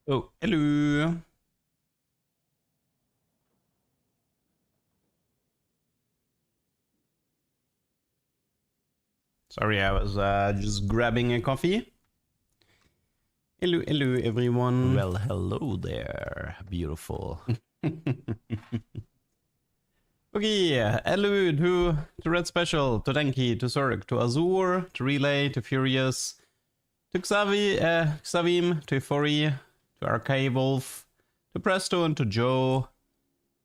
Oh, hello. Sorry, I was just grabbing a coffee. Hello, hello, everyone. Well, hello there, beautiful. Okay, hello to Red Special, to Denki, to Zerg, to Azur, to Relay, to Furious, to Xavim, to Euphoria, to Arcade Wolf, to Presto, and to Joe.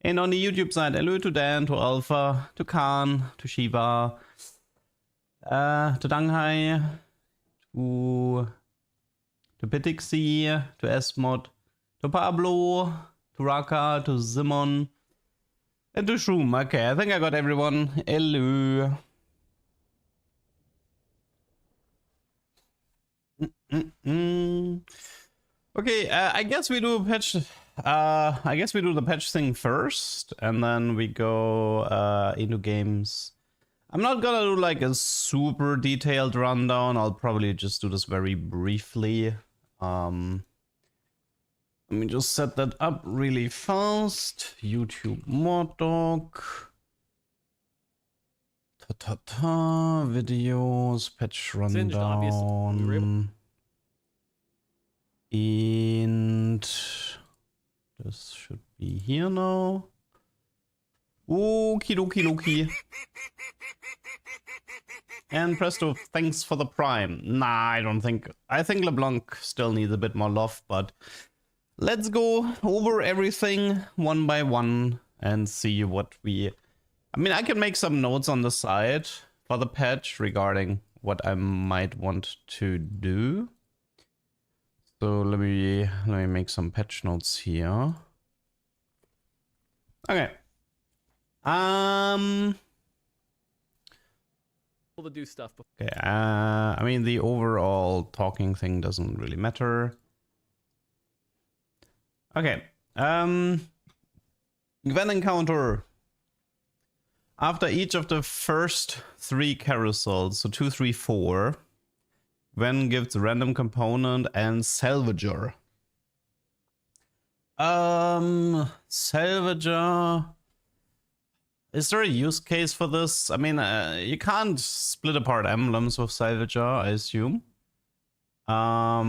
And on the YouTube side, hello to Dan, to Alpha, to Khan, to Shiva, to Danghai, to Pitixi, to Esmod, to Pablo, to Raka, to Simon, and to Shroom. Okay, I think I got everyone. Hello. Okay, I guess we do a patch. I guess we do the patch thing first, and then we go into games. I'm not gonna do like a super detailed rundown. I'll probably just do this very briefly. Let me just set that up really fast. YouTube mod doc. Videos, patch rundown. And this should be here now. Okie dokie dokie. And Presto, thanks for the prime. Nah, I don't think. I think LeBlanc still needs a bit more love, but let's go over everything one by one and see what we... I mean, I can make some notes on the side for the patch regarding what I might want to do. So let me make some patch notes here. Okay. To do stuff. Okay. I mean, the overall talking thing doesn't really matter. Okay. Event encounter. After each of the first 3 carousels, so 2, 3, 4, Gwen gives random component and salvager. Salvager. Is there a use case for this? I mean, you can't split apart emblems with salvager, I assume. I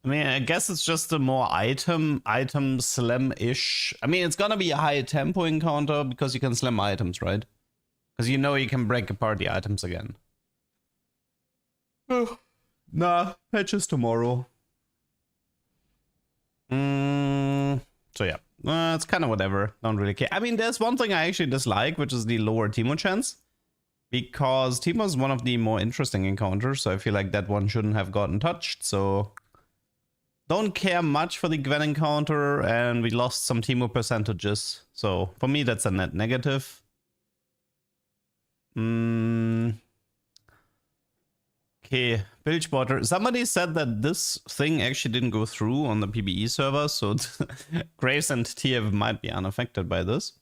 mean, I guess it's just a more item slam-ish. I mean, it's gonna be a high tempo encounter because you can slam items, right? Because you know you can break apart the items again. Nah, patches tomorrow. So yeah, it's kind of whatever. Don't really care. I mean, there's one thing I actually dislike, which is the lower Teemo chance. Because Teemo is one of the more interesting encounters, so I feel like that one shouldn't have gotten touched, so... Don't care much for the Gwen encounter, and we lost some Teemo percentages. So, for me, that's a net negative. Okay, Bilge Porter. Somebody said that this thing actually didn't go through on the PBE server, so Graves and TF might be unaffected by this.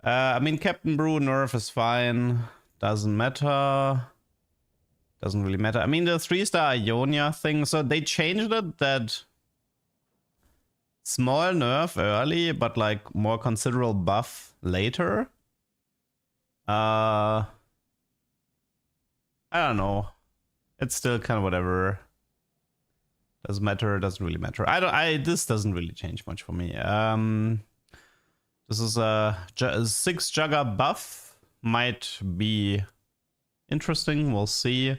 I mean, Captain Brew nerf is fine. Doesn't matter. Doesn't really matter. I mean, the 3-star Ionia thing, so they changed it that small nerf early, but like more considerable buff later. I don't know. It's still kind of whatever. Doesn't matter. Doesn't really matter. This doesn't really change much for me. This is a 6 Jugger buff. Might be interesting. We'll see.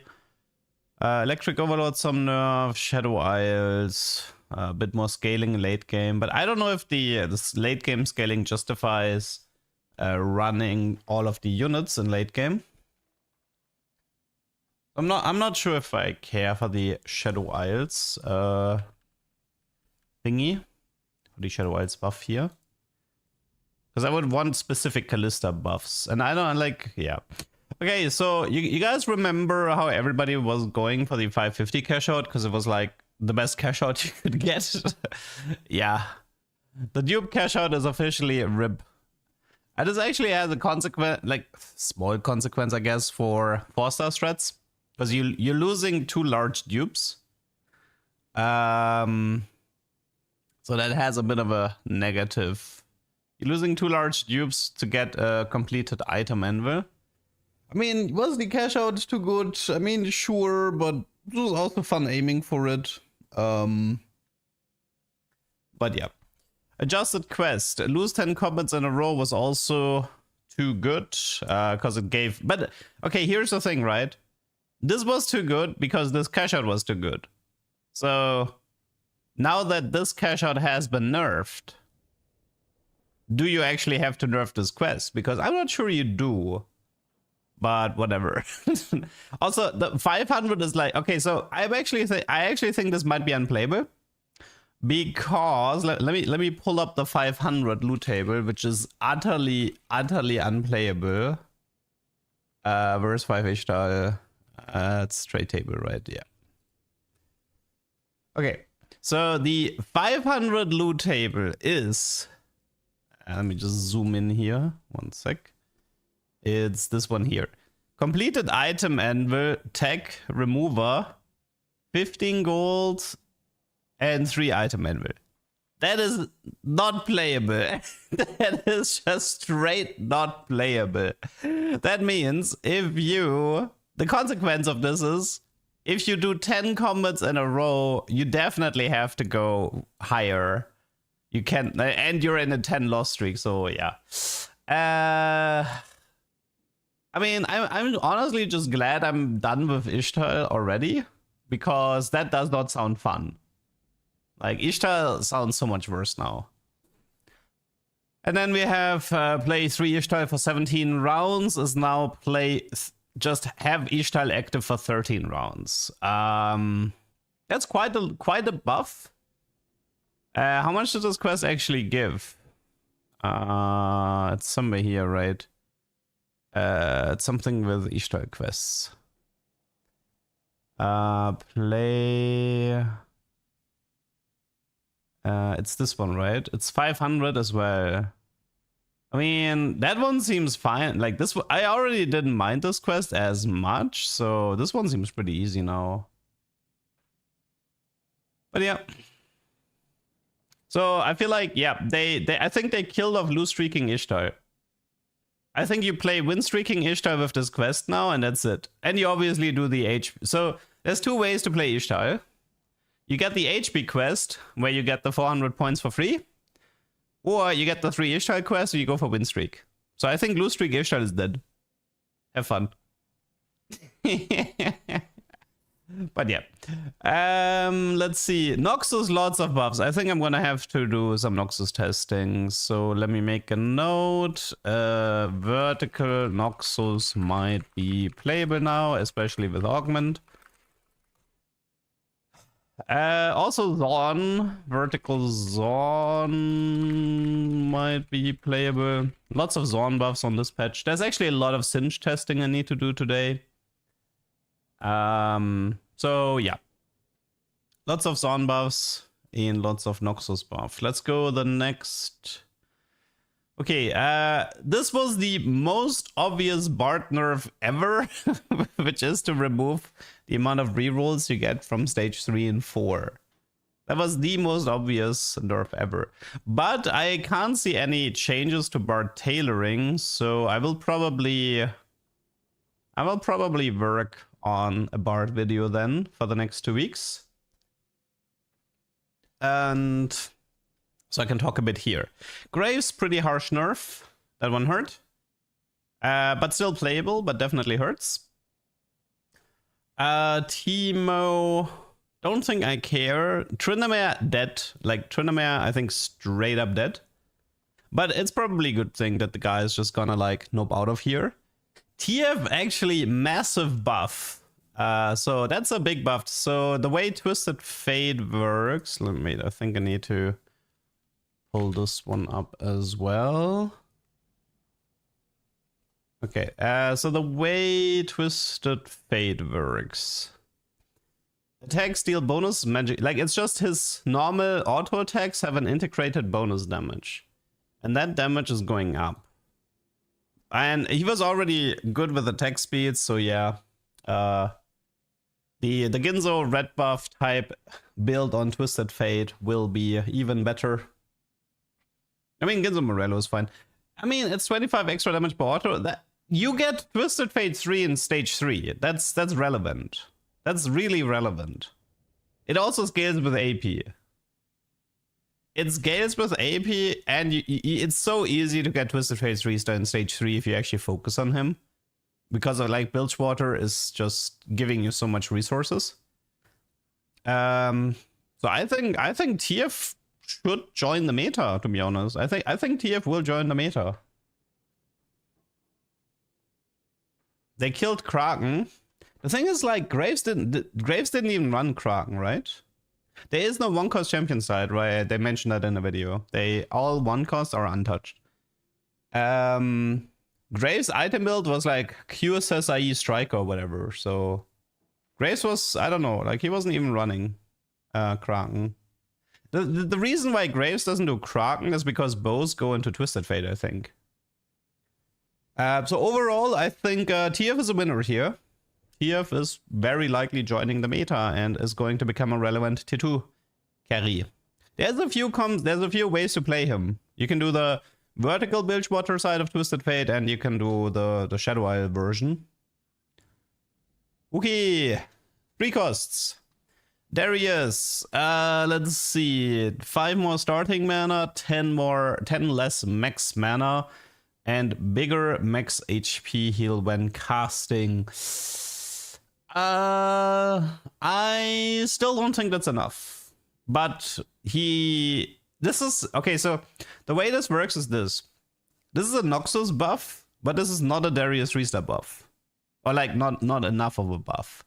Electric Overload, some nerfs. Shadow Isles. A bit more scaling late game. But I don't know if this late game scaling justifies running all of the units in late game. I'm not sure if I care for the Shadow Isles thingy. The Shadow Isles buff here. Because I would want specific Callista buffs. And I don't like, yeah. Okay, so you guys remember how everybody was going for the 550 cash out? Because it was like the best cash out you could get. Yeah. The dupe cash out is officially a rip. And this actually has a consequence, like small consequence, I guess, for 4-star strats. Because you're losing 2 large dupes. So that has a bit of a negative. You're losing 2 large dupes to get a completed item anvil. I mean, was the cash out too good? I mean, sure, but it was also fun aiming for it. But yeah. Adjusted quest. Lose 10 combats in a row was also too good because it gave... But, okay, here's the thing, right? This was too good because this cash out was too good. So, now that this cash out has been nerfed, do you actually have to nerf this quest? Because I'm not sure you do. But whatever. Also, the 500 is like... Okay, so I actually think this might be unplayable. Because let me pull up the 500 loot table, which is utterly unplayable. Where's 5 Ishtar? It's straight table, right? Yeah. Okay, so the 500 loot table is... let me just zoom in here. 1 sec. It's this one here. Completed item anvil, tech remover, 15 gold, and 3 item anvil. That is not playable. That is just straight not playable. That means if you... The consequence of this is, if you do 10 combats in a row, you definitely have to go higher. You can't... And you're in a 10 loss streak, so yeah. I mean, I'm honestly just glad I'm done with Ishtar already, because that does not sound fun. Like, Ishtar sounds so much worse now. And then we have play 3 Ishtar for 17 rounds, is now just have Ishtar active for 13 rounds. That's quite a buff. How much does this quest actually give? It's somewhere here, right? It's something with Ishtar quests. Play... it's this one, right? It's 500 as well. I mean, that one seems fine. Like this, I already didn't mind this quest as much, so this one seems pretty easy now. But yeah. So I feel like, yeah, I think they killed off lose streaking Ishtar. I think you play win streaking Ishtar with this quest now, and that's it. And you obviously do the HP. So there's 2 ways to play Ishtar. You get the HP quest, where you get the 400 points for free. Or you get the 3 Ishtar quests, and you go for win streak. So I think lose streak Ishtar is dead. Have fun. But yeah. Let's see. Noxus, lots of buffs. I think I'm gonna have to do some Noxus testing. So let me make a note. Vertical Noxus might be playable now, especially with augment. Also Zorn. Vertical Zorn might be playable. Lots of Zorn buffs on this patch. There's actually a lot of Singe testing I need to do today. So yeah, lots of Zorn buffs and lots of Noxus buff. Let's go the next. Okay, this was the most obvious Bard nerf ever, which is to remove the amount of rerolls you get from stage 3 and 4. That was the most obvious nerf ever. But I can't see any changes to Bard tailoring, so I will probably work on a Bard video then for the next 2 weeks. And so I can talk a bit here. Graves, pretty harsh nerf. That one hurt. But still playable, but definitely hurts. Teemo, don't think I care. Tryndamere, dead. Like, Tryndamere, I think straight up dead. But it's probably a good thing that the guy is just gonna, like, nope out of here. TF, actually, massive buff. So that's a big buff. So the way Twisted Fate works... I think I need to pull this one up as well. Okay, so the way Twisted Fate works. Attacks deal bonus magic. Like, it's just his normal auto attacks have an integrated bonus damage. And that damage is going up. And he was already good with attack speed, so yeah. The The Ginzo red buff type build on Twisted Fate will be even better. I mean, Ginzo Morello is fine. I mean, it's 25 extra damage per auto. That you get Twisted Fate 3 in stage 3. That's relevant. That's really relevant. It also scales with AP. It scales with AP, and it's so easy to get Twisted Fate 3 star in stage 3 if you actually focus on him. Because of like Bilgewater is just giving you so much resources. So I think TF should join the meta, to be honest. I think TF will join the meta. They killed Kraken. The thing is, like, Graves didn't even run Kraken, right? There is no one-cost champion side, right? They mentioned that in the video. All one-costs are untouched. Graves' item build was like QSSIE Striker or whatever. So Graves was, I don't know, like he wasn't even running Kraken. The reason why Graves doesn't do Kraken is because both go into Twisted Fate, I think. So overall, I think TF is a winner here. TF is very likely joining the meta and is going to become a relevant T2 carry. There's a few ways to play him. You can do the vertical Bilgewater side of Twisted Fate, and you can do the Shadow Isle version. Okay, 3 costs. Darius, let's see, 5 more starting mana, 10 less max mana, and bigger max HP heal when casting. I still don't think that's enough. But this is okay, so the way this works is this. This is a Noxus buff, but this is not a Darius restart buff. Or like not enough of a buff.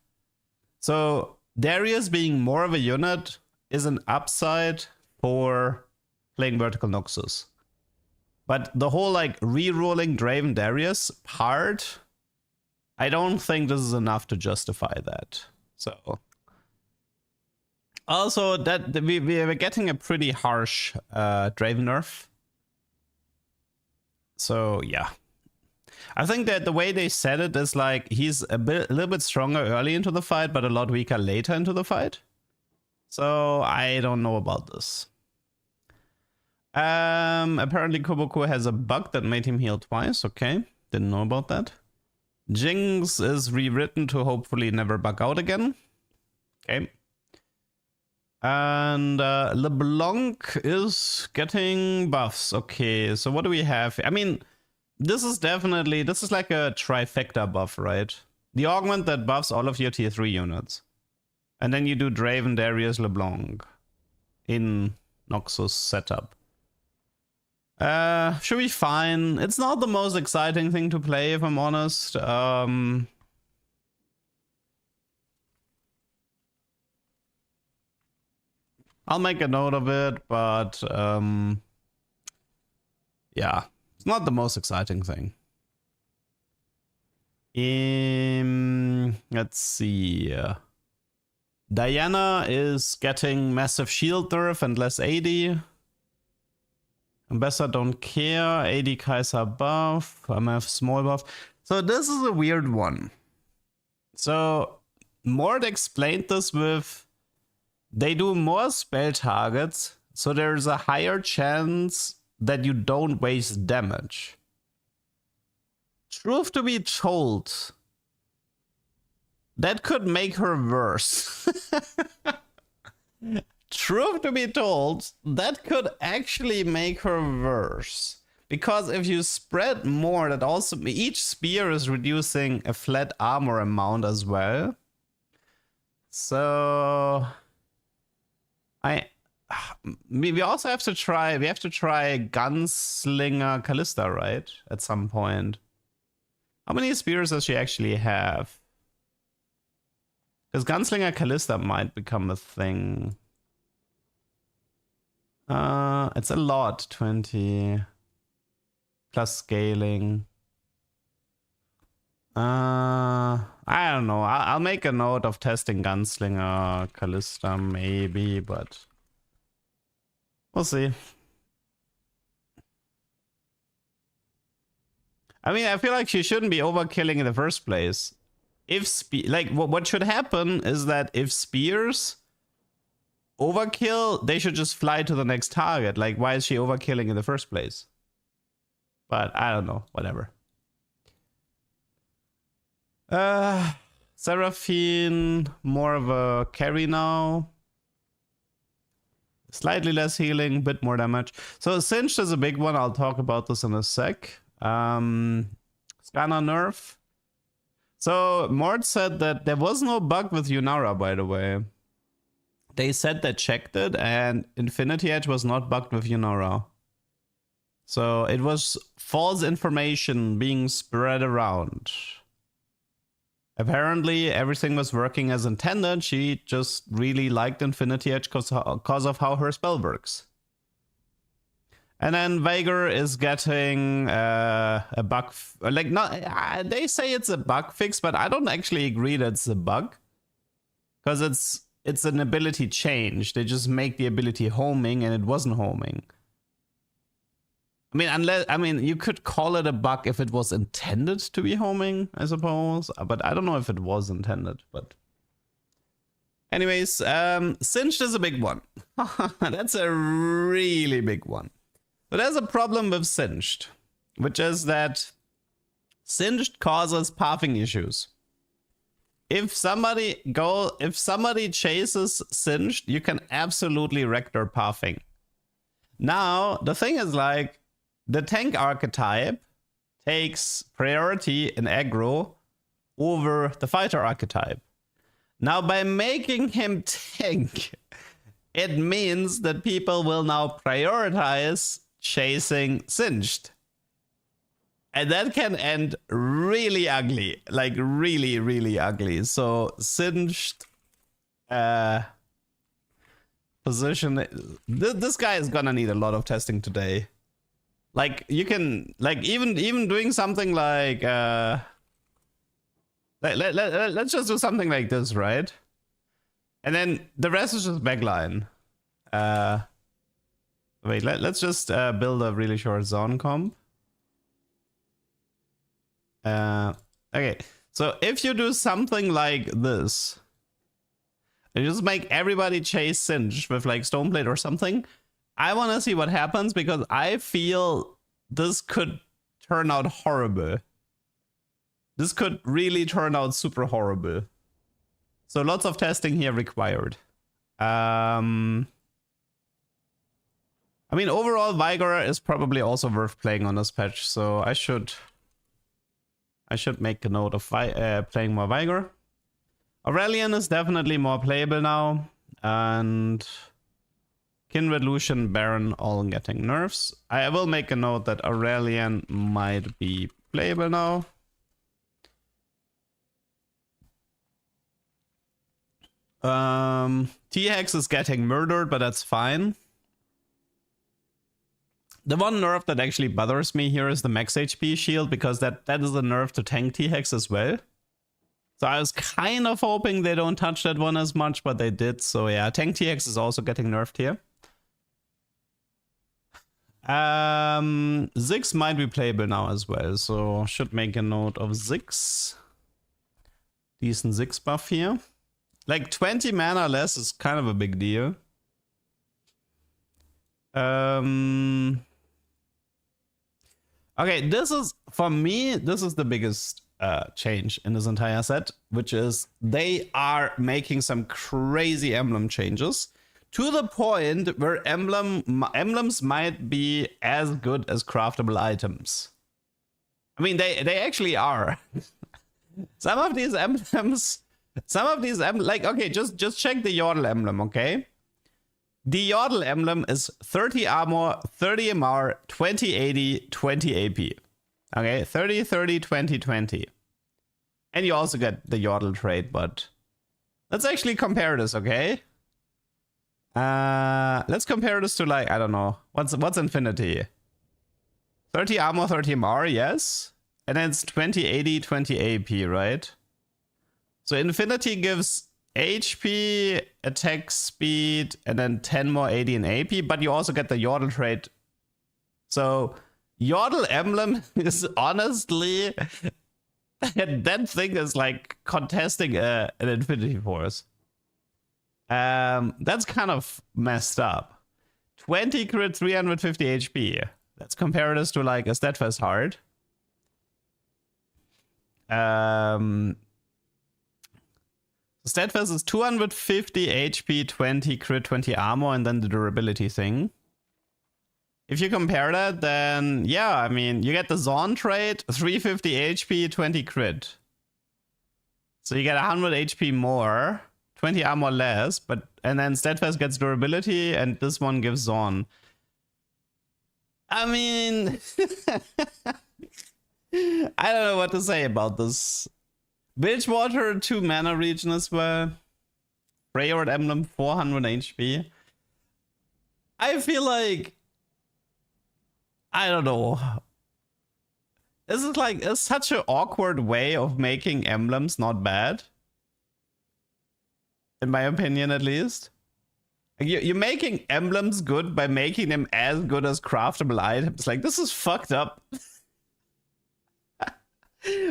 So Darius being more of a unit is an upside for playing vertical Noxus. But the whole like rerolling Draven Darius part, I don't think this is enough to justify that. So also that we were getting a pretty harsh Draven nerf. So yeah. I think that the way they said it is like he's a little bit stronger early into the fight, but a lot weaker later into the fight. So I don't know about this. Apparently Koboku has a bug that made him heal twice. Okay, didn't know about that. Jinx is rewritten to hopefully never bug out again. Okay. And LeBlanc is getting buffs. Okay, so what do we have? I mean, this is like a trifecta buff, right? The augment that buffs all of your tier 3 units. And then you do Draven, Darius, LeBlanc in Noxus setup. Should be fine. It's not the most exciting thing to play, if I'm honest. I'll make a note of it, but yeah, it's not the most exciting thing. Let's see. Diana is getting massive shield nerf and less AD. Ambassador don't care. AD Kaiser buff. MF small buff. So this is a weird one. So Mord explained this with they do more spell targets, so there's a higher chance that you don't waste damage. Truth to be told, that could make her worse. Truth to be told, that could actually make her worse. Because if you spread more, that also each spear is reducing a flat armor amount as well. So we also have to try Gunslinger Callista, right? At some point. How many spears does she actually have? Because Gunslinger Callista might become a thing. It's a lot, 20 plus scaling. I don't know. I'll make a note of testing Gunslinger Callista maybe, but we'll see. I mean, I feel like she shouldn't be overkilling in the first place. if like what should happen is that if spears overkill, they should just fly to the next target. Like, why is she overkilling in the first place? But I don't know, whatever. Seraphine, more of a carry now. Slightly less healing, bit more damage. So Singed is a big one. I'll talk about this in a sec. Scanner nerf. So Mort said that there was no bug with Yunara, by the way. They said they checked it and Infinity Edge was not bugged with Yunara. So it was false information being spread around. Apparently everything was working as intended. She just really liked Infinity Edge because of how her spell works. And then Veigar is getting a bug, like not. They say it's a bug fix, but I don't actually agree that it's a bug, because it's an ability change. They just make the ability homing, and it wasn't homing. I mean, you could call it a bug if it was intended to be homing, I suppose, but I don't know if it was intended. But anyways, Singed is a big one. That's a really big one. But there's a problem with Singed, which is that Singed causes pathing issues. If somebody chases Singed, you can absolutely wreck their pathing. Now, the thing is, like, the tank archetype takes priority in aggro over the fighter archetype. Now, by making him tank, it means that people will now prioritize chasing Singed. And that can end really ugly. Like, really, really ugly. So, Singed position. This guy is gonna need a lot of testing today. Like, you can, like, even doing something like let's just do something like this, right? And then the rest is just backline. Wait, let's just build a really short zone comp. Okay, so if you do something like this, and you just make everybody chase Singed with like Stoneblade or something, I want to see what happens, because I feel this could turn out horrible. This could really turn out super horrible. So lots of testing here required. I mean, overall, Veigar is probably also worth playing on this patch, so I should make a note of playing more Veigar. Aurelian is definitely more playable now, and Kindred, Lucian, Baron all getting nerfs. I will make a note that Aurelian might be playable now. T-Hex is getting murdered, but that's fine. The one nerf that actually bothers me here is the max HP shield, because that is a nerf to tank T-Hex as well. So I was kind of hoping they don't touch that one as much, but they did. So yeah, tank T-Hex is also getting nerfed here. Ziggs might be playable now as well, so should make a note of Ziggs. Decent Ziggs buff here. Like 20 mana less is kind of a big deal. Okay, this is, for me, this is the biggest change in this entire set, which is they are making some crazy emblem changes to the point where emblems might be as good as craftable items. I mean, they actually are. Some of these emblems, like, okay, just check the Yordle emblem, okay? The Yordle emblem is 30 armor, 30 MR, 20 80, 20 AP. Okay, 30, 30, 20, 20. And you also get the Yordle trait, but let's actually compare this, okay? Let's compare this to, like, I don't know. What's Infinity? 30 armor, 30 MR, yes. And then it's 20 80, 20 AP, right? So Infinity gives HP, attack speed, and then 10 more 80 in AP, but you also get the Yordle trait. So Yordle emblem is honestly That thing is like contesting an Infinity Force. That's kind of messed up. 20 crit, 350 HP. Let's compare this to like a Steadfast Heart. Steadfast is 250 HP, 20 crit, 20 armor, and then the durability thing. If you compare that, then yeah, I mean, you get the Zorn trait, 350 HP, 20 crit. So you get 100 HP more, 20 armor less, and then Steadfast gets durability, and this one gives Zorn. I mean, I don't know what to say about this. Bilgewater, 2 mana regen as well. Rework Emblem, 400 HP. I feel like, I don't know. This is like, it's such an awkward way of making emblems not bad. In my opinion, at least. You're making emblems good by making them as good as craftable items. Like, this is fucked up.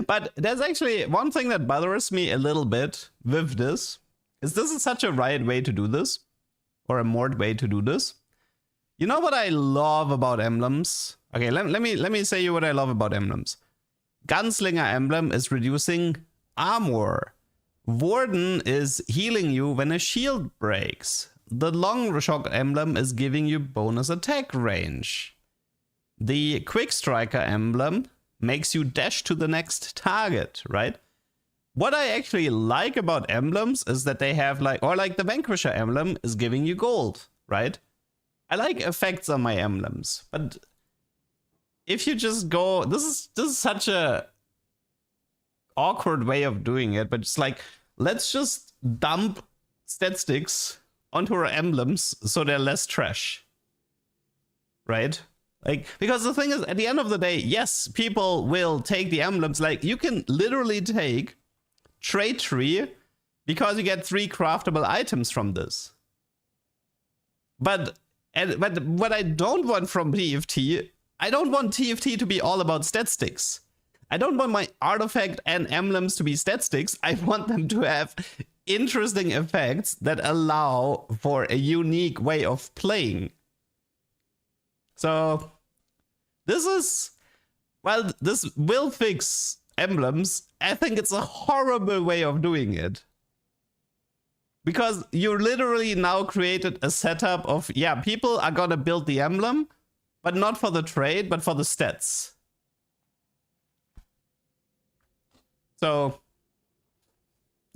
But there's actually one thing that bothers me a little bit with this. Is such a right way to do this? Or a more way to do this? You know what I love about emblems? Okay, let me say you what I love about emblems. Gunslinger emblem is reducing armor. Warden is healing you when a shield breaks. The long shock emblem is giving you bonus attack range. The quick striker emblem makes you dash to the next target, right? What I actually like about emblems is that they have like, or like the Vanquisher emblem is giving you gold, right? I like effects on my emblems, but if you just go, this is such a awkward way of doing it, but it's like, let's just dump stat sticks onto our emblems so they're less trash, right? Like, because the thing is, at the end of the day, yes, people will take the emblems. Like, you can literally take Trade Tree because you get 3 craftable items from this. But what I don't want from TFT, I don't want TFT to be all about stat sticks. I don't want my artifact and emblems to be stat sticks. I want them to have interesting effects that allow for a unique way of playing. So this is, well, this will fix emblems. I think it's a horrible way of doing it. Because you literally now created a setup of, yeah, people are gonna build the emblem, but not for the trade, but for the stats. So,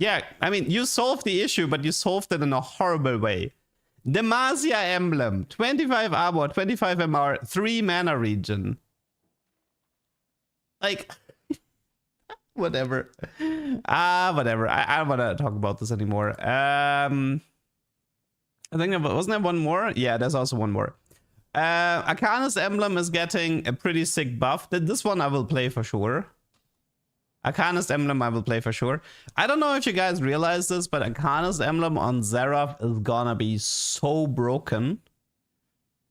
yeah, I mean, you solved the issue, but you solved it in a horrible way. Demacia emblem, 25 armor, 25 MR, 3 mana regen. Like, whatever. Whatever. I don't want to talk about this anymore. I think, wasn't there one more? Yeah, there's also one more. Arcanist emblem is getting a pretty sick buff. This one I will play for sure. Arcanist emblem I will play for sure. I don't know if you guys realize this, but Arcanist emblem on Xerath is gonna be so broken.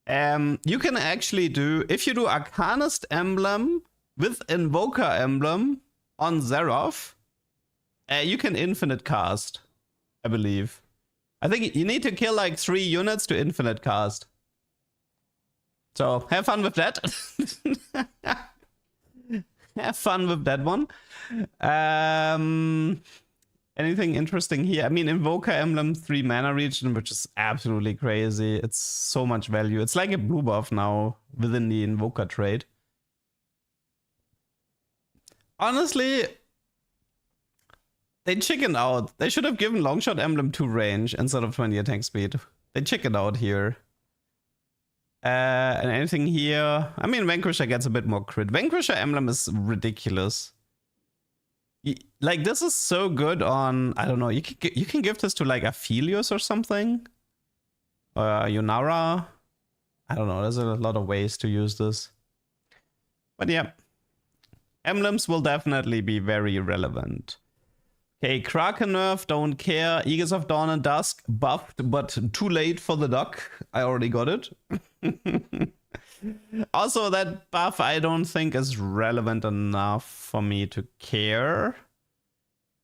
You can actually do, if you do Arcanist emblem with Invoker emblem on Xerath, you can infinite cast, I believe. I think you need to kill like 3 units to infinite cast. So have fun with that. Have fun with that one. Anything interesting here? I mean, Invoker emblem, 3 mana regen, which is absolutely crazy. It's so much value. It's like a blue buff now within the Invoker trade. Honestly, they chickened out. They should have given Longshot emblem 2 range instead of 20 attack speed. They chickened out here. And anything here? I mean, Vanquisher gets a bit more crit. Vanquisher emblem is ridiculous. Like, this is so good on, I don't know, you can give this to like Aphelios or something. Yunara. I don't know, there's a lot of ways to use this. But yeah, emblems will definitely be very relevant. Okay, Kraken nerf, don't care. Eagles of Dawn and Dusk, buffed, but too late for the duck. I already got it. Also, that buff I don't think is relevant enough for me to care.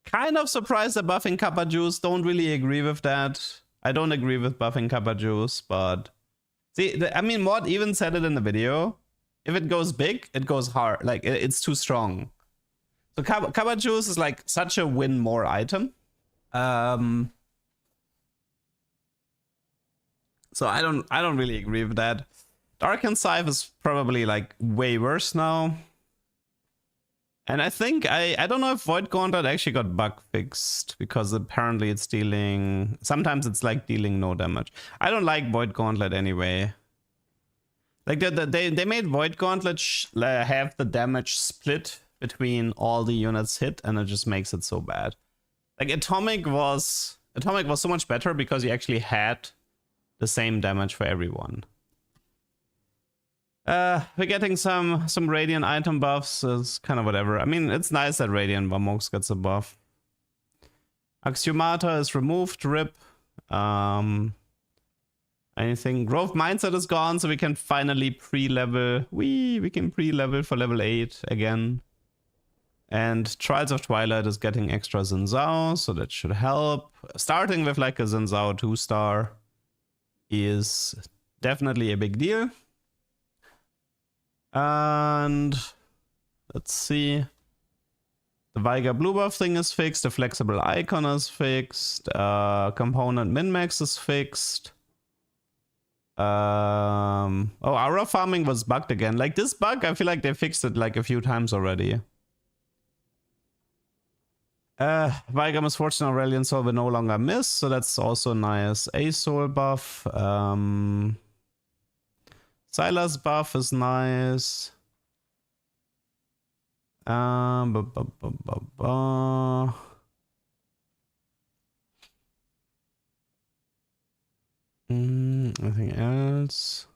Kind of surprised that buffing Kappa Juice. Don't really agree with that. I don't agree with buffing Kappa Juice, but... See, I mean, Mod even said it in the video. If it goes big, it goes hard. Like, it's too strong. So Kappa Juice is like such a win more item. So I don't really agree with that. Dark and Scythe is probably like way worse now. And I think I don't know if Void Gauntlet actually got bug fixed, because apparently it's dealing, sometimes it's like dealing no damage. I don't like Void Gauntlet anyway. Like they made Void Gauntlet have the damage split between all the units hit, and it just makes it so bad. Like Atomic was so much better because you actually had the same damage for everyone. We're getting some Radiant item buffs. It's kind of whatever. I mean, it's nice that Radiant Vamox gets a buff. Axiomata is removed. RIP. Anything? Growth Mindset is gone, so we can finally pre-level. We can pre-level for level 8 again. And Trials of Twilight is getting extra Xin Zhao, so that should help. Starting with like a Xin Zhao 2-star is definitely a big deal. And let's see. The Veigar blue buff thing is fixed. The flexible icon is fixed. Component min-max is fixed. Oh, aura farming was bugged again. Like this bug, I feel like they fixed it like a few times already. Veigar Misfortune Aurelian Soul will no longer miss, so that's also nice. A soul buff. Silas buff is nice. Anything else?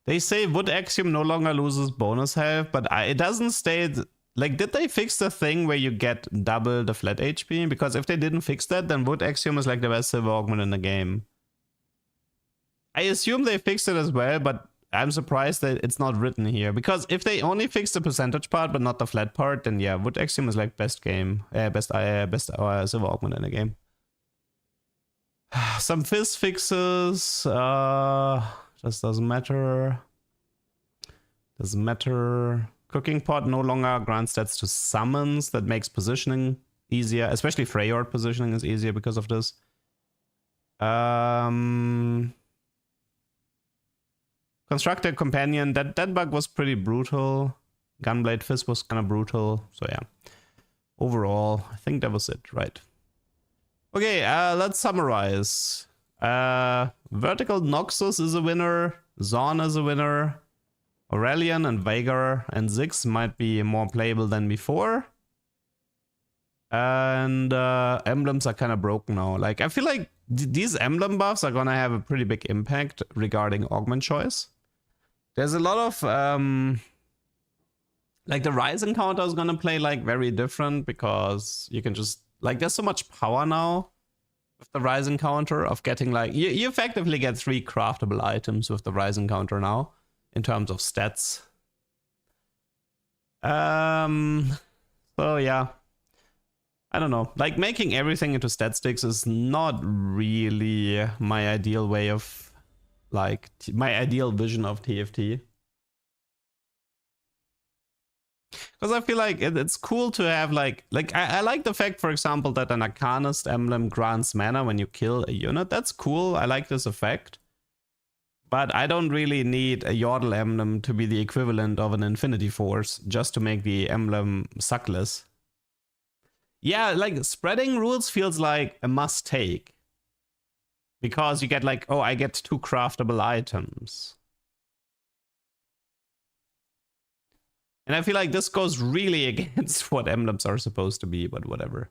They say Wood Axiom no longer loses bonus health, but it doesn't state... Like, did they fix the thing where you get double the flat HP? Because if they didn't fix that, then Wood Axiom is like the best silver augment in the game. I assume they fixed it as well, but I'm surprised that it's not written here. Because if they only fix the percentage part, but not the flat part, then yeah, Wood Axiom is like best silver augment in the game. Some Fizz fixes. Just doesn't matter. Doesn't matter. Cooking Pot no longer grants stats to summons. That makes positioning easier. Especially Freyord positioning is easier because of this. Constructed Companion. That bug was pretty brutal. Gunblade Fist was kind of brutal. So yeah. Overall, I think that was it, right? Okay, let's summarize. Vertical Noxus is a winner. Zorn is a winner. Aurelian and Veigar and Ziggs might be more playable than before. And emblems are kind of broken now. Like, I feel like these emblem buffs are gonna have a pretty big impact regarding augment choice. There's a lot of like the Rise encounter is gonna play like very different, because you can just like there's so much power now with the Rise encounter of getting like you effectively get 3 craftable items with the Rise encounter now in terms of stats. So yeah, I don't know. Like making everything into stat sticks is not really my ideal way of like my ideal vision of TFT. Because I feel like it's cool to have like I like the fact, for example, that an Arcanist emblem grants mana when you kill a unit. That's cool. I like this effect. But I don't really need a Yordle emblem to be the equivalent of an Infinity Force just to make the emblem suckless. Yeah, like spreading rules feels like a must take. Because you get like, oh, I get 2 craftable items. And I feel like this goes really against what emblems are supposed to be, but whatever.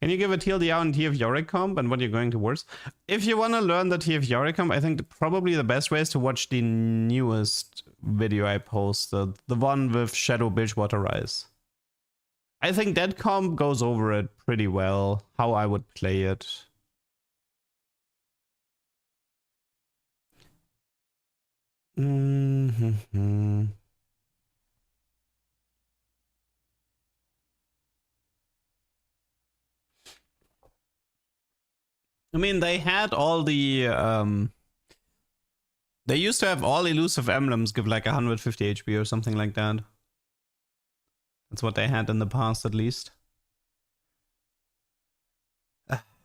Can you give a TLDR on TF Yorick comp and what you're going towards? If you want to learn the TF Yorick comp, I think probably the best way is to watch the newest video I posted. The one with Shadow Bilgewater Rise. I think that comp goes over it pretty well, how I would play it. Mm-hmm. I mean, they had all the they used to have all elusive emblems give like 150 HP or something like that. That's what they had in the past, at least.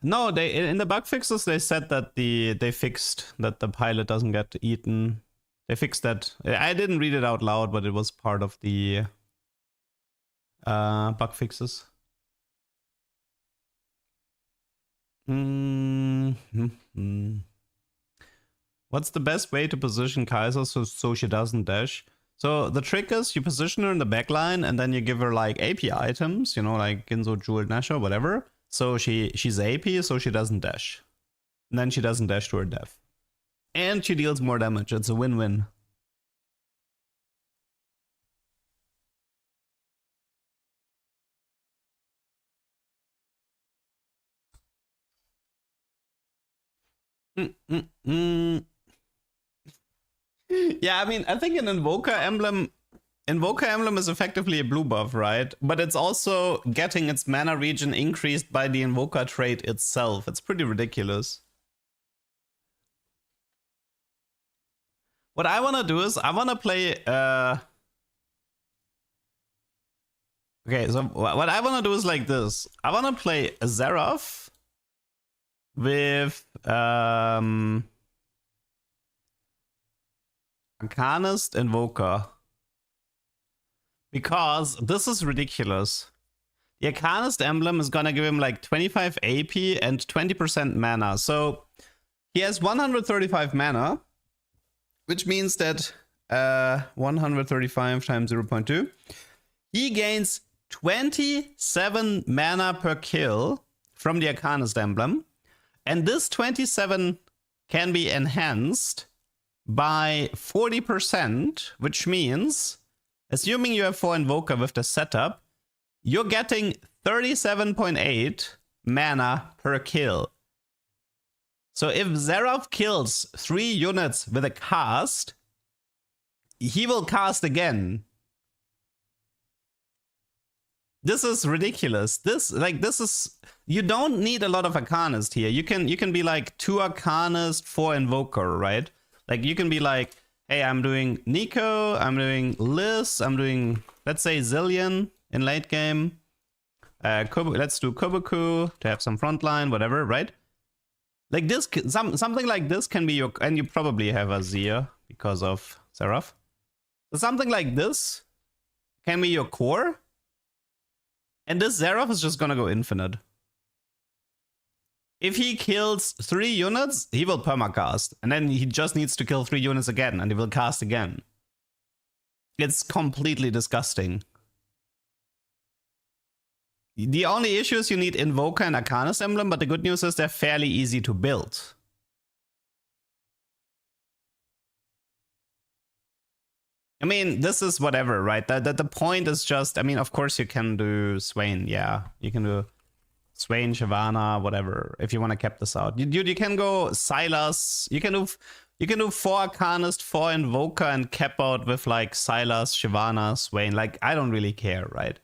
No, they in the bug fixes they said that they fixed that the pilot doesn't get eaten. They fixed that. I didn't read it out loud, but it was part of the bug fixes. Mm-hmm. What's the best way to position Kaiser so she doesn't dash? So the trick is you position her in the backline and then you give her like AP items, you know, like Ginzo, Jewel, Nasha, whatever. So she's AP, so she doesn't dash. And then she doesn't dash to her death. And she deals more damage. It's a win-win. Yeah, I mean, I think an Invoker Emblem is effectively a blue buff, right? But it's also getting its mana regen increased by the Invoker trait itself. It's pretty ridiculous. What I want to do is I want to play okay, so what I want to do is like this. I want to play a Seraph with Arcanist Invoker. Because this is ridiculous. The Arcanist Emblem is gonna give him like 25 AP and 20% mana. So he has 135 mana, which means that 135 times 0.2. He gains 27 mana per kill from the Arcanist Emblem. And this 27 can be enhanced by 40%, which means, assuming you have 4 Invoker with the setup, you're getting 37.8 mana per kill. So if Seraph kills 3 units with a cast, he will cast again. This is ridiculous. This is, you don't need a lot of Arcanist here. You can be like 2 Arcanist, 4 Invoker, right? Like you can be like, hey, I'm doing Nico, I'm doing Liz, I'm doing, let's say, Zillion in late game. Let's do Kobuku to have some frontline, whatever, right? Like this, something like this can be your, and you probably have Azir because of Seraph. So something like this can be your core. And this Seraph is just gonna go infinite. If he kills 3 units, he will permacast. And then he just needs to kill 3 units again, and he will cast again. It's completely disgusting. The only issue is you need Invoker and Arcanist Emblem, but the good news is they're fairly easy to build. I mean, this is whatever, right? The point is just, I mean, of course you can do Swain, yeah. You can do Swain, Shyvana, whatever, if you want to cap this out. You can go Sylas, you can do 4 Arcanist, 4 Invoker, and cap out with like Sylas, Shyvana, Swain. Like, I don't really care, right?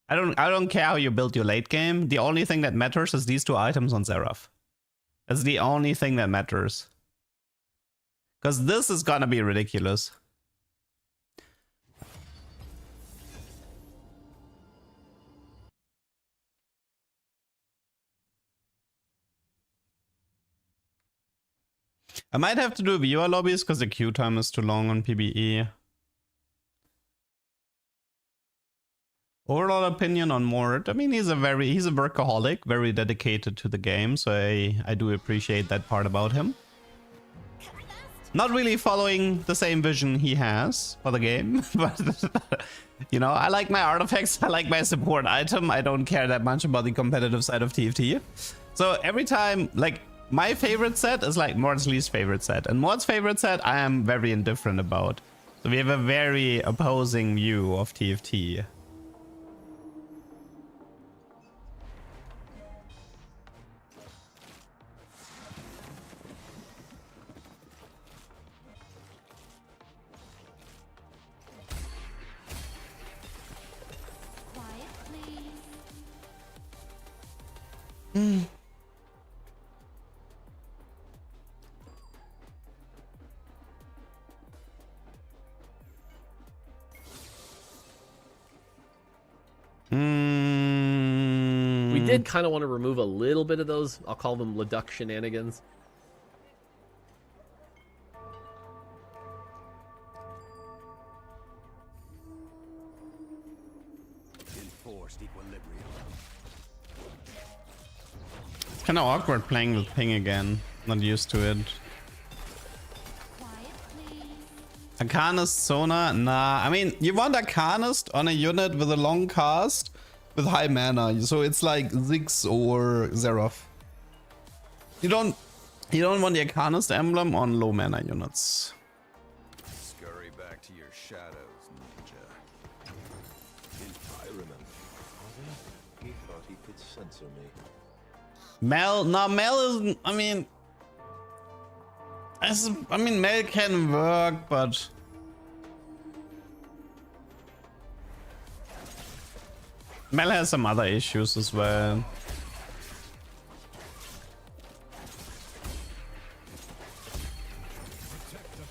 I don't care how you build your late game. The only thing that matters is these 2 items on Seraph. That's the only thing that matters. Because this is gonna be ridiculous. I might have to do viewer lobbies because the queue time is too long on PBE. Overall opinion on Mort. I mean, he's a workaholic, very dedicated to the game, so I do appreciate that part about him. Not really following the same vision he has for the game, but you know, I like my artifacts, I like my support item, I don't care that much about the competitive side of TFT. So every time, like, my favorite set is like Mort's least favorite set, and Mort's favorite set I am very indifferent about. So we have a very opposing view of TFT. We did kind of want to remove a little bit of those, I'll call them Leduc shenanigans. It's kind of awkward playing with ping again. Not used to it. Arcanist Sona? Nah, I mean, you want Arcanist on a unit with a long cast with high mana, so it's like Ziggs or Seraph. You don't want the Arcanist emblem on low mana units. Scurry back to your shadows, ninja. I remember. He thought he could censor me. Mel? No, Mel isn't. I mean, Mel can work, but Mel has some other issues as well.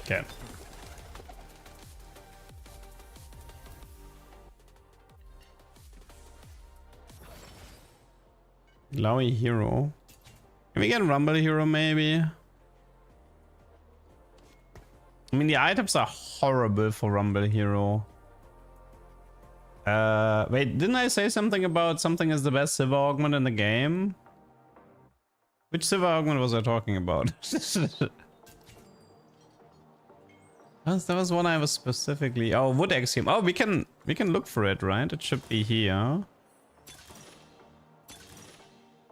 Okay. Lowy hero. Can we get Rumble hero maybe? I mean, the items are horrible for Rumble hero. Wait, didn't I say something about something is the best silver augment in the game? Which silver augment was I talking about? There was one I was specifically. Oh, wood axiom. Oh, we can look for it, right? It should be here.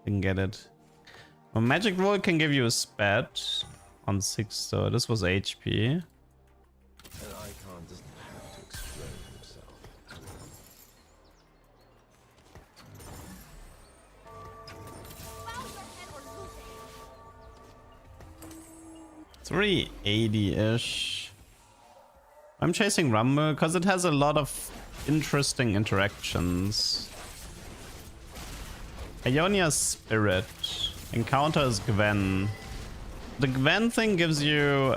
Didn't get it. Well, magic roll can give you a spat on 6, so this was HP. An icon doesn't have to explain himself. 380-ish. I'm chasing Rumble because it has a lot of interesting interactions. Ionia's Spirit. Encounters Gwen. The Gwen thing gives you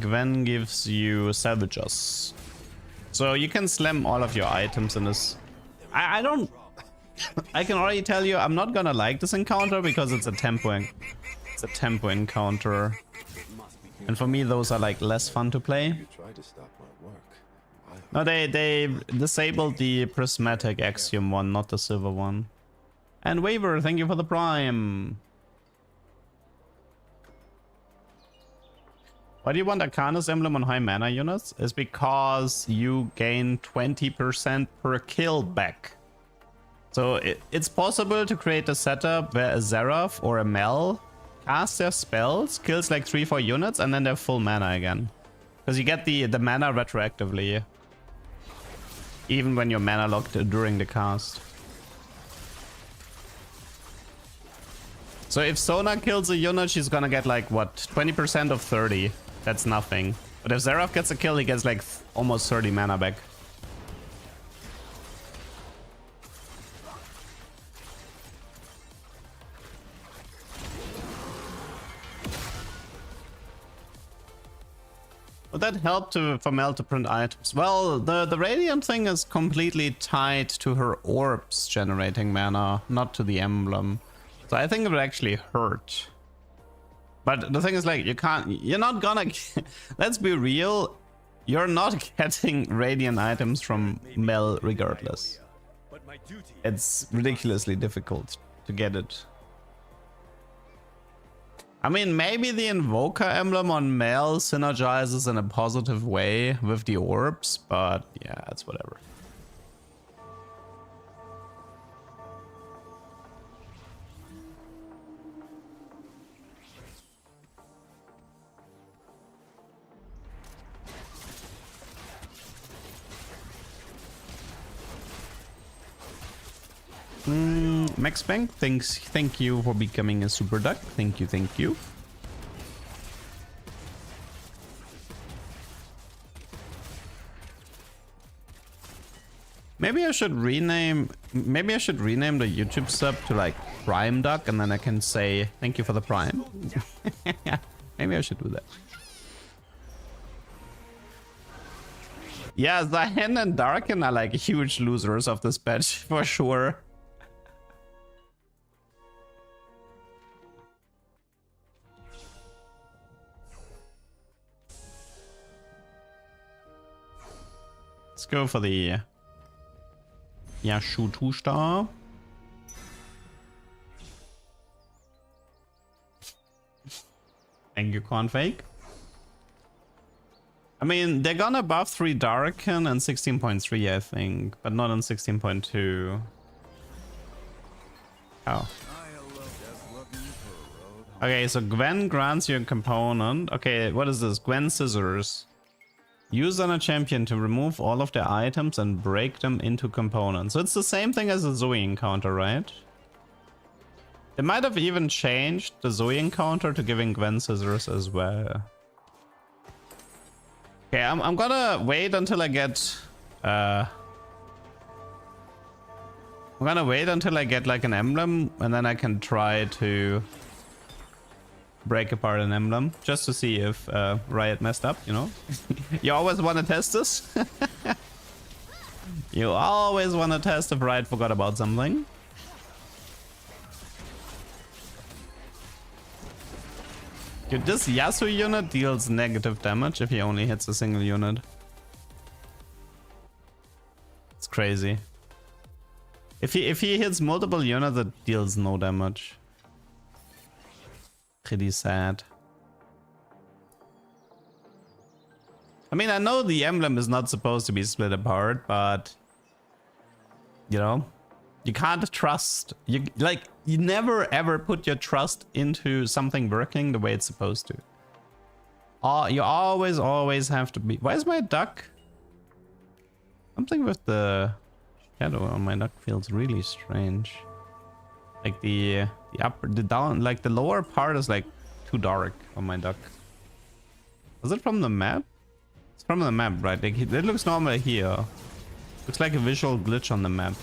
Gwen gives you salvages. So you can slam all of your items in this. I don't I can already tell you I'm not gonna like this encounter because it's a tempo encounter. And for me those are like less fun to play. You tried to stop my work. No, they disabled the prismatic axiom one, not the silver one. And Waver, thank you for the prime. Why do you want Arcanist emblem on high mana units? Is because you gain 20% per kill back. So it's possible to create a setup where a Seraph or a Mel cast their spells, kills like 3-4 units, and then they're full mana again. Because you get the mana retroactively. Even when you're mana locked during the cast. So if Sona kills a unit, she's gonna get like, what, 20% of 30. That's nothing. But if Seraph gets a kill, he gets like almost 30 mana back. Would that help for Mel to print items? Well, the Radiant thing is completely tied to her orbs generating mana, not to the emblem. So I think it would actually hurt. But the thing is, like, you're not gonna, let's be real, you're not getting Radiant items from Mel regardless. It's ridiculously difficult to get it. I mean, maybe the Invoker emblem on Mel synergizes in a positive way with the orbs, but yeah, it's whatever. Max Bank, thank you for becoming a super duck. Thank you, thank you. Maybe I should rename. Maybe I should rename the YouTube sub to like Prime Duck, and then I can say thank you for the Prime. Maybe I should do that. Yeah, Zahen and Darken are like huge losers of this patch for sure. Let's go for the Yashu 2-star. Thank you, Confake. I mean, they're gonna buff 3 Darken and 16.3, I think, but not on 16.2. Oh. Okay, so Gwen grants you a component. Okay, what is this? Gwen Scissors. Use on a champion to remove all of their items and break them into components. So it's the same thing as a Zoe encounter, right? They might have even changed the Zoe encounter to giving Gwen Scissors as well. Okay, I'm gonna wait until I get I'm gonna wait until I get like an emblem, and then I can try to break apart an emblem just to see if Riot messed up, you know. You always want to test this. You always want to test if Riot forgot about something. Dude, this Yasuo unit deals negative damage if he only hits a single unit. It's crazy. If he hits multiple units, it deals no damage. Pretty sad. I mean, I know the emblem is not supposed to be split apart, but you know, you can't trust. You never ever put your trust into something working the way it's supposed to. You always have to be. Why is my duck? Something with the shadow on my duck feels really strange. Like the down, like the lower part is like too dark on my duck. Is it from the map? It's from the map, right? Like it looks normal here. Looks like a visual glitch on the map.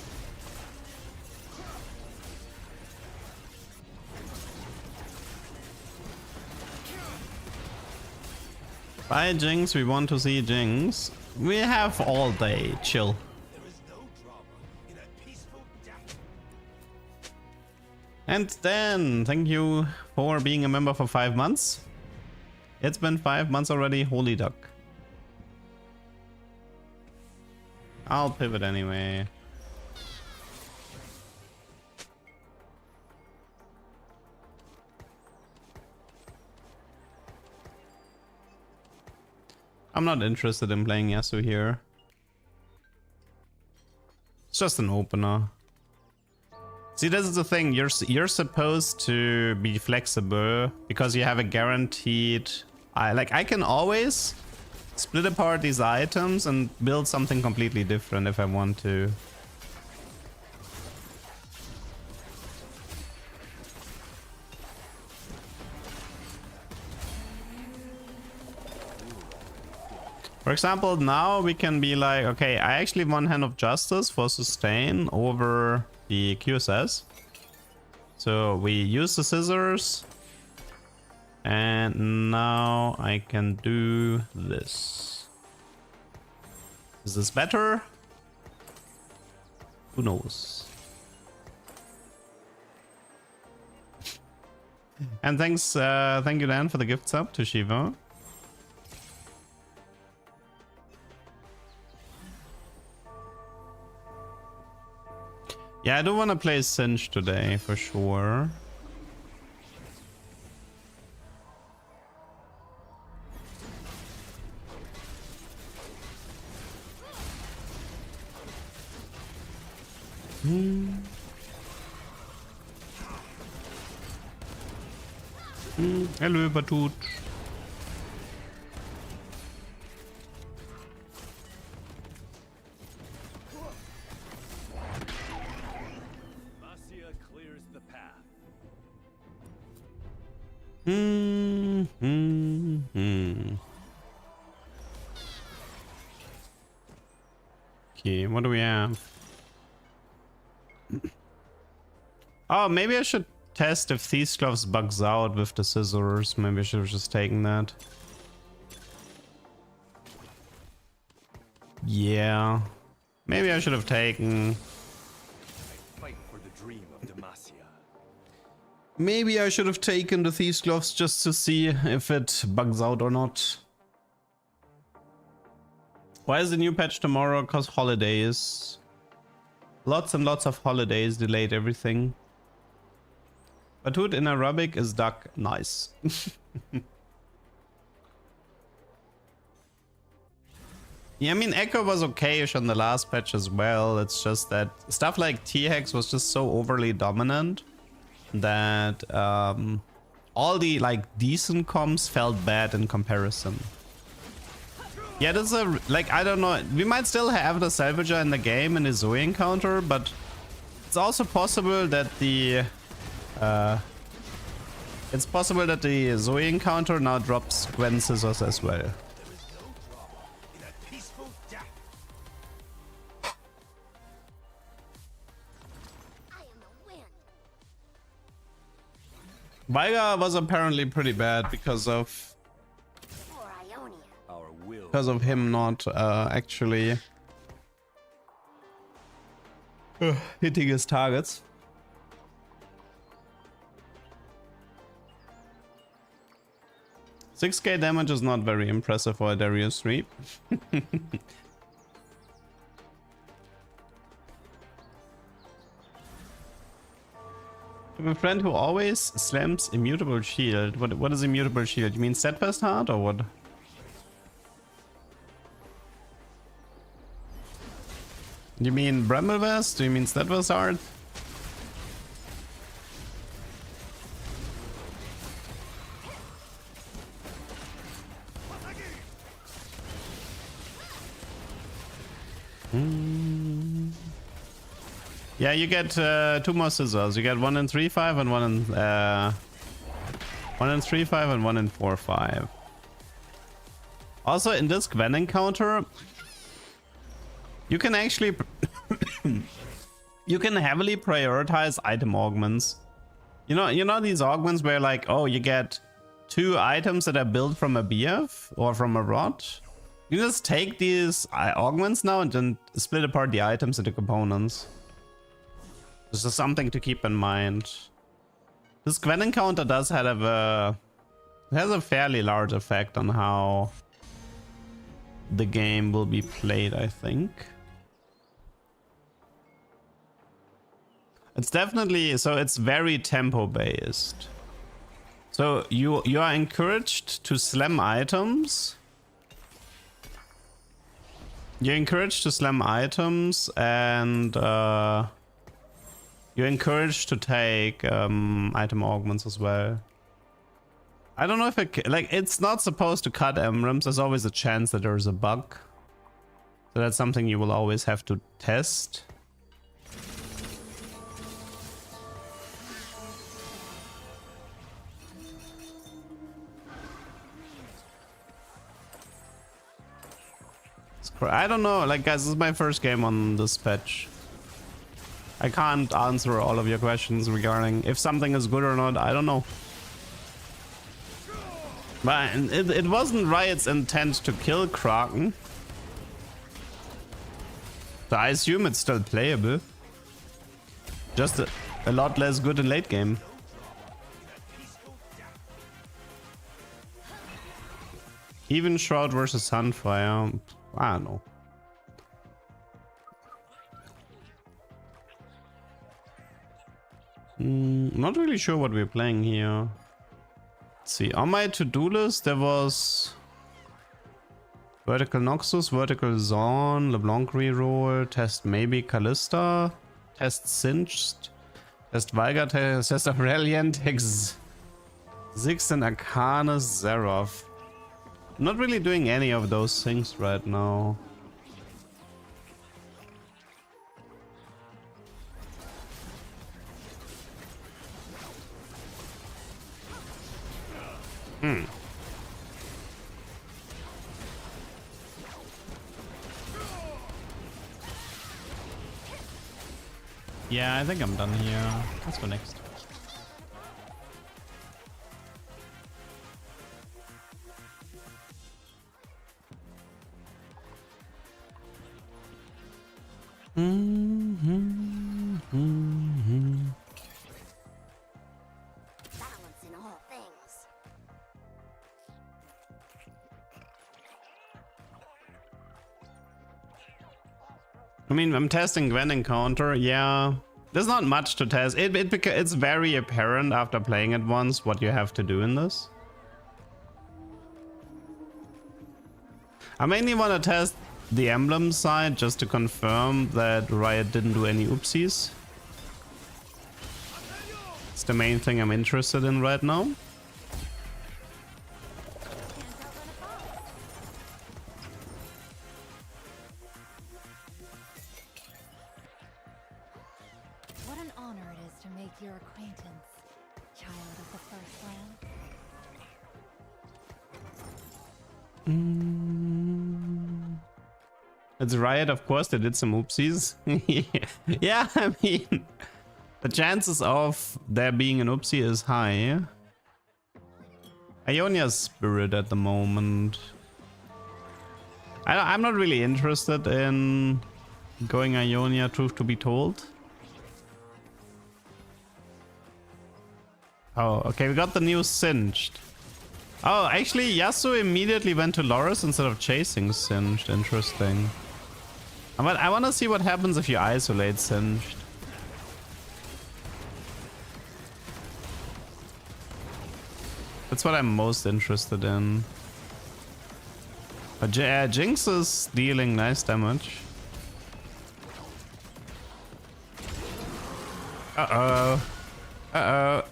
Bye, Jinx. We want to see Jinx. We have all day. Chill. And then, thank you for being a member for 5 months. It's been 5 months already. Holy duck. I'll pivot anyway. I'm not interested in playing Yasuo here. It's just an opener. See, this is the thing. You're supposed to be flexible because you have a guaranteed. I can always split apart these items and build something completely different if I want to. For example, now we can be like, okay, I actually want Hand of Justice for sustain over the QSS. So we use the scissors. And now I can do this. Is this better? Who knows? And thanks, thank you Dan for the gift sub to Shiva. Yeah, I do want to play Cinch today for sure. Hello, Batut. Okay, what do we have? Oh, maybe I should test if Thieves Gloves bugs out with the scissors. Maybe I should have just taken that. Yeah. Maybe I should have taken... Fight for the dream of Demacia. Maybe I should have taken the Thieves Gloves just to see if it bugs out or not. Why is the new patch tomorrow? Because holidays. Lots and lots of holidays delayed everything. Batut in Arabic is duck. Nice. Yeah, I mean, Echo was okay-ish on the last patch as well. It's just that stuff like T-Hex was just so overly dominant that all the like decent comps felt bad in comparison. Yeah, there's a, like, I don't know, we might still have the Salvager in the game in the Zoe encounter, but it's also possible that the Zoe encounter now drops Gwen Scissors as well. Veigar was apparently pretty bad because of him not actually hitting his targets. $6k damage is not very impressive for a Darius 3. I have a friend who always slams Immutable Shield. What is Immutable Shield? You mean Steadfast Heart or what? You mean Bramblevest? Do you mean Steadfast Heart? Yeah, you get 2 more scissors. You get 1 in 3-5 and 1 in 3-5 and 1 in 4-5. Also, in this Gwen encounter, you can actually you can heavily prioritize item augments. You know these augments where like, oh, you get 2 items that are built from a BF or from a rod. You just take these augments now and then split apart the items into components. This is something to keep in mind. This Gwen encounter does have has a fairly large effect on how the game will be played, I think. It's definitely, so it's very tempo based. So you are encouraged to slam items. You're encouraged to slam items, and you're encouraged to take item augments as well. I don't know if it, like, it's not supposed to cut emblems. There's always a chance that there's a bug. So that's something you will always have to test. I don't know, like, guys, this is my first game on this patch. I can't answer all of your questions regarding if something is good or not. I don't know. But it wasn't Riot's intent to kill Kraken. So I assume it's still playable. Just a lot less good in late game. Even Shroud versus Sunfire. I don't know. Not really sure what we're playing here. Let's see. On my to-do list there was Vertical Noxus, Vertical Zone, LeBlanc reroll, test maybe Callista, test Singed, test Veigar, test Aurelian, test Ziggs and Arcanus Xerath. I'm not really doing any of those things right now. Yeah, I think I'm done here. Let's go next. Balance in all things. I mean, I'm testing Gwen encounter. Yeah, there's not much to test. It's very apparent after playing it once what you have to do in this. I mainly want to test the Emblem side just to confirm that Riot didn't do any oopsies. It's the main thing I'm interested in right now. What an honor it is to make your acquaintance, child of the first land. It's Riot, of course, they did some oopsies. Yeah, I mean, the chances of there being an oopsie is high. Ionia's spirit at the moment. I'm not really interested in going Ionia, truth to be told. Oh, okay, we got the new Singed. Oh, actually, Yasuo immediately went to Loris instead of chasing Singed. Interesting. But I want to see what happens if you isolate Singed. That's what I'm most interested in. But Jinx is dealing nice damage. Uh-oh. Uh-oh.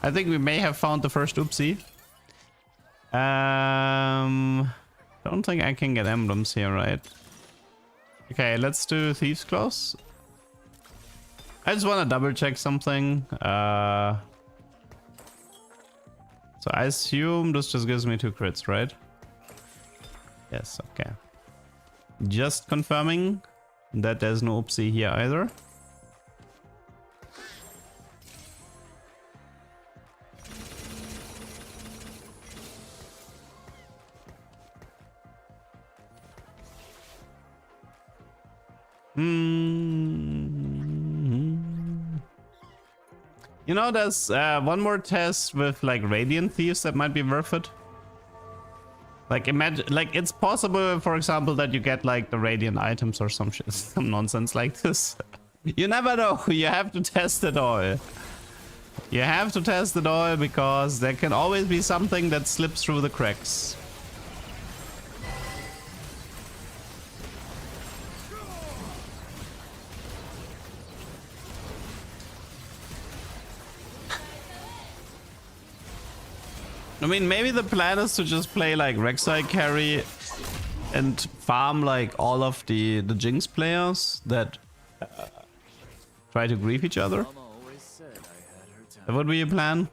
I think we may have found the first oopsie. Don't think I can get emblems here, right? Okay, let's do Thieves Claws. I just want to double check something. So I assume this just gives me 2 crits, right? Yes, okay. Just confirming that there's no oopsie here either. You know, there's one more test with like Radiant Thieves that might be worth it. Like imagine, like it's possible, for example, that you get like the Radiant items or some shit, some nonsense like this. You never know. You have to test it all. You have to test it all because there can always be something that slips through the cracks. I mean, maybe the plan is to just play like Rek'Sai carry and farm like all of the Jinx players that try to grief each other. That would be a plan.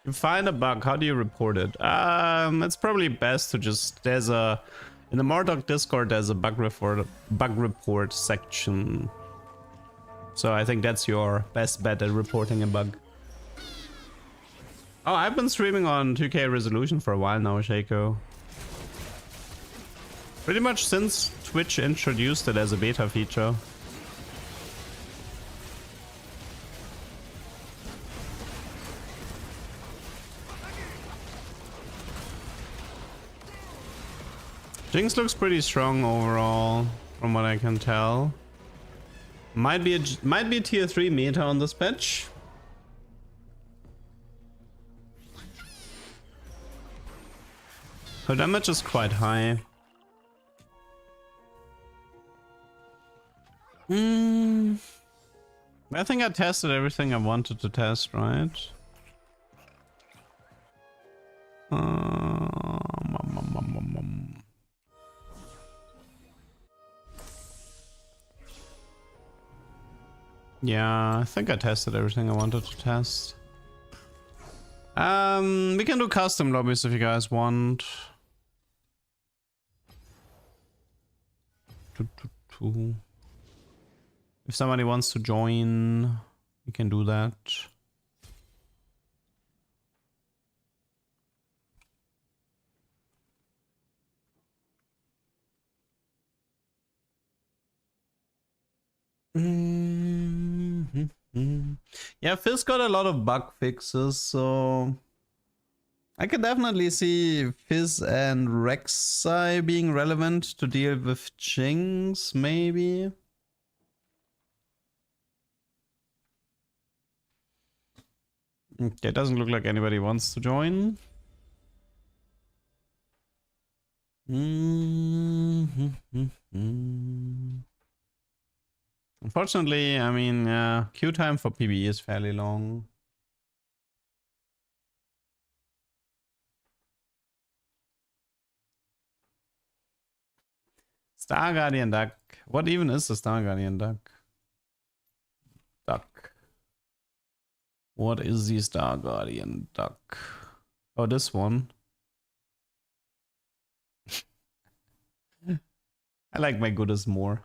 You find a bug, how do you report it? It's probably best to just, in the Mordok Discord there's a bug report section. So I think that's your best bet at reporting a bug. Oh, I've been streaming on 2K resolution for a while now, Shaco. Pretty much since Twitch introduced it as a beta feature. Jinx looks pretty strong overall, from what I can tell. Might be a tier 3 meta on this patch. Her damage is quite high. I think I tested everything I wanted to test, right? Yeah, I think I tested everything I wanted to test. We can do custom lobbies if you guys want. If somebody wants to join, we can do that. Yeah, Fizz got a lot of bug fixes, so I can definitely see Fizz and Rek'Sai being relevant to deal with Jinx, maybe. Okay, doesn't look like anybody wants to join. Unfortunately, I mean, queue time for PBE is fairly long. Star Guardian Duck. What even is the Star Guardian Duck? Duck. What is the Star Guardian Duck? Oh, this one. I like my goodest more.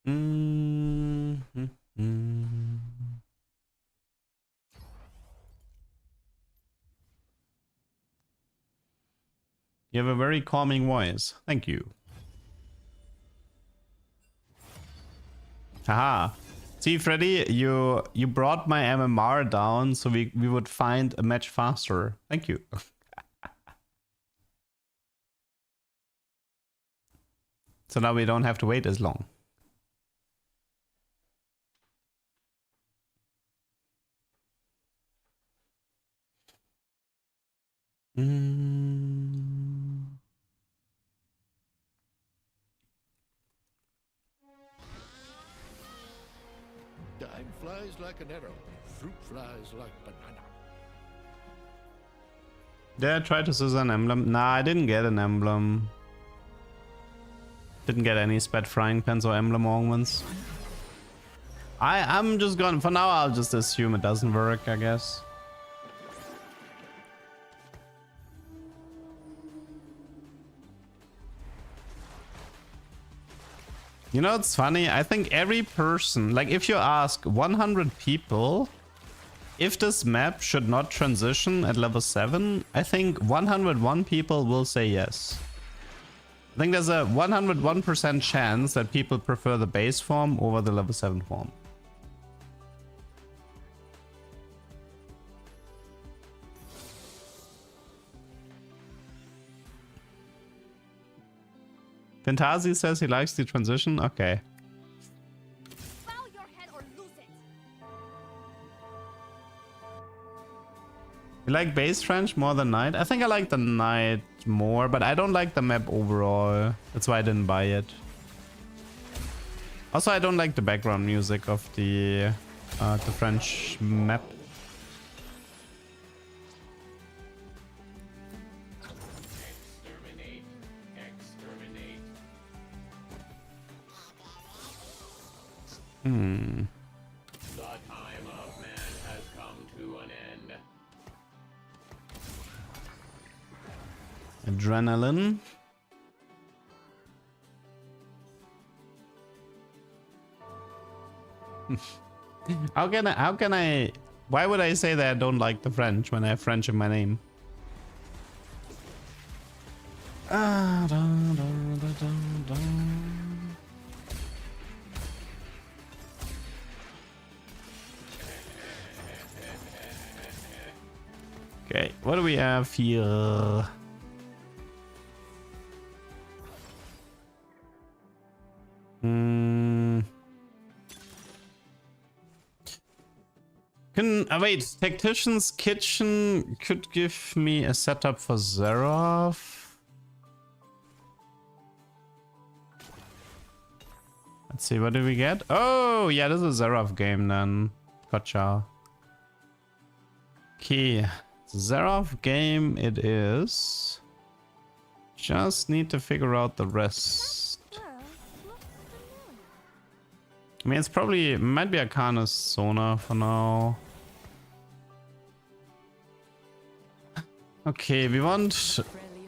You have a very calming voice. Thank you. Haha. See, Freddy, you brought my MMR down so we would find a match faster. Thank you. So now we don't have to wait as long. Time flies like an arrow, fruit flies like banana. Did I try to scissor an emblem? Nah, I didn't get an emblem. Didn't get any spat frying pans or emblem augments. I'm just gonna, for now I'll just assume it doesn't work, I guess. You know, it's funny. I think every person, like if you ask 100 people if this map should not transition at level 7, I think 101 people will say yes. I think there's a 101% chance that people prefer the base form over the level 7 form. Fantazi says he likes the transition. Okay. Bow your head or lose it. You like base trench more than knight? I think I like the knight more, but I don't like the map overall. That's why I didn't buy it. Also, I don't like the background music of the French map. Hmm. The time of man has come to an end. Adrenaline. How can I, why would I say that I don't like the French when I have French in my name? Okay, what do we have here? Wait, Tactician's Kitchen could give me a setup for Zerov. Let's see, what do we get? Oh, yeah, this is a Zerov game then. Gotcha. Okay, Zerov game it is. Just need to figure out the rest. Squirrel looks familiar. I mean, it's probably, might be Arcanus Sona for now. Okay, we want...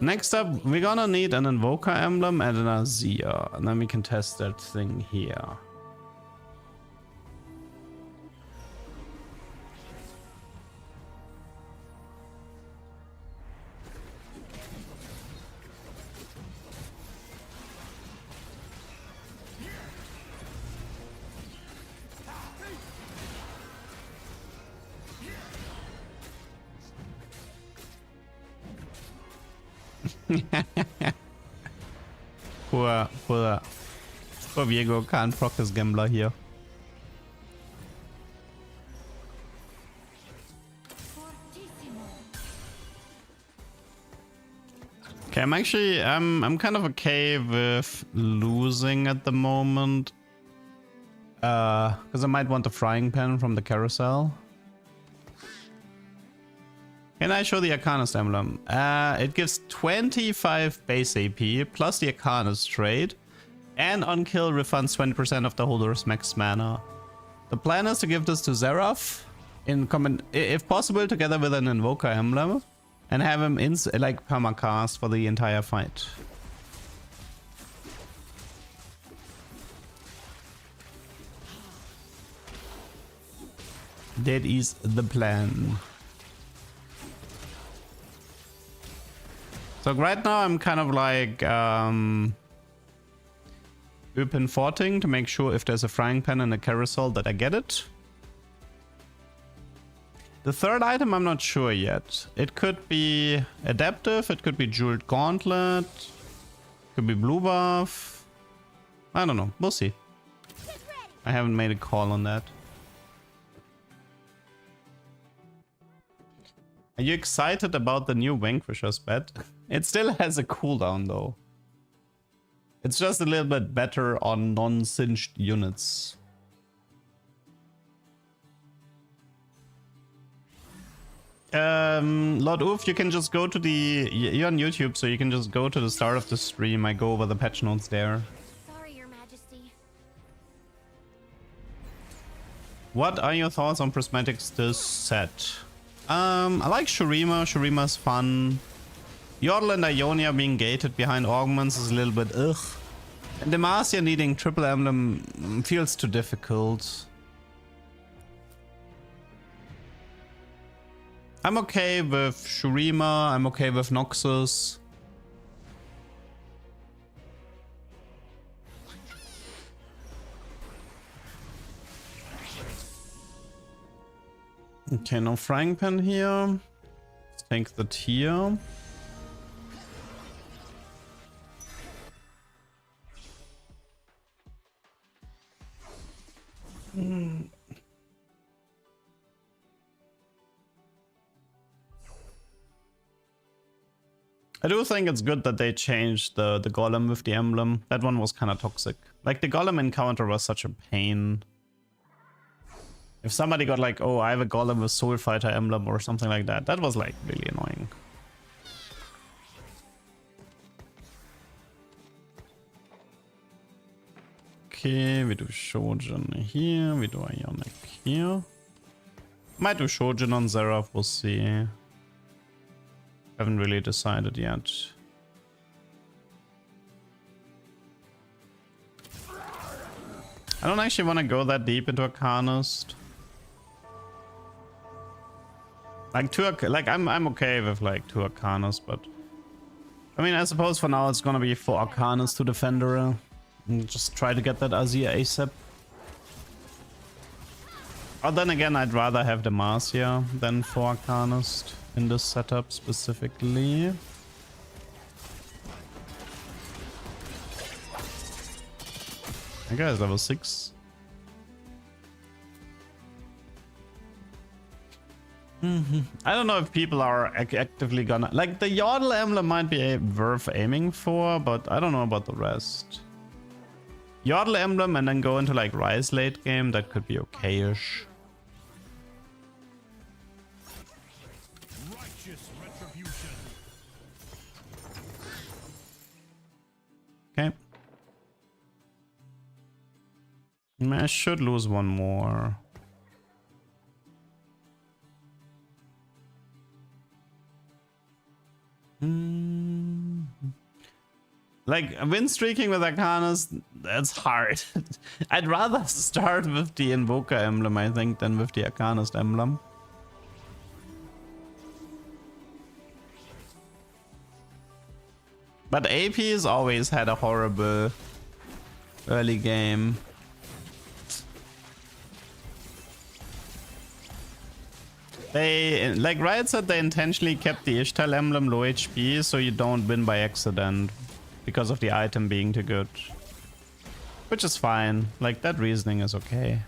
Next up, we're gonna need an Invoker Emblem and an Azir. And then we can test that thing here. Poor Viego can't proc his gambler here. Okay, I'm kind of okay with losing at the moment. Because I might want the frying pan from the carousel. Can I show the Arcanist Emblem? It gives 25 base AP plus the Arcanist trade, and on kill refunds 20% of the holder's max mana. The plan is to give this to Seraph, if possible, together with an Invoker Emblem, and have him like permacast for the entire fight. That is the plan. So right now I'm kind of like open forting to make sure if there's a frying pan and a carousel that I get it. The third item I'm not sure yet. It could be adaptive, it could be jeweled gauntlet, could be blue buff. I don't know, we'll see. I haven't made a call on that. Are you excited about the new Vanquisher's bet? It still has a cooldown though. It's just a little bit better on non-singed units. Lord Oof, you can just go to the... You're on YouTube, so you can just go to the start of the stream. I go over the patch notes there. Sorry, Your Majesty. What are your thoughts on prismatics this set? I like Shurima. Shurima's fun. Yordle and Ionia being gated behind augments is a little bit ugh. And Demacia needing triple emblem feels too difficult. I'm okay with Shurima. I'm okay with Noxus. Okay, no frying pan here. Let's take the tier. I do think it's good that they changed the golem with the emblem. That one was kind of toxic. Like, the golem encounter was such a pain. If somebody got like, oh, I have a golem with soul fighter emblem or something like that, that was like really annoying. Okay, we do Shojin here, we do Ionic here. Might do Shojin on Seraph, we'll see. Haven't really decided yet. I don't actually want to go that deep into Arcanist. Like I'm okay with like 2 Arcanist, but I mean I suppose for now it's gonna be 4 Arcanist to Defender. And just try to get that Azir ASAP. But then again, I'd rather have Demacia than 4 Arcanist in this setup specifically. That guy is level 6. I don't know if people are actively gonna... Like, the Yordle emblem might be worth aiming for, but I don't know about the rest. Yordle emblem and then go into, like, Rise late game, that could be okay-ish. Okay. I should lose one more. Like, win streaking with Arcanus, that's hard. I'd rather start with the Invoker emblem, I think, than with the Arcanist emblem. But AP's always had a horrible early game. They, like Riot said, they intentionally kept the Ishtar emblem low HP so you don't win by accident because of the item being too good. Which is fine, like that reasoning is okay.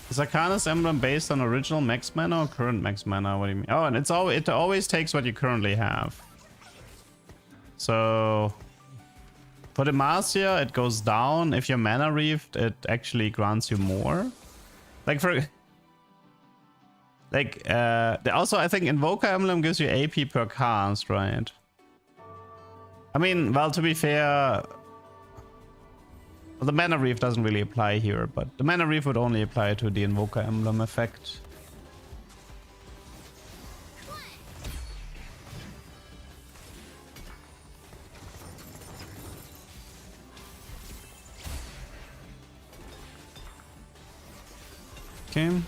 Is Arcanus emblem based on original max mana or current max mana? What do you mean? Oh, and it always takes what you currently have. So for Demacia, it goes down. If you're mana reefed, it actually grants you more. Like for also I think Invoker emblem gives you AP per cast, right? I mean, well, to be fair, well, the mana reef doesn't really apply here, but the mana reef would only apply to the Invoker emblem effect. Okay. What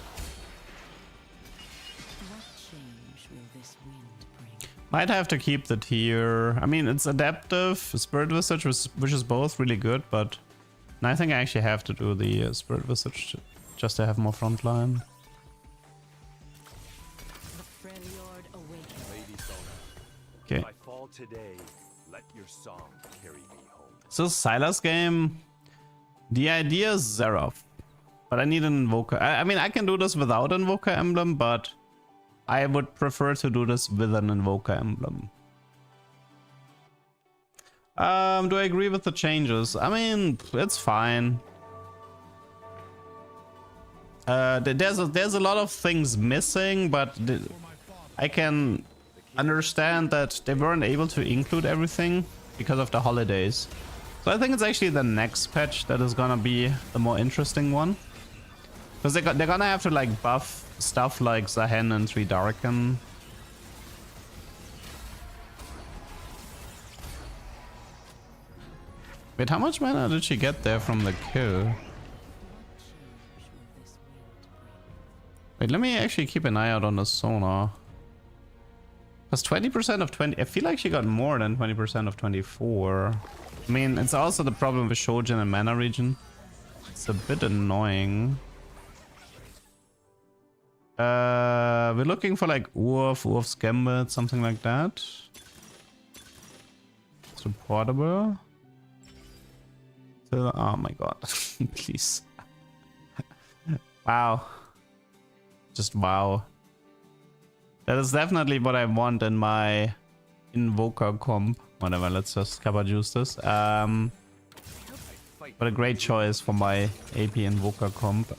change will this wind bring? Might have to keep the tier. I mean, it's adaptive, Spirit Visage, which is both really good, but I think I actually have to do the Spirit Visage just to have more frontline. The Freljord awakens. Lady Sona, Okay. if I fall today, let your song carry me home. So Silas game, the idea is Xerath, but I need an Invoker. I mean, I can do this without Invoker emblem, but I would prefer to do this with an Invoker emblem. Do I agree with the changes? I mean, it's fine. There's a lot of things missing, but I can understand that they weren't able to include everything because of the holidays. So I think it's actually the next patch that is gonna be the more interesting one. Because they're gonna have to like buff stuff like Zahen and 3 Darken. Wait, how much mana did she get there from the kill? Wait, let me actually keep an eye out on the Sona. That's 20% of 20. I feel like she got more than 20% of 24. I mean, it's also the problem with Shojin and Mana Region. It's a bit annoying. We're looking for like Urf's Gambit, something like that. Supportable. Oh my god. Please. Wow. Just wow. That is definitely what I want in my Invoker comp. Whatever, let's just cover juice this. But a great choice for my AP Invoker comp.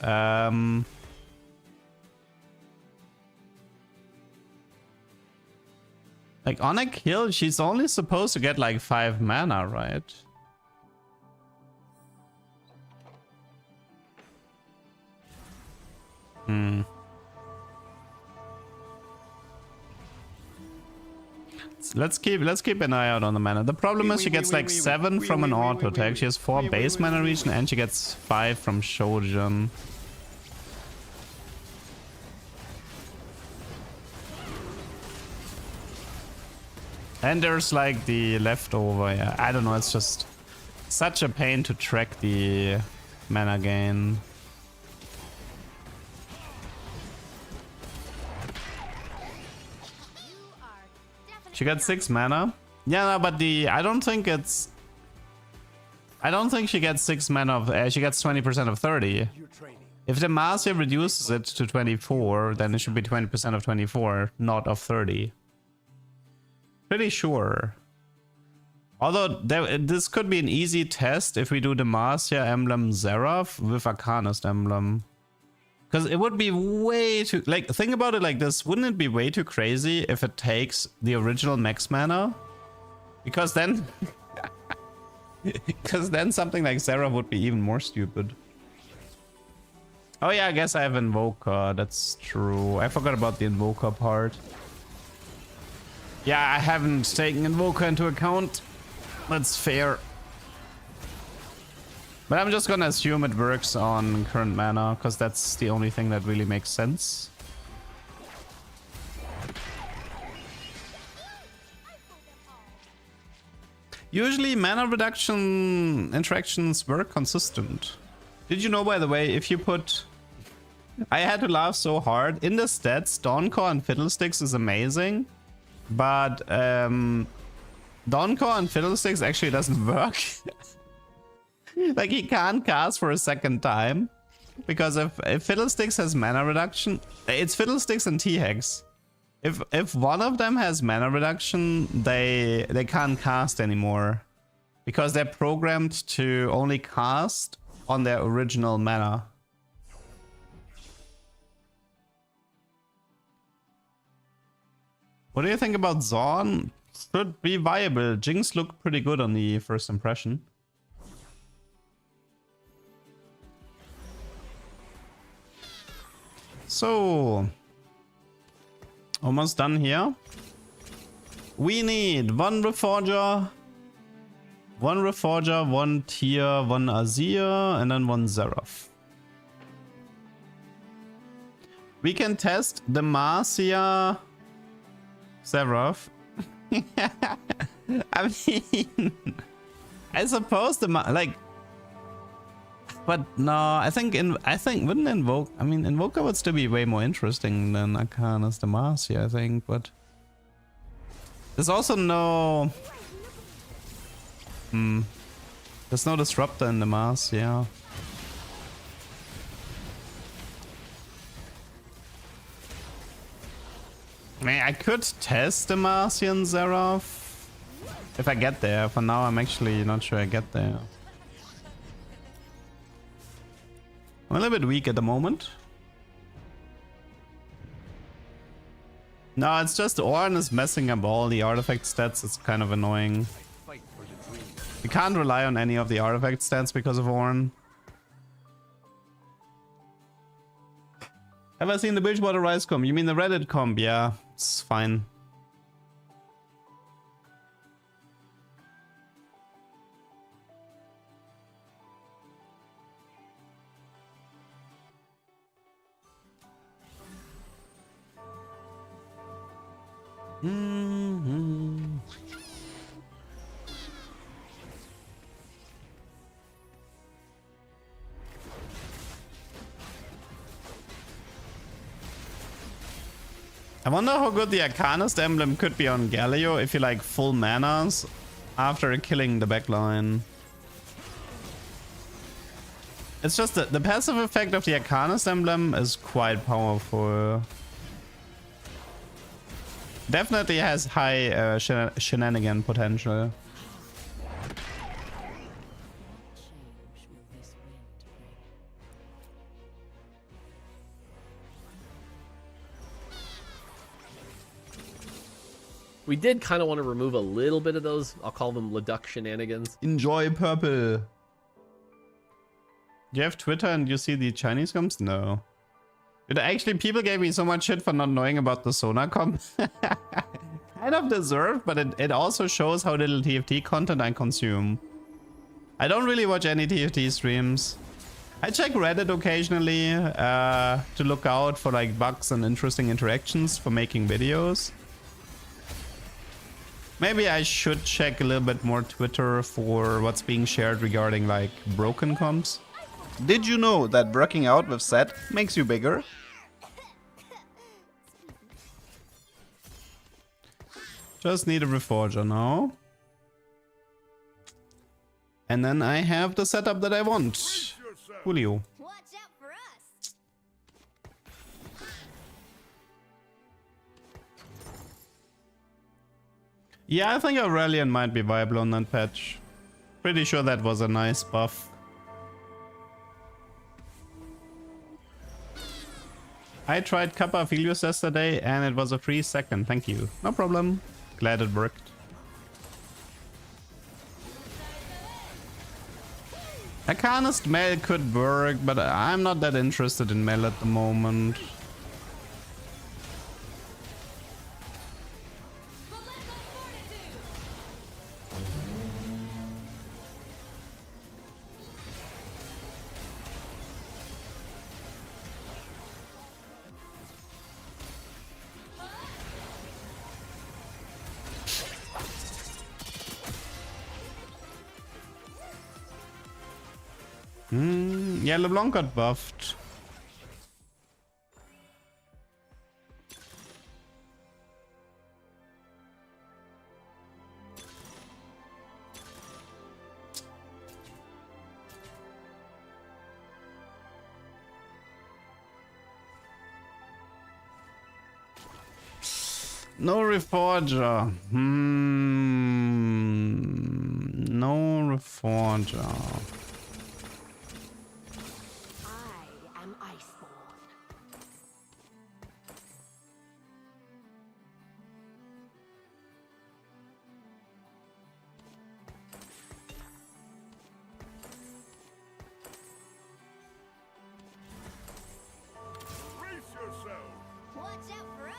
Like on a kill, she's only supposed to get like 5 mana, right? Let's keep an eye out on the mana. The problem is she gets like 7 from an auto attack. She has 4 base mana region and she gets 5 from Shojin. And there's like the leftover, yeah. I don't know, it's just such a pain to track the mana gain. She got 6 mana. Yeah, no, but I don't think she gets 6 mana of, she gets 20% of 30. If the Demacia reduces it to 24, then it should be 20% of 24, not of 30. Pretty sure. Although this could be an easy test if we do Demacia emblem Xerath with Arcanist emblem. Because it would be way too... Like, think about it like this. Wouldn't it be way too crazy if it takes the original max mana? Because then... Because then something like Sarah would be even more stupid. Oh yeah, I guess I have Invoker. That's true. I forgot about the Invoker part. Yeah, I haven't taken Invoker into account. That's fair. But I'm just gonna assume it works on current mana, because that's the only thing that really makes sense. Usually mana reduction interactions were consistent. Did you know, by the way, if you put... I had to laugh so hard. In the stats, Dawncore and Fiddlesticks is amazing. But Dawncore and Fiddlesticks actually doesn't work. Like, he can't cast for a second time. Because if Fiddlesticks has mana reduction... It's Fiddlesticks and T-Hex. If one of them has mana reduction, they can't cast anymore. Because they're programmed to only cast on their original mana. What do you think about Zorn? Could be viable. Jinx looked pretty good on the first impression. So, almost done here. We need one Reforger, one Tier, one Azir, and then one Seraph. We can test the Marcia Seraph. I mean, I suppose but no, I think wouldn't Invoke. I mean, Invoker would still be way more interesting than Arcanus Demacia, I think. But there's also no. There's no Disruptor in Demacia. I mean, I could test Demacia and Seraph if I get there. For now, I'm actually not sure I get there. I'm a little bit weak at the moment. No, it's just Ornn is messing up all the artifact stats. It's kind of annoying. You can't rely on any of the artifact stats because of Ornn. Have I seen the Bridgewater Rise comp? You mean the Reddit comp? Yeah, it's fine. I wonder how good the Arcanist emblem could be on Galio if you like full manas after killing the backline. It's just that the passive effect of the Arcanist emblem is quite powerful. Definitely has high shenanigan potential. We did kind of want to remove a little bit of those, I'll call them Leduc shenanigans. Enjoy purple. Do you have Twitter and you see the Chinese comps? No. But actually, people gave me so much shit for not knowing about the Sona comp. Kind of deserved, but it also shows how little TFT content I consume. I don't really watch any TFT streams. I check Reddit occasionally to look out for like bugs and interesting interactions for making videos. Maybe I should check a little bit more Twitter for what's being shared regarding like broken comps. Did you know that working out with Set makes you bigger? Just need a Reforger now. And then I have the setup that I want. Julio. Watch out for us. Yeah, I think Aurelian might be viable on that patch. Pretty sure that was a nice buff. I tried Kappa Filius yesterday and it was a free second. Thank you. No problem. Glad it worked. Arcanist Mel could work, but I'm not that interested in Mel at the moment. Yeah, LeBlanc got buffed. No Reforger. No Reforger. I am Iceborn. Brace yourself! Watch out for us.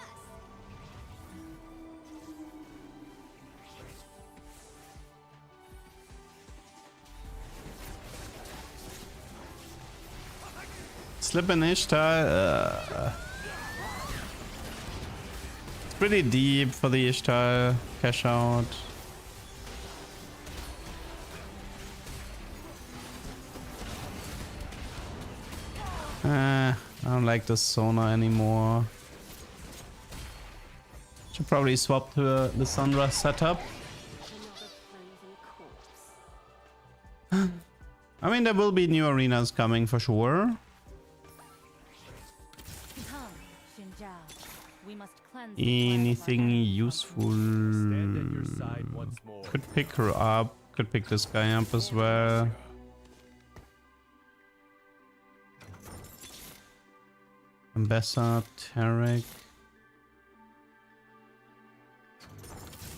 Slip an Ishtar. It's pretty deep for the Ishtar cash out. I don't like this Sona anymore. Should probably swap to the Sandra setup. I mean, there will be new arenas coming for sure. Come, Xinjiao. We must cleanse the planet Anything of our useful? Stand at your side once more. Could pick her up. Could pick this guy up as well. Ambessa, Tarek.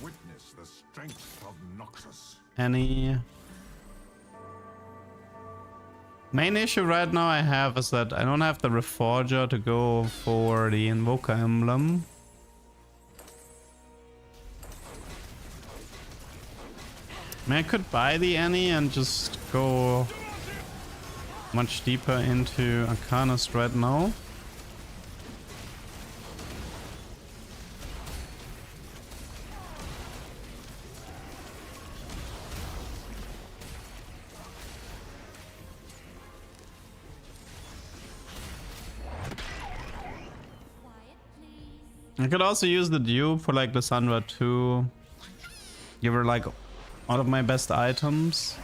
Witness the strength of Noxus. Annie. Main issue right now I have is that I don't have the Reforger to go for the Invoker Emblem. I mean, I could buy the Annie and just go much deeper into Arcanist right now. I could also use the dupe for like Lysandra too. Give her like one of my best items.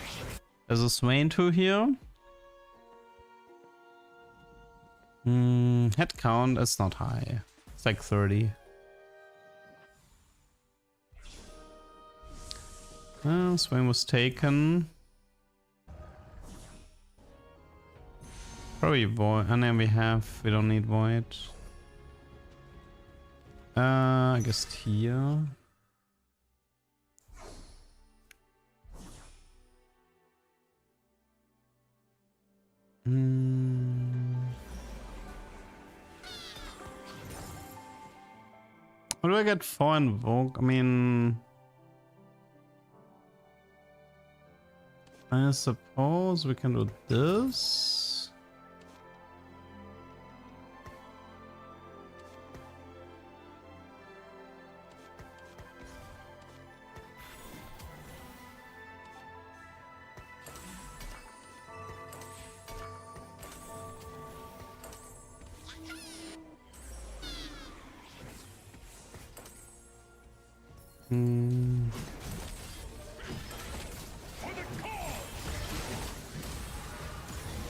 There's a Swain 2 here. Head count is not high. It's like 30. Swain was taken. Probably Void. And then we don't need Void. I guess here. What do I get for Invoke? I mean, I suppose we can do this.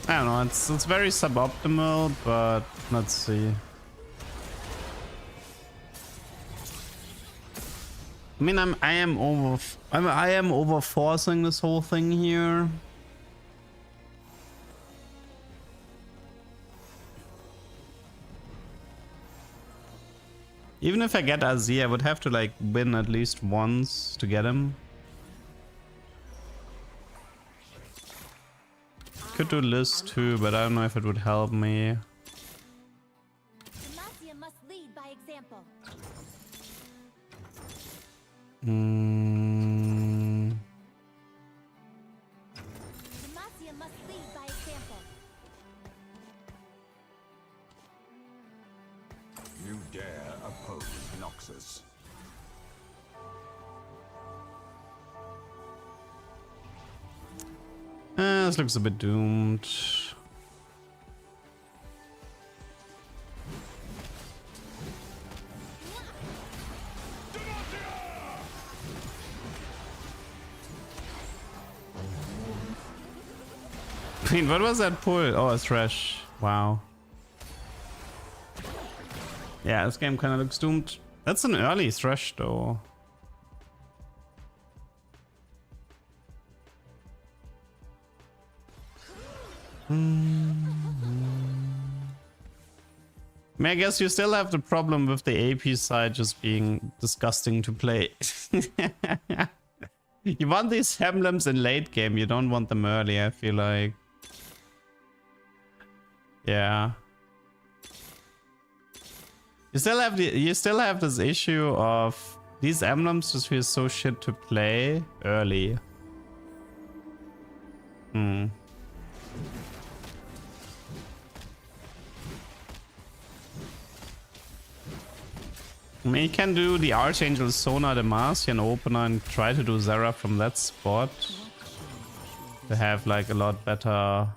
I don't know, it's very suboptimal, but let's see. I mean, I am over forcing this whole thing here. Even if I get Azir, I would have to like win at least once to get him. Could do list too, but I don't know if it would help me. Demacia must lead by example. Demacia must lead by example. You dare oppose Noxus. This looks a bit doomed. Wait, what was that pull? Oh, a thresh. Wow. Yeah, this game kind of looks doomed. That's an early thresh though. I mean, I guess you still have the problem with the AP side just being disgusting to play. You want these emblems in late game, you don't want them early, I feel like. Yeah. You still have this issue of these emblems just feel so shit to play early. I mean, you can do the Archangel Sona, the Martian opener, and try to do Zera from that spot to have like a lot better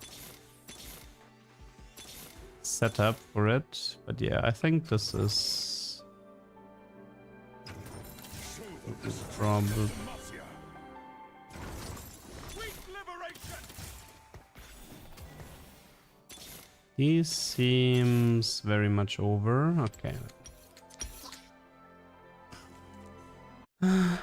setup for it. But yeah, I think this is probably. He seems very much over. Okay. I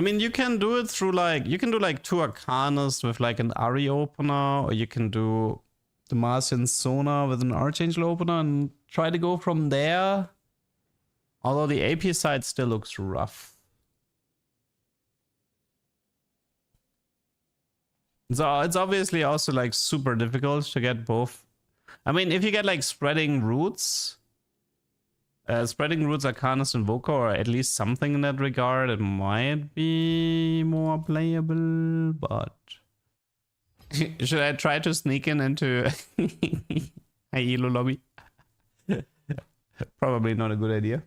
mean, you can do it through like, you can do like 2 Arcanas with like an Ari opener, or you can do the Martian Sona with an Archangel opener and try to go from there. Although the AP side still looks rough. So it's obviously also like super difficult to get both. I mean, if you get like spreading roots, Arcanus, Invoker, or at least something in that regard, it might be more playable, but should I try to sneak into a Elo lobby? Probably not a good idea.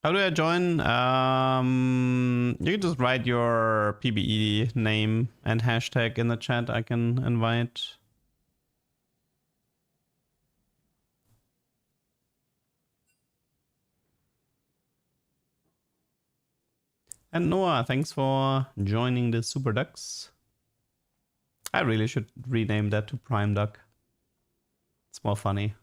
How do I join? You can just write your PBE name and hashtag in the chat. I can invite. And Noah, thanks for joining the Super Ducks. I really should rename that to Prime Duck. It's more funny.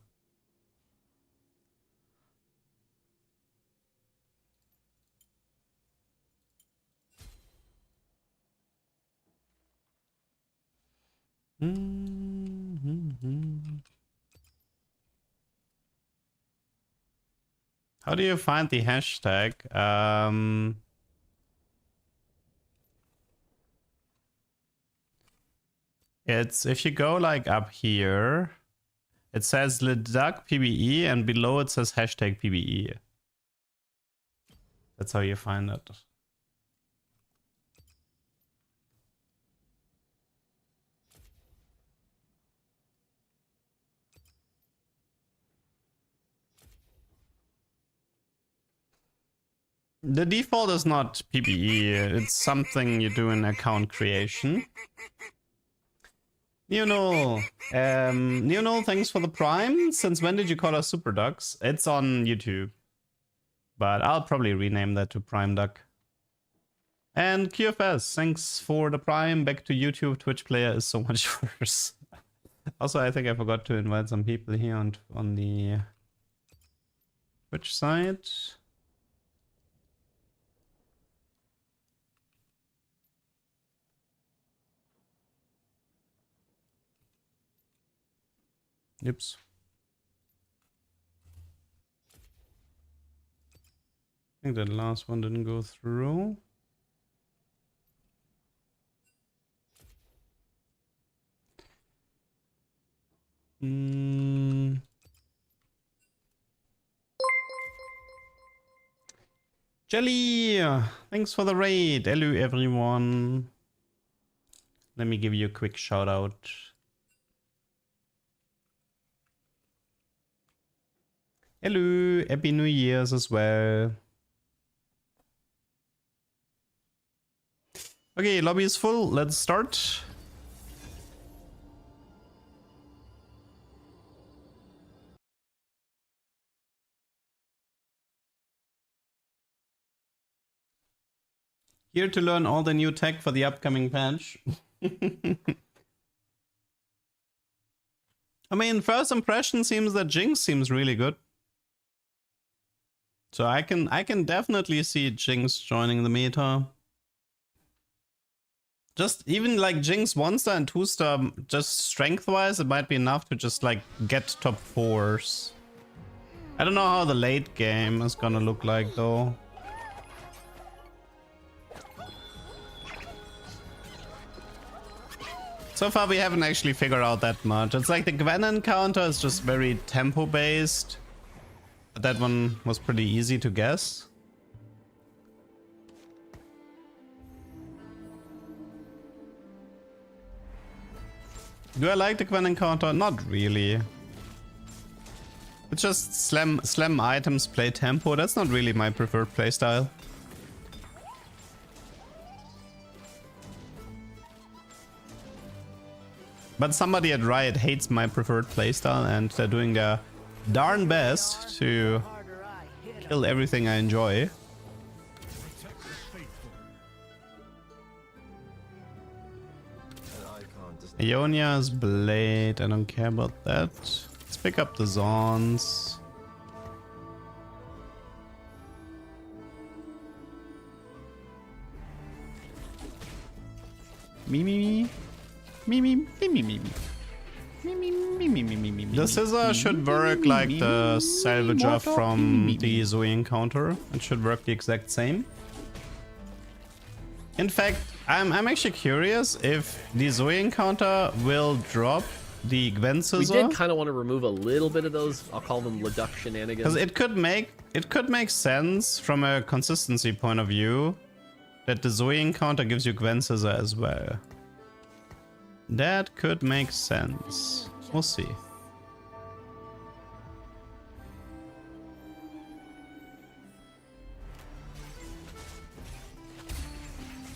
How do you find the hashtag? It's if you go like up here, it says Leduc PBE, and below it says hashtag PBE. That's how you find it. The default is not PBE, it's something you do in account creation. Neonol, thanks for the Prime. Since when did you call us Super Ducks? It's on YouTube. But I'll probably rename that to Prime Duck. And QFS, thanks for the Prime. Back to YouTube. Twitch player is so much worse. Also, I think I forgot to invite some people here on the Twitch side. Oops. I think that last one didn't go through. Jelly! Thanks for the raid. Hello, everyone. Let me give you a quick shout out. Hello, Happy New Year's as well. Okay, lobby is full. Let's start. Here to learn all the new tech for the upcoming patch. I mean, first impression seems that Jinx seems really good. So I can definitely see Jinx joining the meta. Just even like Jinx 1-star and 2-star, just strength-wise, it might be enough to just like get top 4s. I don't know how the late game is gonna look like though. So far we haven't actually figured out that much. It's like the Gwen encounter is just very tempo based. But that one was pretty easy to guess. Do I like the Gwen encounter? Not really. It's just slam items, play tempo. That's not really my preferred playstyle. But somebody at Riot hates my preferred playstyle and they're doing their darn best to kill everything I enjoy. Ionia's Blade, I don't care about that. Let's pick up the Zons. Me. The scissor should work like the salvager from the Zoe encounter. It should work the exact same. In fact, I'm actually curious if the Zoe encounter will drop the Gwen scissor. We did kind of want to remove a little bit of those, I'll call them Leduc shenanigans. Because it could make sense from a consistency point of view that the Zoe encounter gives you Gwen scissor as well. That could make sense. We'll see.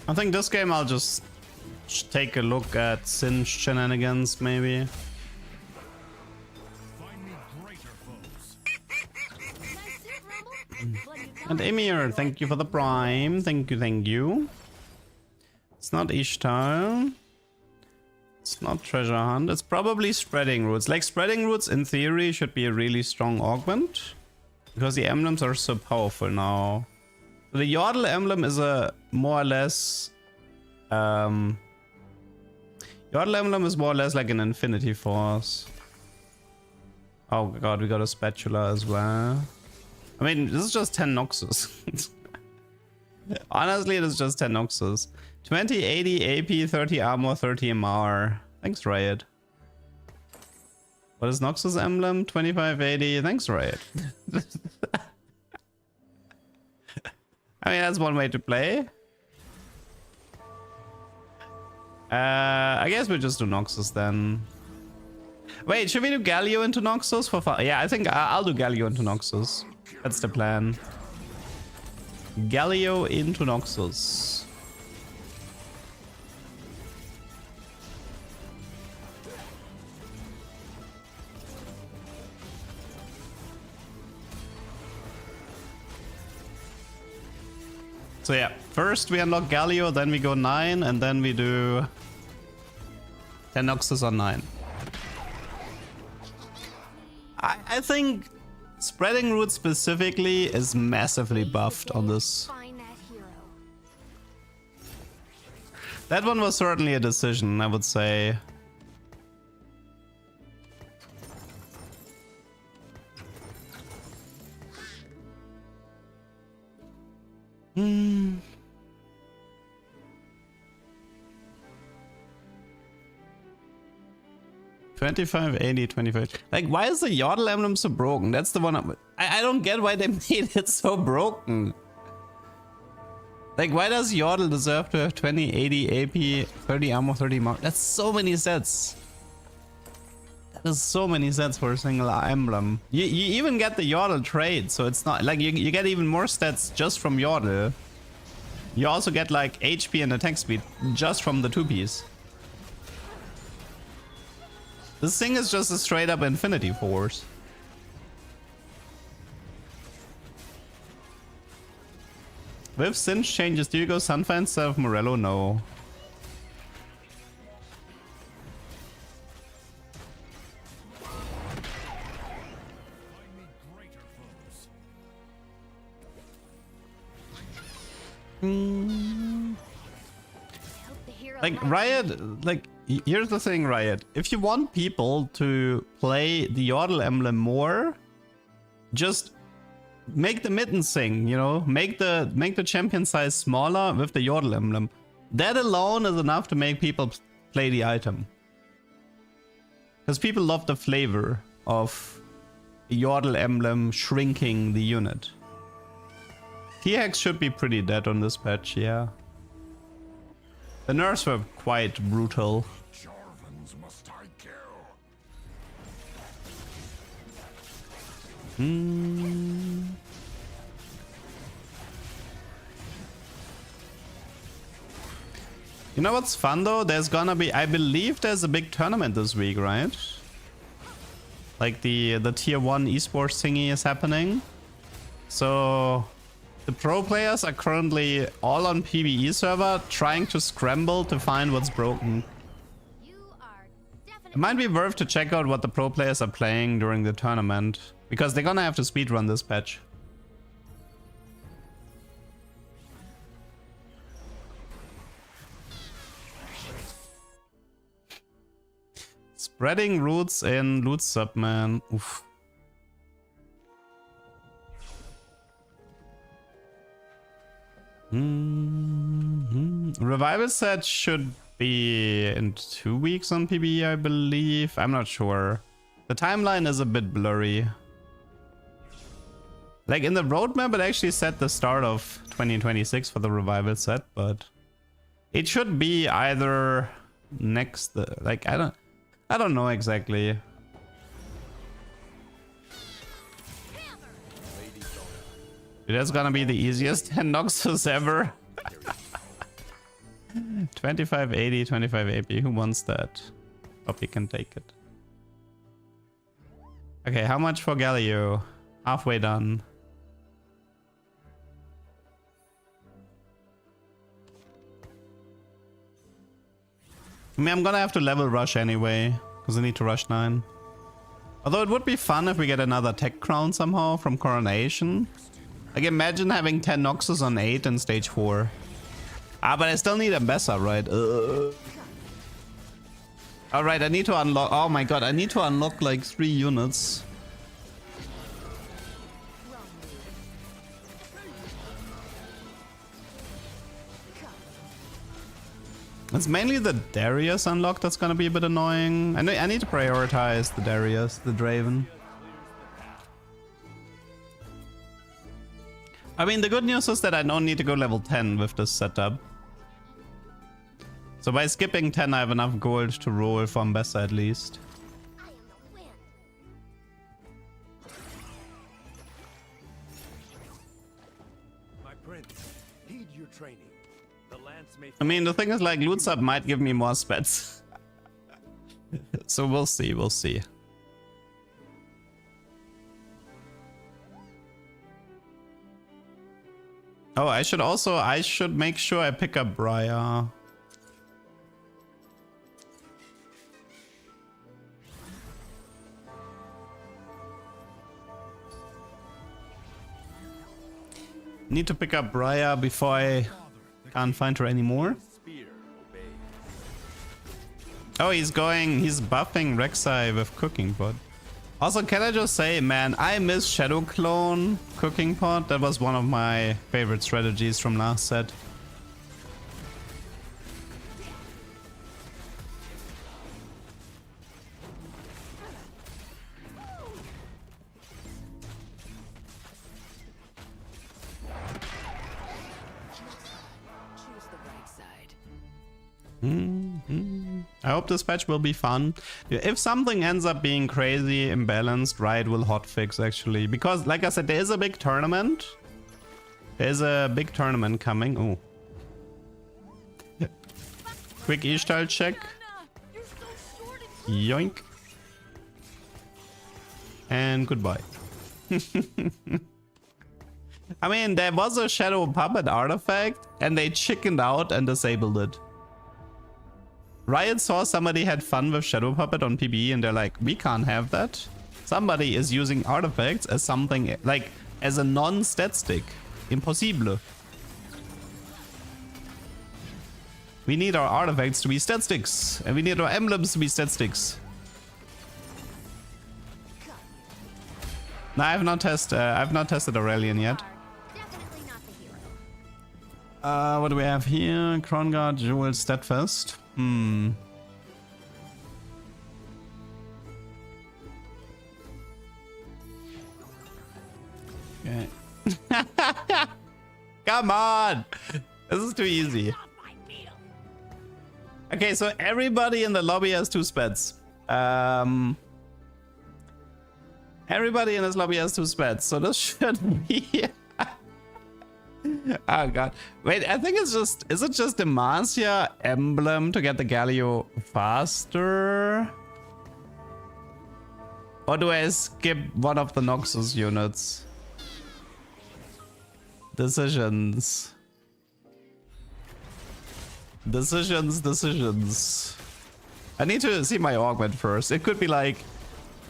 I think this game I'll just take a look at Sin shenanigans maybe. And Emir, thank you for the prime. Thank you. It's not Ishtar. It's not treasure hunt. It's probably spreading roots. Like spreading roots in theory should be a really strong augment because the emblems are so powerful now. So the Yordle emblem is a more or less Yordle emblem is more or less like an infinity force. Oh god, we got a spatula as well. I mean, this is just 10 Noxus. Honestly, it is just 10 Noxus. 20, 80 AP, 30 armor, 30 MR. Thanks, Riot. What is Noxus emblem? 25, 80. Thanks, Riot. I mean, that's one way to play. I guess we'll just do Noxus then. Wait, should we do Galio into Noxus for fun? Yeah, I think I'll do Galio into Noxus. That's the plan. Galio into Noxus. So yeah, first we unlock Galio, then we go 9, and then we do 10 Noxus on 9. I think spreading root specifically is massively buffed on this. That one was certainly a decision, I would say. Hmm. $25, $80, $25. Like, why is the Yordle emblem so broken? That's the one I don't get why they made it so broken. Like, why does Yordle deserve to have 20, 80 AP, 30 armor, 30 mark? That's so many sets. That is so many sets for a single emblem. You even get the Yordle trade, so it's not like you get even more stats just from Yordle. You also get like HP and attack speed just from the 2-piece. This thing is just a straight up Infinity Force. With Singe changes, do you go Sunfire instead of Morello? No. Like, Riot, like, here's the thing, Riot. If you want people to play the Yordle emblem more, just make the mitten sing, you know? Make the champion size smaller with the Yordle emblem. That alone is enough to make people play the item. Because people love the flavor of the Yordle emblem shrinking the unit. T-Hex should be pretty dead on this patch, yeah. The nerfs were quite brutal. Jarvans must I kill. You know what's fun though? There's gonna be, I believe there's a big tournament this week, right? Like the tier 1 esports thingy is happening. So the pro players are currently all on PBE server trying to scramble to find what's broken. It might be worth to check out what the pro players are playing during the tournament, because they're gonna have to speedrun this patch. Spreading roots in loot sub, man. Oof. Revival set should be in 2 weeks on PBE, I believe. I'm not sure. The timeline is a bit blurry. Like in the roadmap, it actually set the start of 2026 for the revival set, but it should be either next. Like I don't know exactly. Dude, that's gonna be the easiest 10 Noxus ever. 25 80, 25 AP. Who wants that? Hope you can take it. Okay, how much for Galio? Halfway done. I mean, I'm gonna have to level rush anyway, because I need to rush 9. Although it would be fun if we get another tech crown somehow from Coronation. Like, imagine having 10 Noxus on 8 in stage 4. Ah, but I still need a Bessa, right? Alright, I need to unlock... Oh my god, I need to unlock like 3 units. It's mainly the Darius unlock that's gonna be a bit annoying. I need to prioritize the Darius, the Draven. I mean, the good news is that I don't need to go level 10 with this setup. So by skipping 10, I have enough gold to roll from Bessa at least. My prince, heed your training. The lance may I mean, the thing is, like, loot sub might give me more spets. So we'll see, we'll see. Oh, I should make sure I pick up Briar. Need to pick up Briar before I can't find her anymore. Oh, he's buffing Rek'Sai with Cooking Pot. Also, can I just say, man, I miss Shadow Clone cooking pot. That was one of my favorite strategies from last set. Choose the right side. I hope this patch will be fun. If something ends up being crazy imbalanced, Riot will hotfix actually. Because like I said, there is a big tournament. There's a big tournament coming. Oh. Quick Ishtar check. Yoink. And goodbye. I mean, there was a Shadow Puppet artifact and they chickened out and disabled it. Riot saw somebody had fun with Shadow Puppet on PBE and they're like, we can't have that. Somebody is using artifacts as something, like, as a non-stat stick. Impossible. We need our artifacts to be stat sticks. And we need our emblems to be stat sticks. No, I've not tested Aurelion yet. Definitely not the hero. What do we have here? Kronguard, Jewel, Steadfast. Okay. Come on! This is too easy. Okay, so everybody in the lobby has 2 speds. Everybody in this lobby has 2 speds, so this should be... Oh god. Wait, I think it's just... Is it just Demacia Emblem to get the Galio faster? Or do I skip one of the Noxus units? Decisions. Decisions. I need to see my augment first. It could be like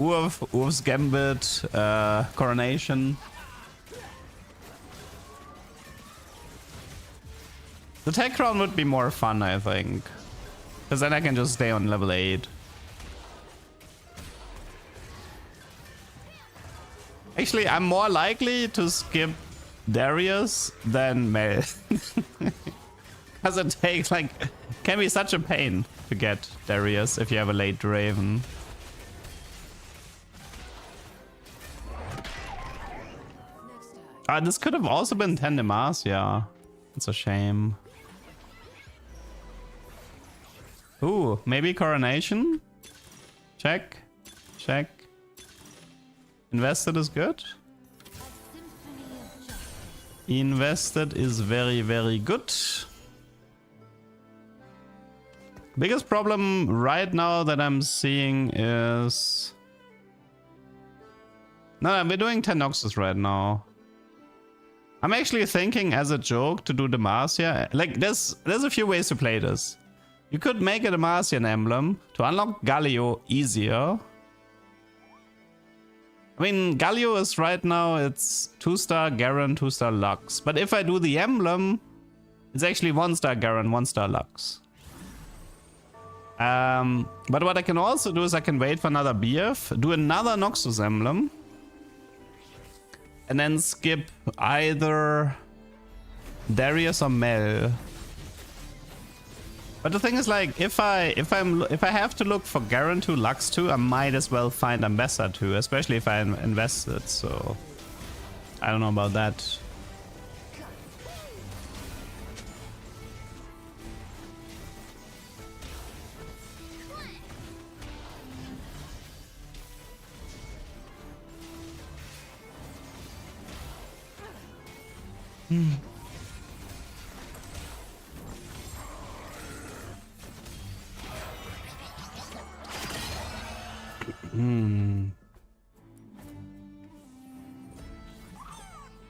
Urf's Gambit, Coronation. The tech crown would be more fun, I think. Because then I can just stay on level 8. Actually, I'm more likely to skip Darius than Mel. Because it takes, like, can be such a pain to get Darius if you have a late Draven. This could have also been 10 Demacia. It's a shame. Ooh, maybe Coronation? Check. Check. Invested is good. Invested is very, very good. Biggest problem right now that I'm seeing is... No, we're doing 10 Noxus right now. I'm actually thinking as a joke to do Demacia. Like, there's a few ways to play this. You could make a Demacian emblem to unlock Galio easier. I mean, Galio is right now, it's 2-star Garen, 2-star Lux. But if I do the emblem, it's actually 1-star Garen, 1-star Lux. But what I can also do is I can wait for another BF, do another Noxus emblem, and then skip either Darius or Mel. But the thing is, like, if I have to look for Garen 2, Lux 2, I might as well find Ambassador 2, especially if I invest it. So I don't know about that.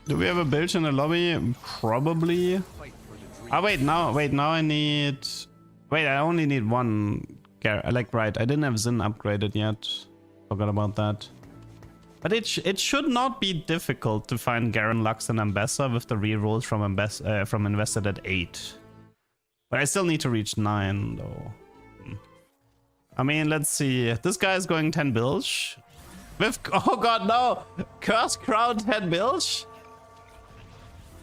Do we have a bilge in the lobby? Probably. Oh wait, now I need... Wait, I only need one... Like, right, I didn't have Zin upgraded yet. Forgot about that. But it should not be difficult to find Garen, Lux, and Ambassador with the rerolls from Invested at 8. But I still need to reach 9, though. I mean, let's see. This guy is going 10 bilge. With, oh god, no! Curse Crown 10 bilge?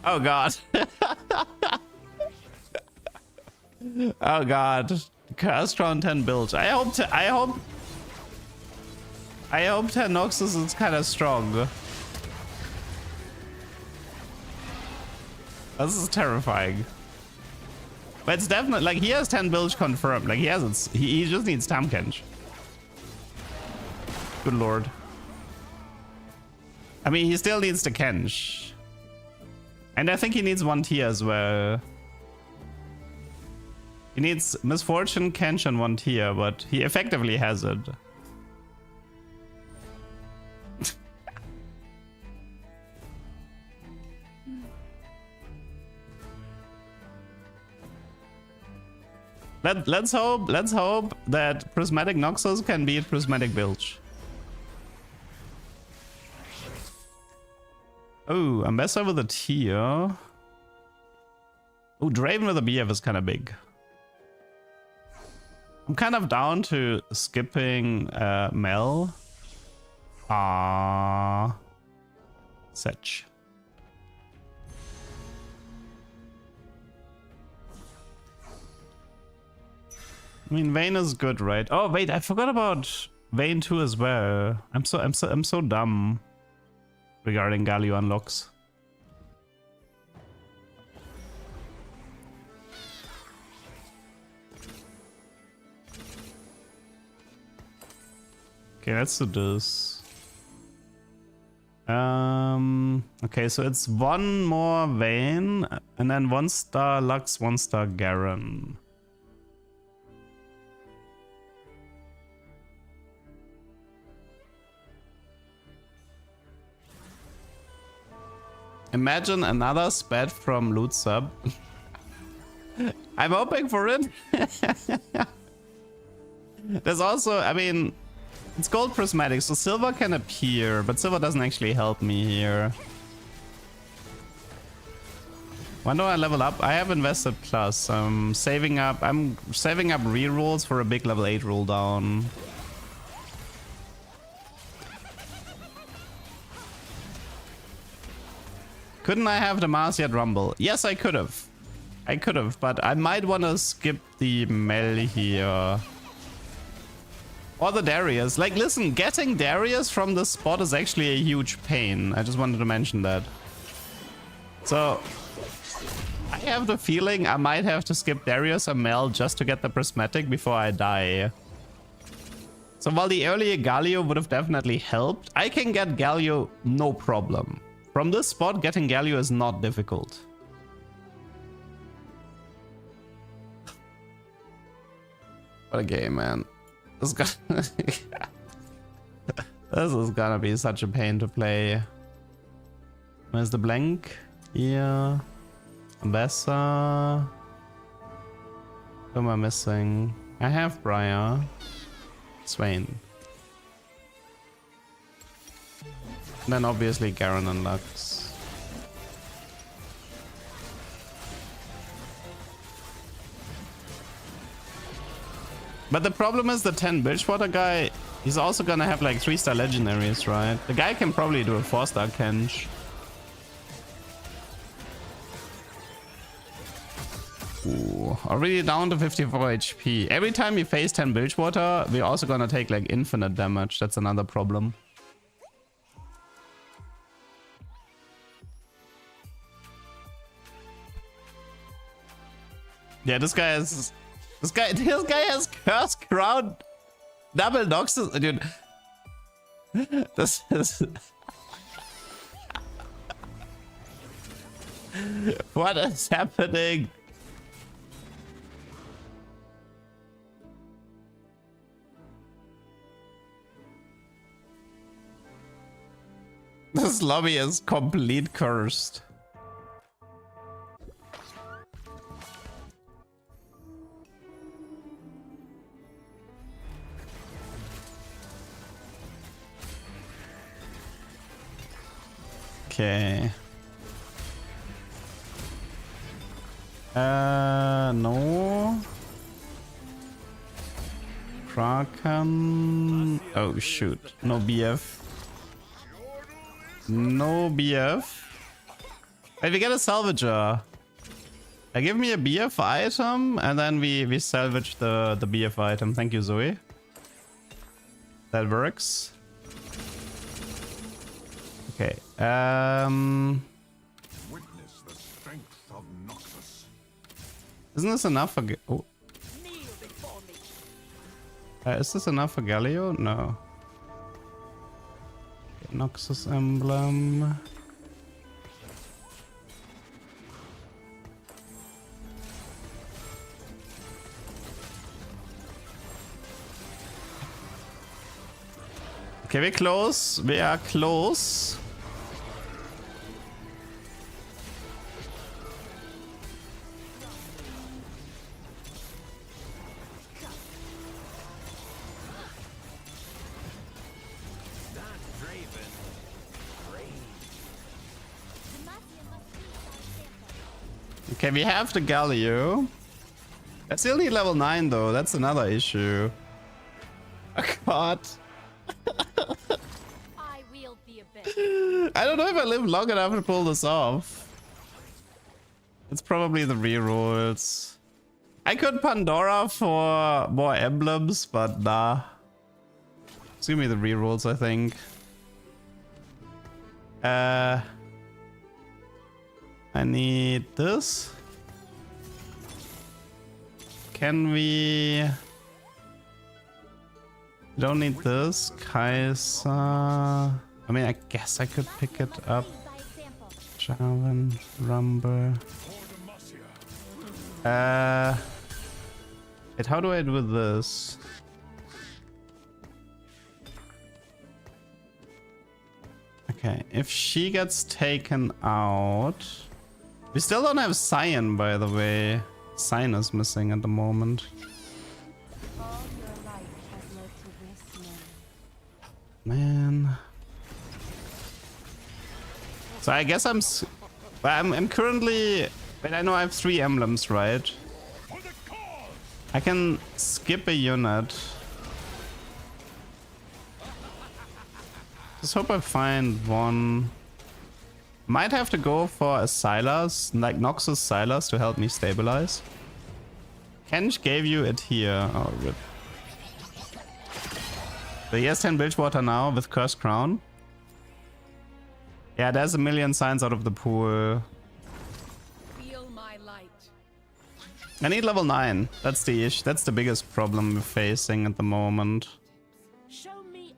Oh god. Oh god. Curse Crown 10 bilge. I hope 10 Noxus is kind of strong. This is terrifying. But it's definitely like he has 10 bilge confirmed. Like he has he just needs Tamkench. Good lord. I mean, he still needs the Kench. And I think he needs 1 tier as well. He needs Misfortune, Kench, and 1 tier, but he effectively has it. Let's hope that Prismatic Noxus can beat Prismatic Bilge. Oh, Ambassador with a tier. Oh, Draven with a BF is kind of big. I'm kind of down to skipping Mel. Setch. I mean, Vayne is good, right? Oh wait, I forgot about Vayne 2 as well. I'm so dumb regarding Galio unlocks. Okay, let's do this. Okay, so it's 1 more Vayne and then 1 star Lux, 1 star Garen. Imagine another spat from loot sub. I'm hoping for it. There's also, I mean, it's gold prismatic, so silver can appear, but silver doesn't actually help me here. When do I level up? I have invested plus. I'm saving up rerolls for a big level 8 roll down. Couldn't I have the Marciad Rumble? Yes, I could have. But I might want to skip the Mel here. Or the Darius. Like, listen, getting Darius from this spot is actually a huge pain. I just wanted to mention that. So, I have the feeling I might have to skip Darius or Mel just to get the Prismatic before I die. So while the earlier Galio would have definitely helped, I can get Galio no problem. From this spot, getting Galio is not difficult. What a game, man. This is gonna be such a pain to play. Where's the blank? Here. Ambassa. Who am I missing? I have Briar. Swain. And then obviously Garen and Lux. But the problem is the 10 Bilgewater guy, he's also gonna have like 3-star legendaries, right? The guy can probably do a 4-star Kench. Ooh, already down to 54 HP. Every time we face 10 Bilgewater, we're also gonna take like infinite damage. That's another problem. Yeah, this guy has Curse Crown double Noxus, dude. This is what is happening? This lobby is complete cursed. Okay. No. Kraken. Oh shoot. No BF. No BF. Wait, we get a salvager. Give me a BF item and then we salvage the BF item. Thank you, Zoe. That works. Okay. Witness the strength of Noxus. Isn't this enough for... Oh. Is this enough for Galio? No. Okay, Noxus Emblem. Okay, we're close. We are close. Okay, we have the Galio. I still need level 9 though. That's another issue. Oh god. I wield the abyss. I don't know if I live long enough to pull this off. It's probably the rerolls. I could Pandora for more emblems, but nah. Just give me the rerolls, I think. I need this. Can we... Don't need this. Kaiser. I mean, I guess I could pick it up. Jarvan, Rumble. Wait, how do I do this? Okay, if she gets taken out... We still don't have Cyan, by the way. Cyan is missing at the moment. All your life has led to this Man. So I guess I'm currently... Wait, I know I have 3 emblems, right? I can skip a unit. Just hope I find one. Might have to go for a Sylas, like Noxus Sylas, to help me stabilize. Kench gave you it here. Oh, rip. So he has 10 Bilgewater now with Cursed Crown. Yeah, there's a million signs out of the pool. Feel my light. I need level 9. That's the issue. That's the biggest problem we're facing at the moment. Show me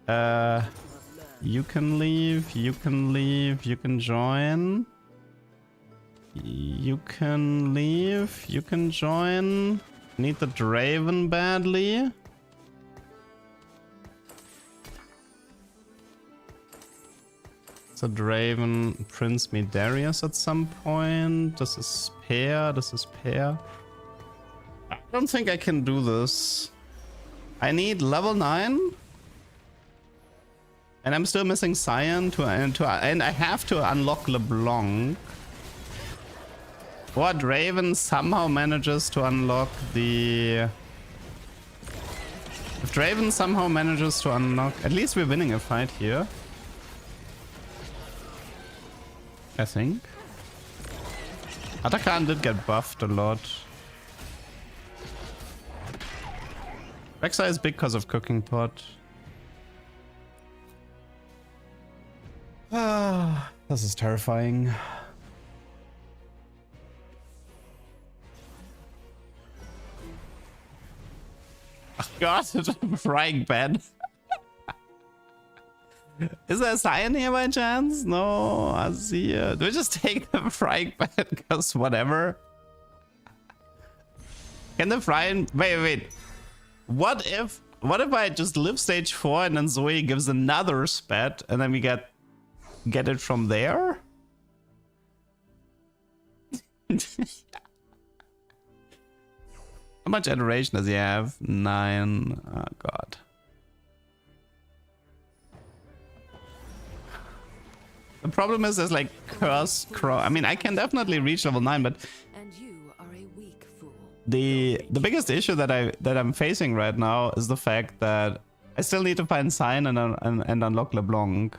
You can leave, you can leave, you can join. You can leave, you can join. Need the Draven badly. So Draven Prince Midarius at some point. This is pair, this is pair. I don't think I can do this. I need level 9. And I'm still missing Cyan and I have to unlock LeBlanc. Or Draven somehow manages to unlock the... If Draven somehow manages to unlock... At least we're winning a fight here. I think. Atakan did get buffed a lot. Rek'Sai is big because of Cooking Pot. This is terrifying. Oh god, frying pan. Is there a Cyan here by chance? No, I see it. Do we just take the frying pan because whatever? Can the frying... Wait. What if I just live stage 4 and then Zoe gives another spat and then we get it from there? How much adoration does he have? 9. Oh god. The problem is there's like curse crow. I mean, I can definitely reach level 9, but and you are a weak fool. the biggest issue that I'm facing right now is the fact that I still need to find Sign and unlock LeBlanc.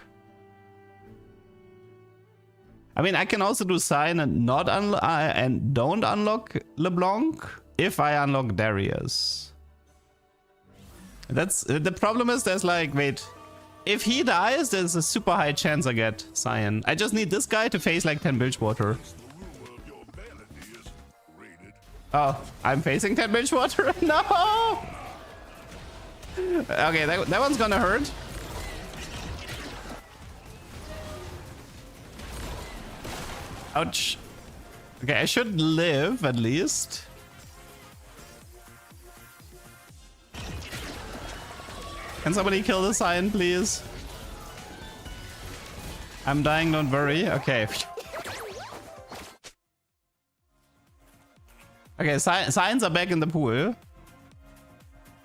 I mean, I can also do Sign and not and don't unlock LeBlanc if I unlock Darius. That's the problem. Is there's like, wait, if he dies, there's a super high chance I get Cyan. I just need this guy to face like 10 Bilgewater. Oh, I'm facing 10 Bilgewater. No. Okay, that one's gonna hurt. Ouch. Okay, I should live at least. Can somebody kill the Cyan, please? I'm dying, don't worry. Okay. Okay, Cyans are back in the pool.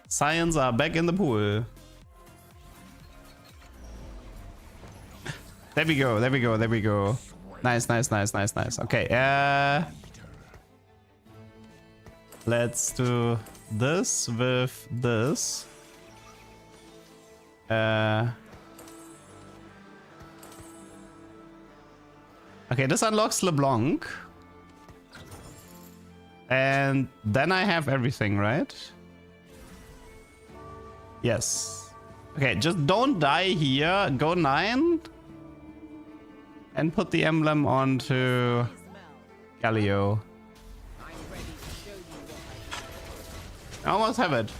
Cyans are back in the pool. There we go, there we go, there we go. Nice, nice, nice, nice, nice. Okay, let's do this with this. Okay, this unlocks LeBlanc. And then I have everything, right? Yes. Okay, just don't die here. Go 9. And put the emblem onto Galio. I almost have it.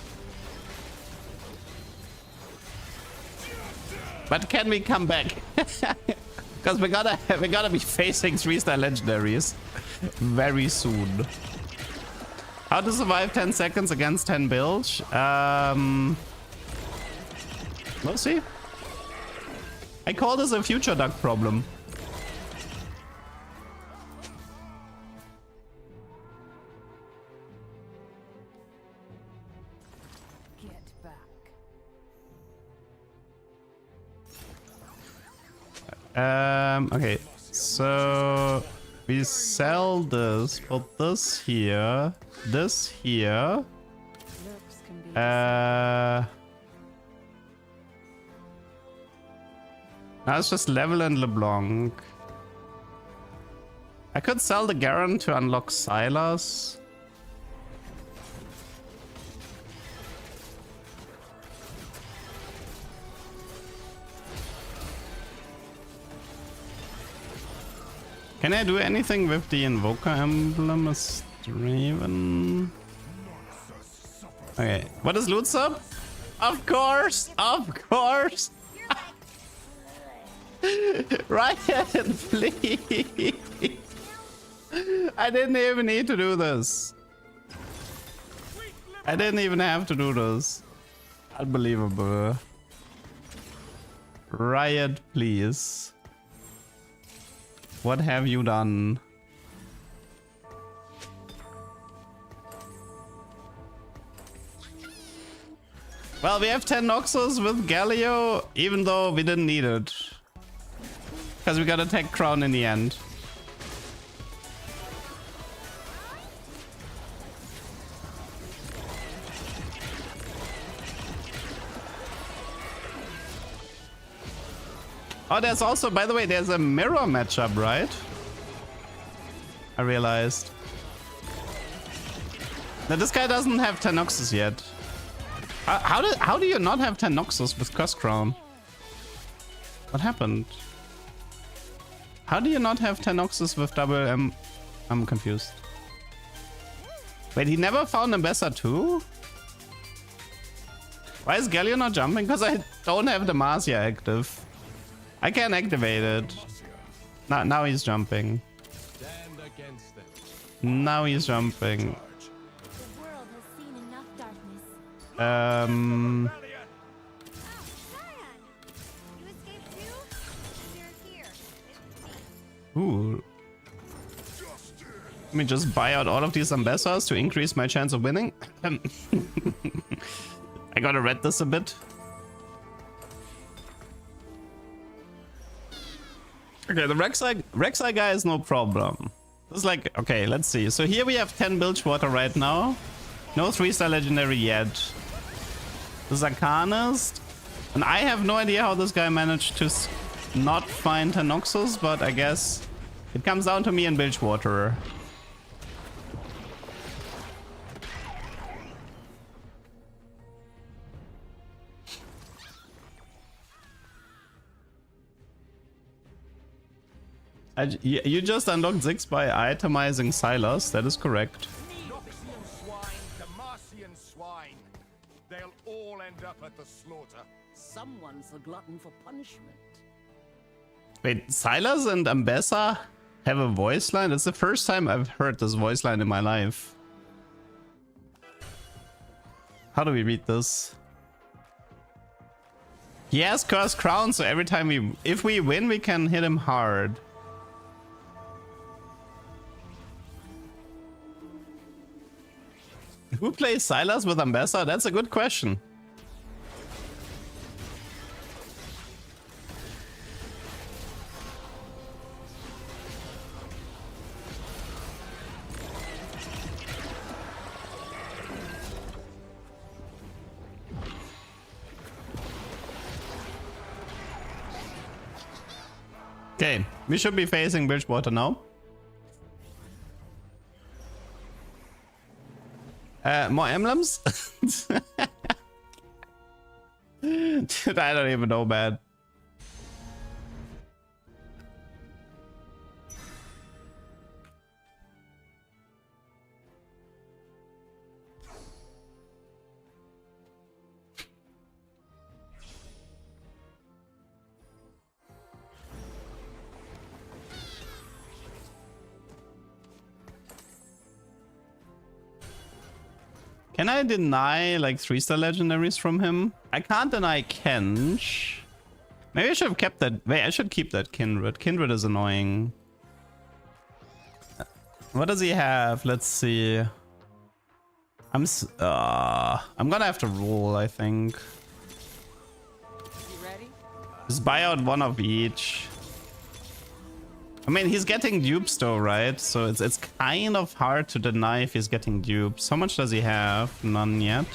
But can we come back? Because we're gonna be facing 3-star legendaries very soon. How to survive 10 seconds against 10 bilge? We'll see. I call this a future duck problem. Get back. Okay, so we sell this, put this here, this here. Lurks can be Now it's just level and LeBlanc. I could sell the Garen to unlock Sylas. Can I do anything with the Invoker emblem as Draven? Okay, what is loot sub? Of course, of course. Ryan, please. I didn't even need to do this. I didn't even have to do this. Unbelievable. Riot, please. What have you done? Well, we have 10 Noxus with Galio, even though we didn't need it. Because we got a tech crown in the end. Oh, there's also, by the way, there's a mirror matchup, right? I realized. Now, this guy doesn't have 10 Noxus yet. How do you not have 10 Noxus with Curse Crown? What happened? How do you not have 10 Noxus with double M? I'm confused. Wait, he never found Ambessa too? Why is Galio not jumping? Because I don't have the Marcia active. I can't activate it. Now he's jumping. Now he's jumping. The world has seen enough darkness. Ooh. Let me just buy out all of these Ambassadors to increase my chance of winning. I gotta read this a bit. Okay, the Rek'Sai guy is no problem. This is like, okay, let's see. So here we have 10 Bilgewater right now. No 3-star legendary yet. This is Arcanist. And I have no idea how this guy managed to not find Henoxus, but I guess it comes down to me and Bilgewater. You just unlocked Ziggs by itemizing Silas, that is correct. Noxian swine, Demacian swine. They'll all end up at the slaughter. Someone's a glutton for punishment. Wait, Silas and Ambessa have a voice line? It's the first time I've heard this voice line in my life. How do we read this? He has Cursed Crown, so every time if we win, we can hit him hard. Who plays Silas with Ambessa? That's a good question. Okay, we should be facing Bilgewater now. More emblems? Dude, I don't even know, man. Can I deny like 3-star legendaries from him? I can't deny Kench. Maybe I should have kept that. Wait, I should keep that Kindred. Kindred is annoying. What does he have? Let's see. I'm gonna have to roll, I think. You ready? Just buy out one of each. I mean, he's getting dupes though, right? So it's kind of hard to deny if he's getting dupes. How much does he have? None yet.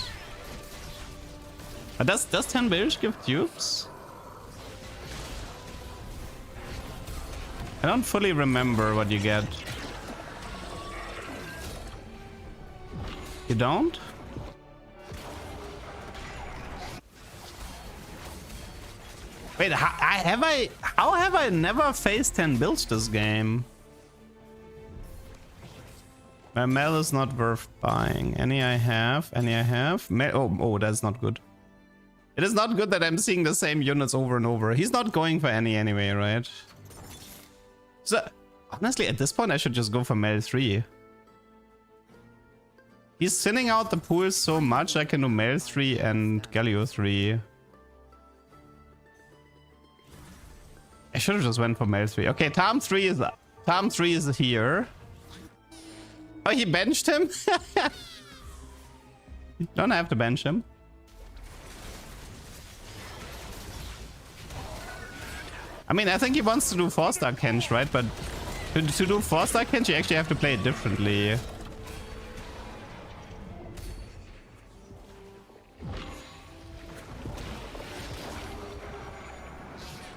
Does 10 bilge give dupes? I don't fully remember what you get. You don't? Wait, how have I never faced 10 builds this game? My Mel is not worth buying. Any I have? Oh, that's not good. It is not good that I'm seeing the same units over and over. He's not going for any anyway, right? So, honestly, at this point, I should just go for Mel 3. He's thinning out the pool so much, I can do Mel 3 and Galio 3. I should have just went for Mel 3. Okay, Tom 3 is here. Oh, he benched him? Don't have to bench him. I mean, I think he wants to do 4-star Kench, right? But to do 4-star Kench, you actually have to play it differently.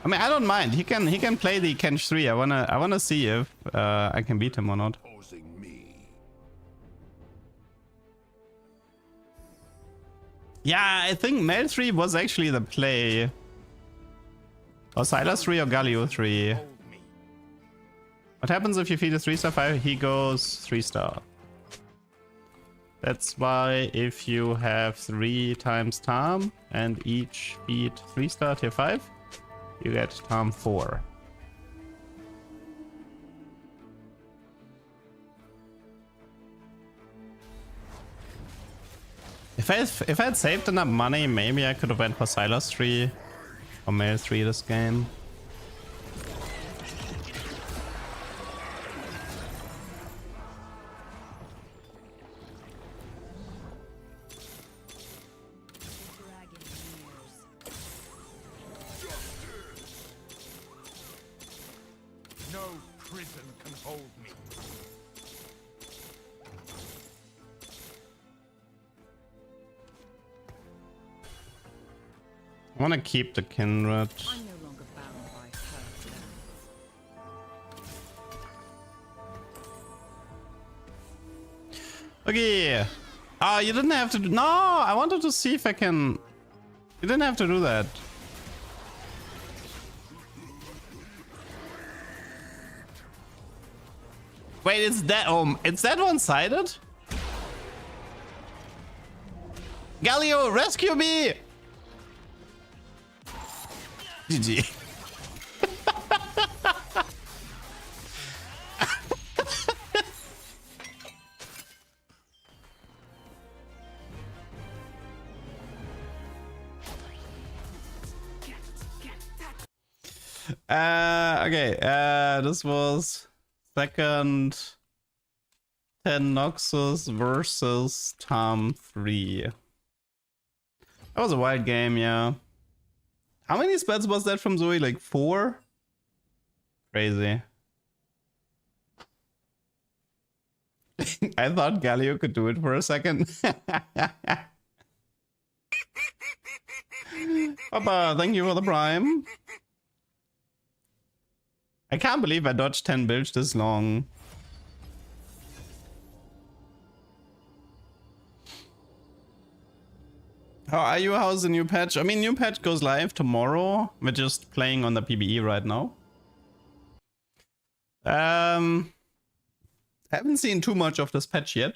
I mean, I don't mind. He can play the Kench 3. I wanna see if I can beat him or not. Yeah, I think Mel 3 was actually the play. Or Silas 3 or Galio 3. What happens if you feed a 3-star 5? He goes 3-star. That's why if you have 3 times Tom and each feed 3-star tier 5, you get Tom 4. If I had saved enough money, maybe I could have went for Silas 3 or Male 3 this game. No prison can hold me. I want to keep the Kindred. I'm no longer bound by her plans. Okay. Ah, you didn't have to do... No, I wanted to see if I can... You didn't have to do that. Wait, it's that... Oh, it's that one-sided? Galio, rescue me! GG. Okay, this was second 10 Noxus versus Tom 3. That was a wild game, yeah. How many spells was that from Zoe? Like 4? Crazy. I thought Galio could do it for a second. Papa, thank you for the prime. I can't believe I dodged 10 builds this long. How are you? How's the new patch? I mean, new patch goes live tomorrow. We're just playing on the PBE right now. Haven't seen too much of this patch yet.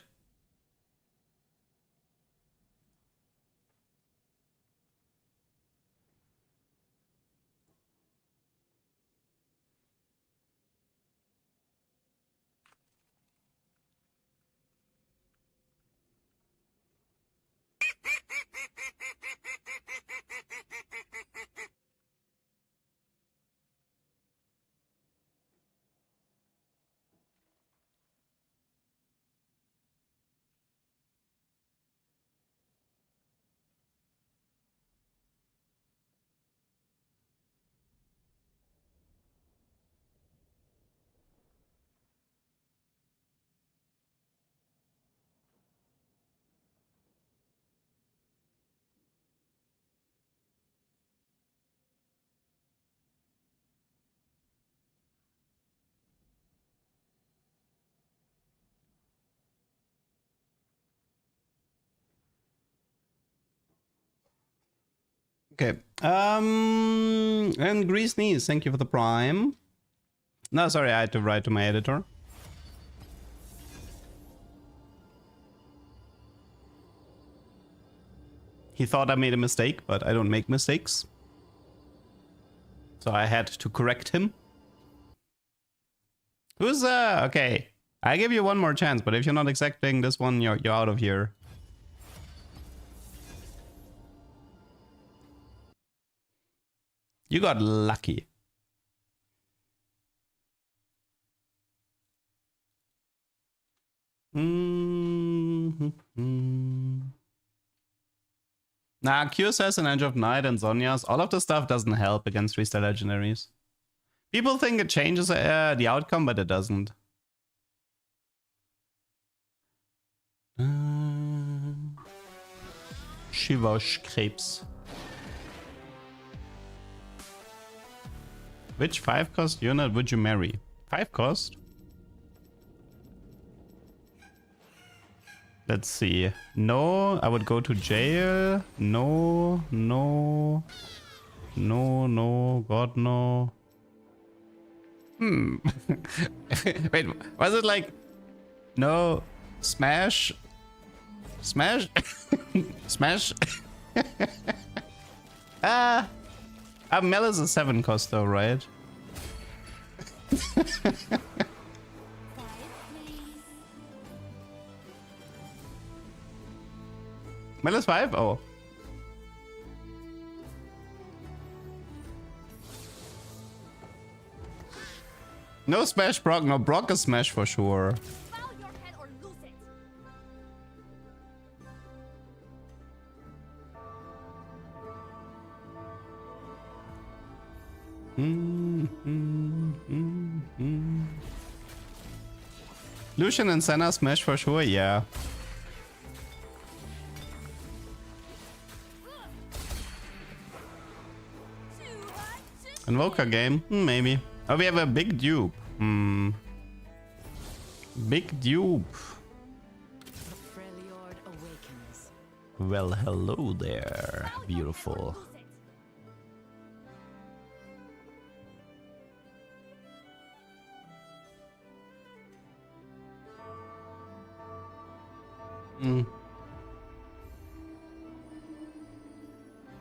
Okay. And Grease Knees, thank you for the prime. No, sorry, I had to write to my editor. He thought I made a mistake, but I don't make mistakes. So I had to correct him. Who's okay. I give you one more chance, but if you're not accepting this one, you're out of here. You got lucky. Nah, Q says an Edge of Night and Zhonya's. All of the stuff doesn't help against 3-star legendaries. People think it changes the outcome, but it doesn't. Shivosh Krebs. Which 5-cost unit would you marry? 5-cost? Let's see. No, I would go to jail. No, no. No, no, God, no. Wait, was it like... No, smash? Smash? Smash? Mel is a 7-cost though, right? Mel is 5? Oh. No smash Brock, no Brock is smash for sure. Bow your head or lose it. Lucian and Senna smash for sure, yeah. Invoker game? Maybe. Oh, we have a big dupe. Big dupe. Freljord awakens. Well, hello there, beautiful.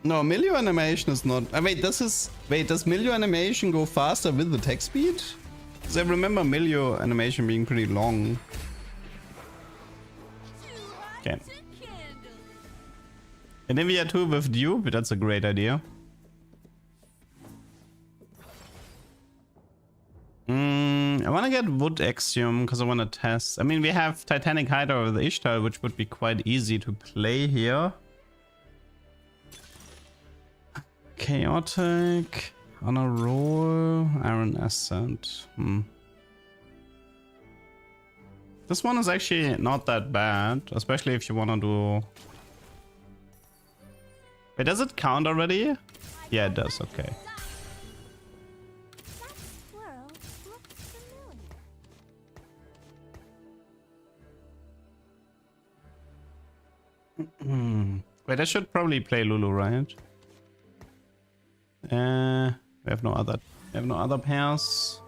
No, milieu animation is not. Wait, does milieu animation go faster with the attack speed? Because I remember milieu animation being pretty long. Okay. Anivia 2 with dupe, that's a great idea. I want to get Wood Axiom because I want to test. I mean, we have Titanic Hydra with Ishtar, which would be quite easy to play here. Chaotic, on a roll, Iron Ascent. This one is actually not that bad, especially if you want to do... Wait, does it count already? Yeah, it does, okay. Wait, I should probably play Lulu, right? We have no other pairs.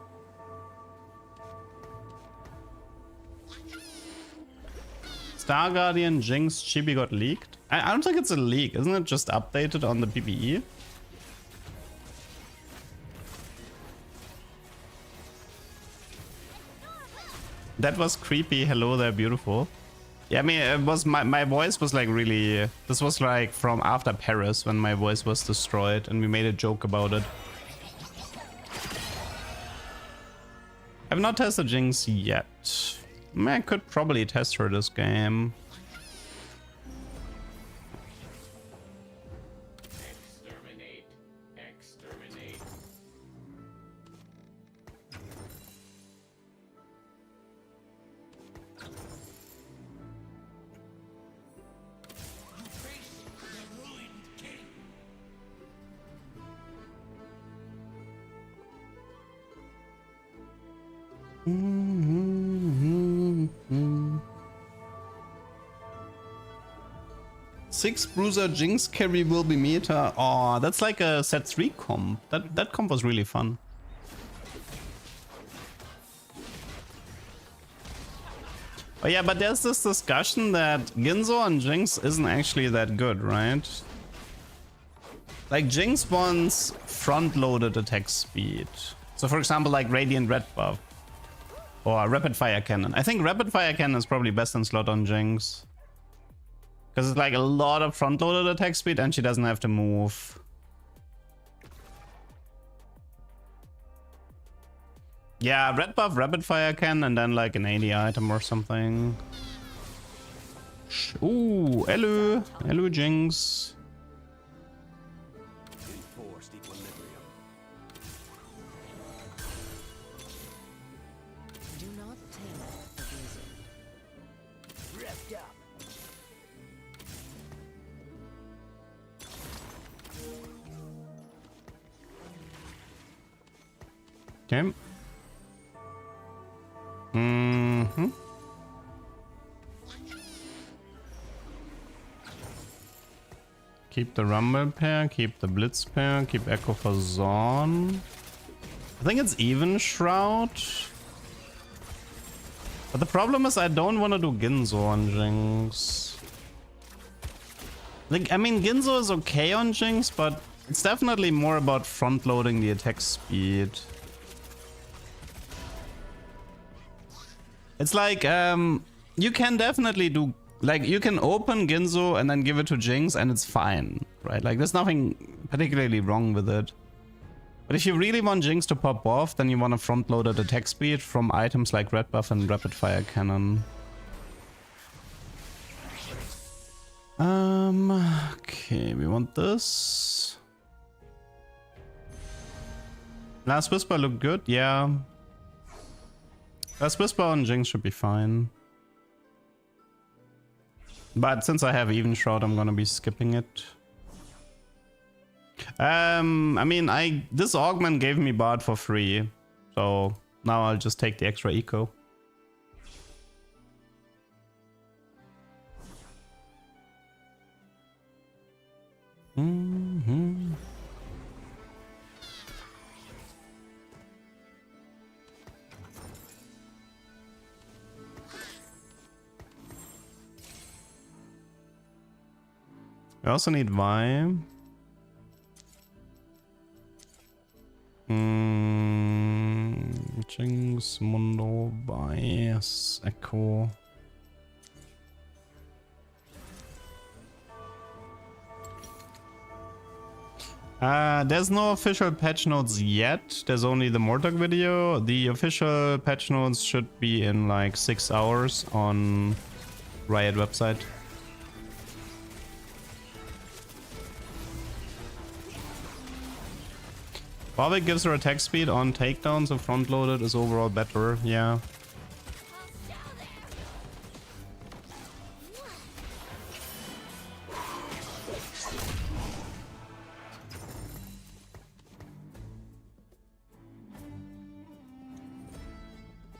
Star Guardian, Jinx, Chibi got leaked. I don't think it's a leak, isn't it just updated on the PBE? That was creepy. Hello there, beautiful. Yeah, I mean, it was my voice was like really... This was like from after Paris when my voice was destroyed and we made a joke about it. I've not tested Jinx yet. I mean, I could probably test her this game. Exterminate. Exterminate. Six Bruiser Jinx carry will be meta. Oh, that's like a set 3 comp. That comp was really fun. Oh yeah, but there's this discussion that Ginzo on Jinx isn't actually that good, right? Like Jinx wants front-loaded attack speed. So for example, like Radiant Red buff. Or Rapid Fire Cannon. I think Rapid Fire Cannon is probably best in slot on Jinx. Because it's like a lot of front-loaded attack speed and she doesn't have to move. Yeah, red buff, Rapid Fire Cannon, and then like an 80 item or something. Ooh, hello. Hello, Jinx. Enforced equilibrium. Do not tame a blizzard. Revved up. Okay. Keep the Rumble pair, keep the Blitz pair, keep Echo for Zorn. I think it's even Shroud. But the problem is I don't want to do Ginzo on Jinx. Like, I mean, Ginzo is okay on Jinx, but it's definitely more about front-loading the attack speed. It's like, you can definitely do, like, you can open Ginzo and then give it to Jinx and it's fine, right? Like, there's nothing particularly wrong with it. But if you really want Jinx to pop off, then you want a front-loaded attack speed from items like Red Buff and Rapid Fire Cannon. Okay, we want this. Last Whisper looked good, yeah. Last Whisper on Jinx should be fine. But since I have Even Shroud, I'm gonna be skipping it. I mean, this augment gave me bard for free, so now I'll just take the extra eco. We also need Vi. Jinx, Mundo, Vi, Echo. There's no official patch notes yet. There's only the Mortog video. The official patch notes should be in like 6 hours on Riot website. Warwick gives her attack speed on takedowns, so front loaded is overall better, yeah.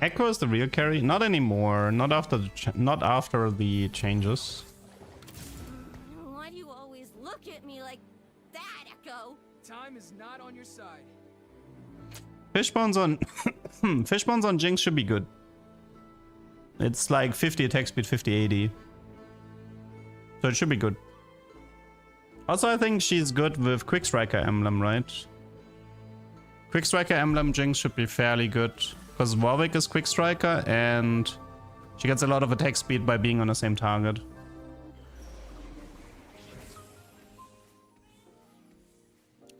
Echo is the real carry? Not anymore. Not after the changes. Why do you always look at me like that, Echo? Time is not on your side. Fishbones on Fishbones on Jinx should be good. It's like 50 attack speed, 50 80. So it should be good. Also, I think she's good with Quick Striker Emblem, right? Quick Striker Emblem Jinx should be fairly good. Because Warwick is Quick Striker and she gets a lot of attack speed by being on the same target.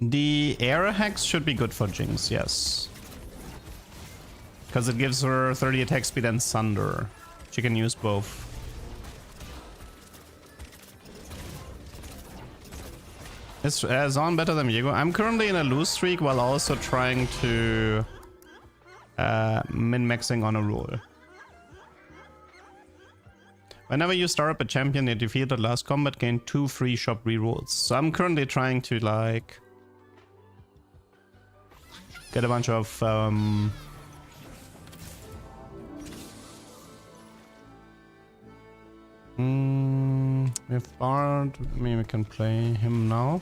The air hacks should be good for Jinx, yes. Because it gives her 30 attack speed and Sunder. She can use both. Is Zon better than Viego? I'm currently in a lose streak while also trying to min-maxing on a roll. Whenever you start up a champion you defeated last combat, gain 2 free shop rerolls. So I'm currently trying to like get a bunch of with Bard, maybe we can play him now.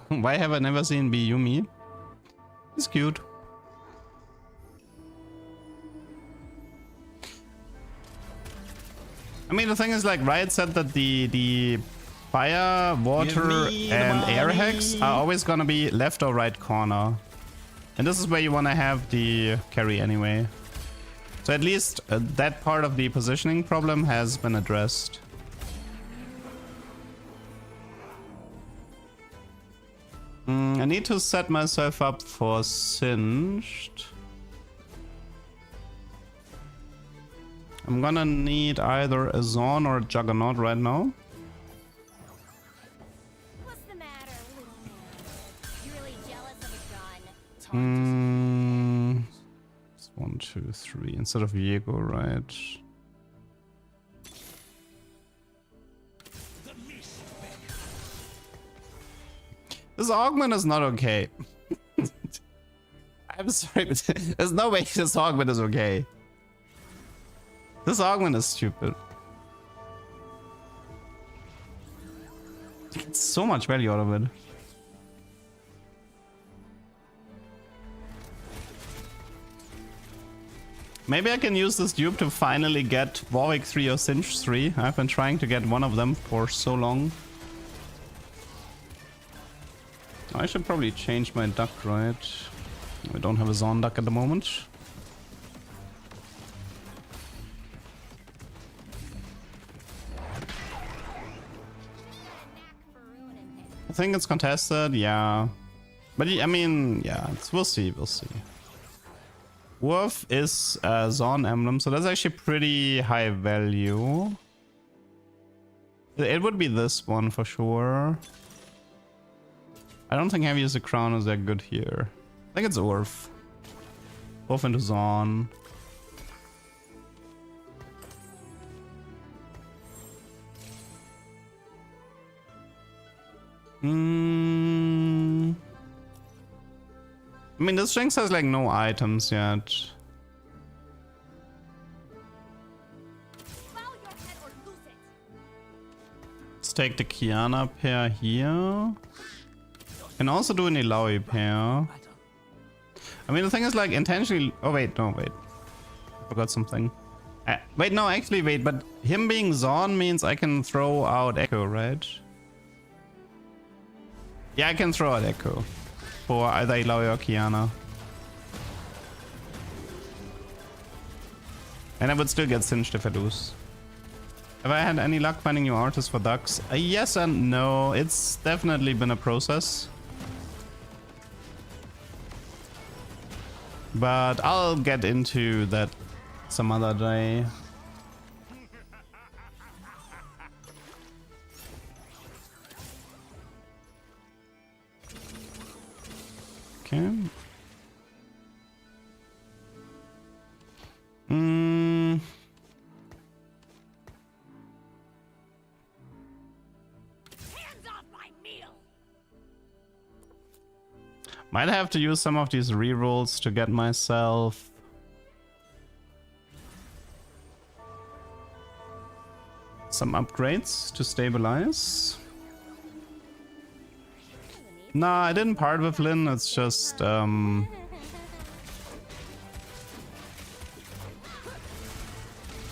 Why have I never seen Yumi? He's cute. I mean, the thing is, like, Riot said that the fire, water, and air hacks are always gonna be left or right corner. And this is where you want to have the carry anyway. So at least that part of the positioning problem has been addressed. I need to set myself up for Singed. I'm gonna need either a Zon or a Juggernaut right now. What's the matter, little man? You really jealous of a gun? It's 1, 2, 3 instead of Viego, right? This augment is not okay. I'm sorry, but there's no way this augment is okay. This augment is stupid. You get so much value out of it. Maybe I can use this dupe to finally get Warwick 3 or Singe 3. I've been trying to get one of them for so long. I should probably change my duck, right? We don't have a Zon duck at the moment. I think it's contested, yeah. But I mean, yeah, we'll see, we'll see. Wolf is a Zon emblem, so that's actually pretty high value. It would be this one for sure. I don't think Heavy as a Crown is that good here. I think it's Orf. Wolf into Zon. I mean, this Jinx has like no items yet. Bow your head or lose it. Let's take the Kiana pair here. Can also do an Ilaoi pair. I mean, the thing is like intentionally... Oh, wait, no, wait. I forgot something. Wait, no, actually, wait, but him being Zorn means I can throw out Echo, right? Yeah, I can throw out Echo. For either Ilaoi or Kiana. And I would still get singed if I lose. Have I had any luck finding new artists for ducks? Yes and no. It's definitely been a process. But I'll get into that some other day. Okay. Hands off my meal. Might have to use some of these rerolls to get myself some upgrades to stabilize. Nah, I didn't part with Lynn, it's just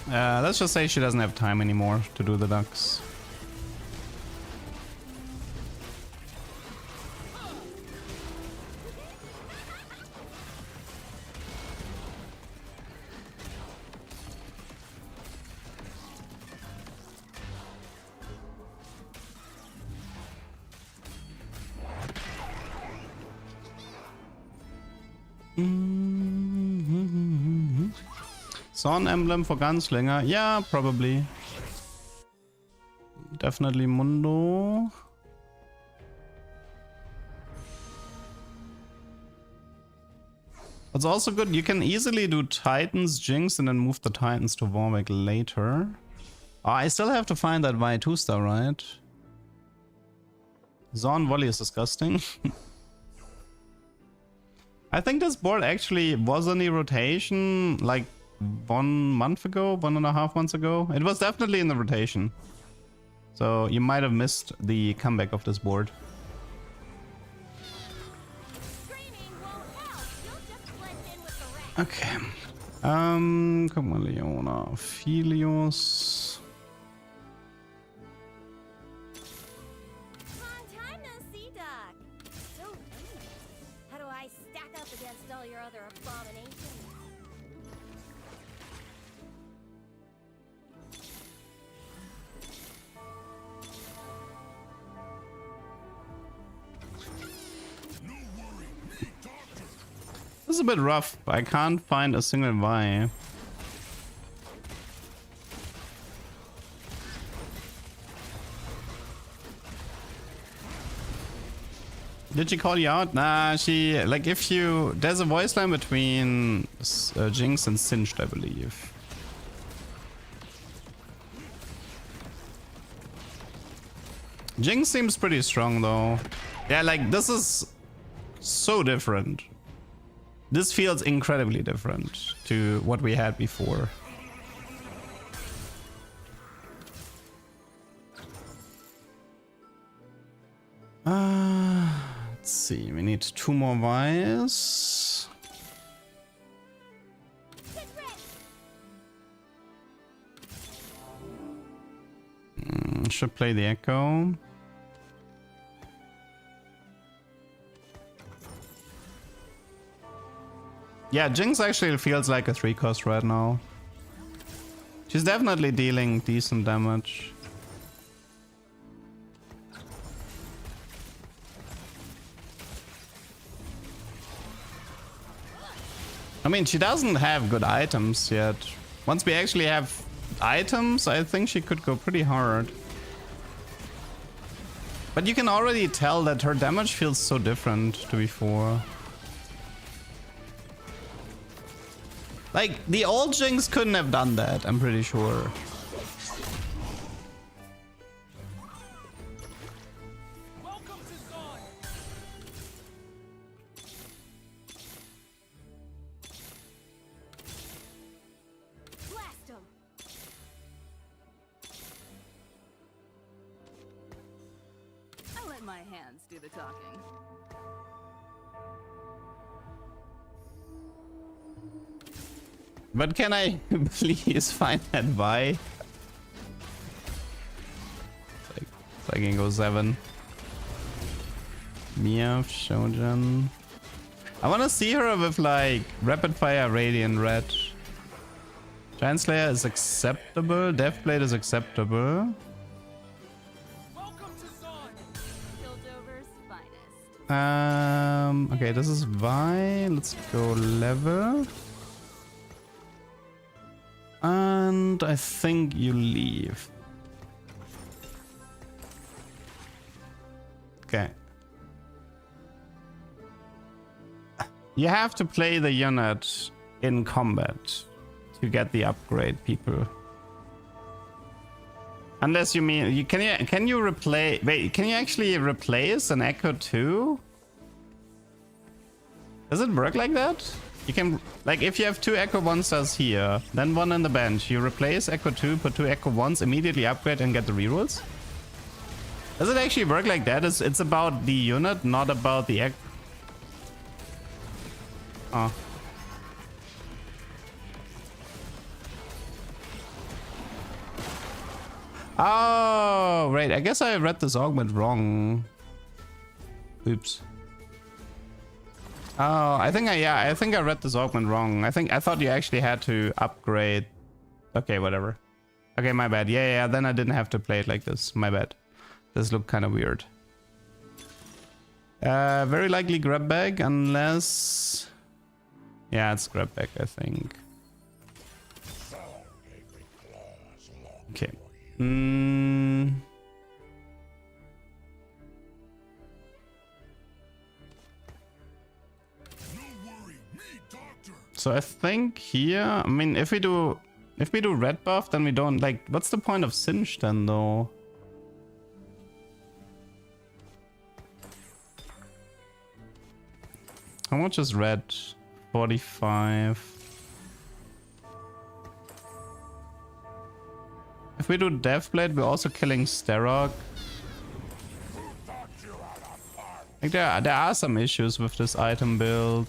let's just say she doesn't have time anymore to do the ducks. Son Emblem for Gunslinger? Yeah, probably. Definitely Mundo. What's also good, you can easily do Titans, Jinx, and then move the Titans to Warwick later. Oh, I still have to find that Y2 star, right? Zorn Volley is disgusting. I think this board actually was on the rotation like 1 month ago, 1.5 months ago. It was definitely in the rotation. So you might have missed the comeback of this board. Screaming won't help. You'll just blend in with the rest. Okay. Guck mal, Leona. Philios. Long time no see, Doc. So endless. How do I stack up against all your other abominations? This is a bit rough. I can't find a single Vi. Did she call you out? Nah, she... Like, if you... There's a voice line between Jinx and Singed, I believe. Jinx seems pretty strong, though. Yeah, like, this is so different. This feels incredibly different to what we had before. Let's see, we need 2 more Vi's. Should play the Echo. Yeah, Jinx actually feels like a 3-cost right now. She's definitely dealing decent damage. I mean, she doesn't have good items yet. Once we actually have items, I think she could go pretty hard. But you can already tell that her damage feels so different to before. Like, the old Jinx couldn't have done that, I'm pretty sure. Welcome My hands do the talking. But can I please find that Vi? So I can go 7. Mia, Shojin. I want to see her with like Rapid Fire, Radiant Red. Giant Slayer is acceptable. Deathblade is acceptable. Welcome to Zon. Piltover's finest. Okay, this is Vi. Let's go level. And I think you leave. Okay. You have to play the unit in combat to get the upgrade, people. Unless you mean can you replace? Wait, can you actually replace an Echo 2? Does it work like that? You can, like, if you have 2 Echo 1 stars here, then 1 on the bench, you replace Echo 2, put 2 Echo 1s, immediately upgrade and get the rerolls? Does it actually work like that? It's about the unit, not about the Echo. Oh. Oh, right. I guess I read this augment wrong. Oops. Oh, I think I read this augment wrong. I thought you actually had to upgrade. Okay, whatever. Okay, my bad. Yeah, then I didn't have to play it like this. My bad. This looked kind of weird. Very likely grab bag unless... Yeah, it's grab bag, I think. Okay. So I think here, I mean, if we do red buff, then we don't like. What's the point of Singe then, though? How much is red? 45. If we do Deathblade, we're also killing Starrock. Like there are some issues with this item build.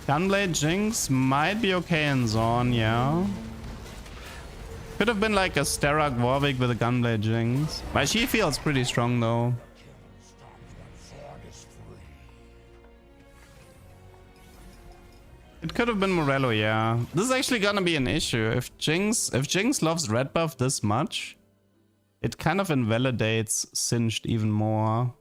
Gunblade Jinx might be okay in Zone, yeah. Could have been like a Starrock Warwick with a Gunblade Jinx. But she feels pretty strong though. It could have been Morello, yeah. This is actually gonna be an issue. If Jinx loves red buff this much, it kind of invalidates Singed even more.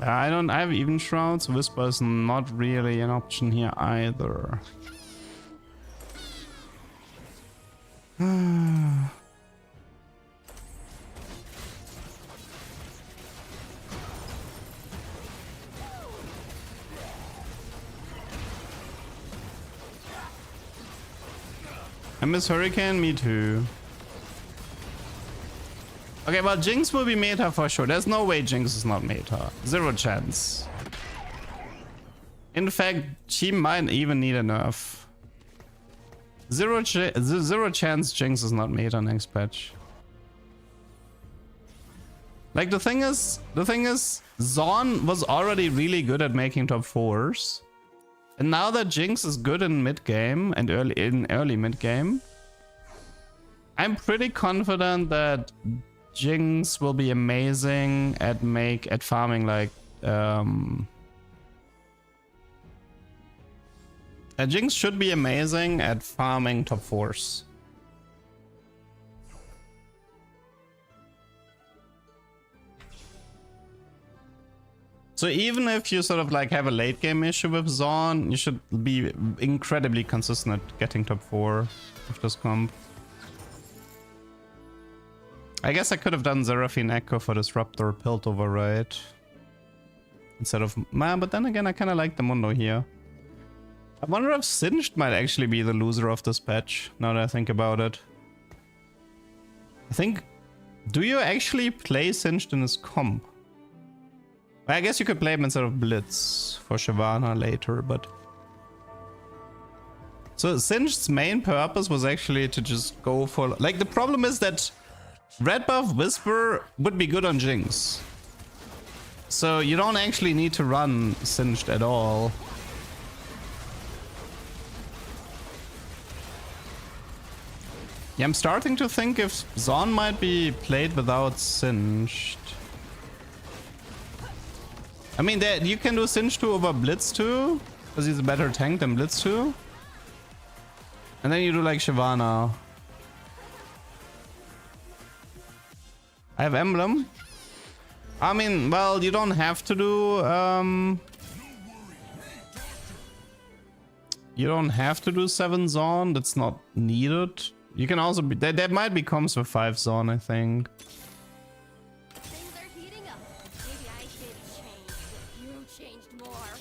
I have even shrouds. Whisper is not really an option here either. I miss Hurricane, me too. Okay, well, Jinx will be meta for sure. There's no way Jinx is not meta. Zero chance. In fact, she might even need a nerf. Zero chance Jinx is not meta next patch. Like, the thing is, Zon was already really good at making top 4s. And now that Jinx is good in mid game and early mid game, I'm pretty confident that Jinx will be amazing at farming like Jinx should be amazing at farming top 4s. So even if you sort of like have a late game issue with Zon, you should be incredibly consistent at getting top 4 with this comp. I guess I could have done Seraphine Echo for Disruptor Piltover, right? instead of... Man, but then again, I kind of like the Mundo here. I wonder if Singed might actually be the loser of this patch, now that I think about it. I think... Do you actually play Singed in this comp? I guess you could play him instead of Blitz for Shyvana later, but... So Singed's main purpose was actually to just go for... Like, the problem is that red buff Whisper would be good on Jinx. So you don't actually need to run Singed at all. Yeah, I'm starting to think if Zon might be played without Singed. I mean, you can do Singed 2 over Blitz 2, because he's a better tank than Blitz 2. And then you do like Shyvana. I have Emblem. I mean, well, you don't have to do... You don't have to do 7 Zon, that's not needed. You can also be... That might be comms with 5 Zon, I think. Things are heating up. Maybe I should change, but you changed more.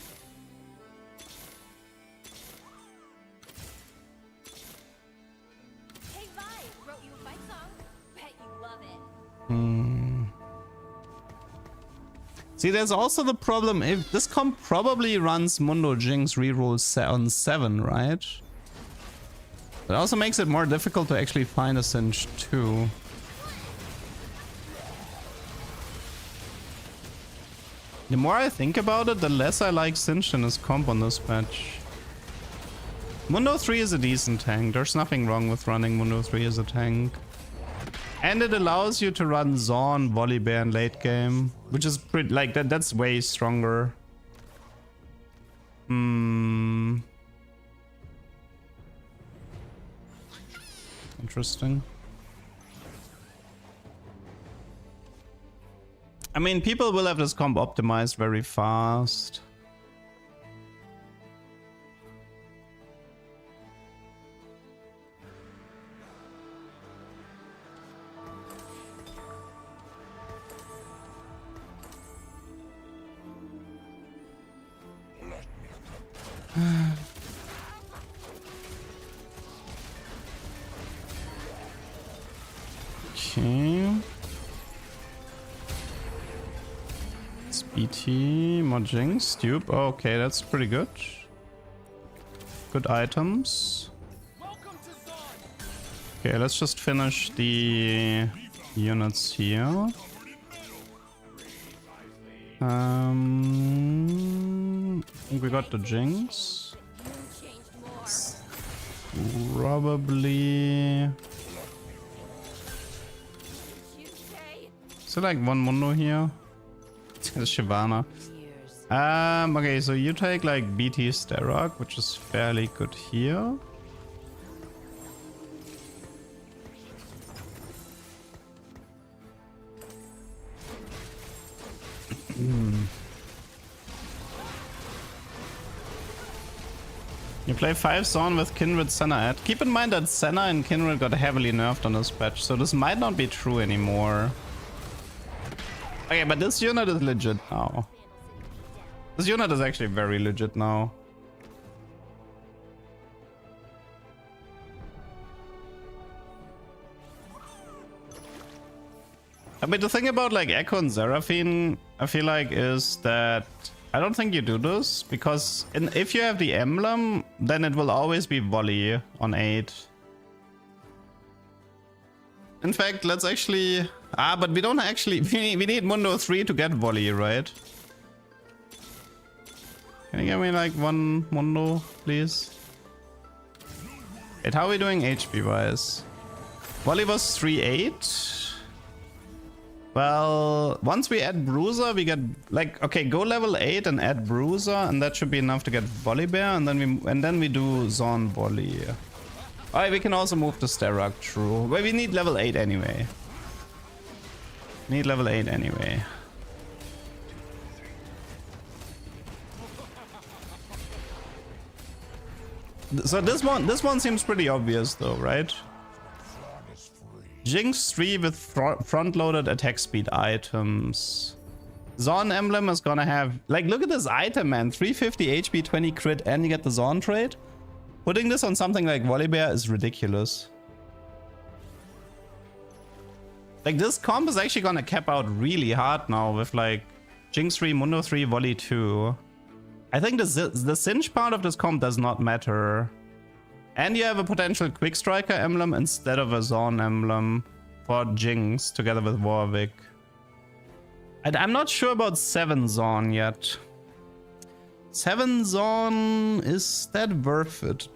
Hey, Vi, wrote you a fight song. Bet you love it. See, there's also the problem, if this comp probably runs Mundo Jinx reroll on 7, right? It also makes it more difficult to actually find a Singed 2. The more I think about it, the less I like Singed in his comp on this patch. Mundo 3 is a decent tank. There's nothing wrong with running Mundo 3 as a tank. And it allows you to run Zon, Volibear in late game, which is pretty, like, that's way stronger. Interesting. I mean, people will have this comp optimized very fast. Okay. It's BT, more Jinx, dupe. Oh, okay, that's pretty good. Good items. Okay, let's just finish the units here. I think we got the Jinx. Probably... Is there like one Mundo here? It's Shyvana. Okay, so you take like BT Starrock, which is fairly good here. You play 5 Zon with Kindred Senna at. Keep in mind that Senna and Kindred got heavily nerfed on this patch, so this might not be true anymore. Okay, but this unit is legit now. This unit is actually very legit now. I mean, the thing about like Echo and Seraphine, I feel like, is that I don't think you do this because if you have the emblem, then it will always be volley on 8. In fact, let's actually... but we don't actually... We need Mundo 3 to get volley, right? Can you give me like one Mundo, please? Wait, how are we doing HP wise? Volley was 3-8. Well, once we add Bruiser, we get like, okay, go level 8 and add Bruiser, and that should be enough to get Volibear, and then we do Zon Volley. Alright, we can also move to Starrock, true. But we need level 8 anyway. Need level 8 anyway. So this one seems pretty obvious though, right? Jinx 3 with front-loaded attack speed items. Zorn Emblem is gonna have... Like, look at this item, man. 350 HP, 20 crit, and you get the Zorn trait. Putting this on something like Volibear is ridiculous. Like, this comp is actually gonna cap out really hard now with, like, Jinx 3, Mundo 3, Volley 2. I think the Singe part of this comp does not matter. And you have a potential Quick Striker emblem instead of a Zorn emblem for Jinx together with Warwick. And I'm not sure about 7 Zorn yet. 7 Zorn, is that worth it?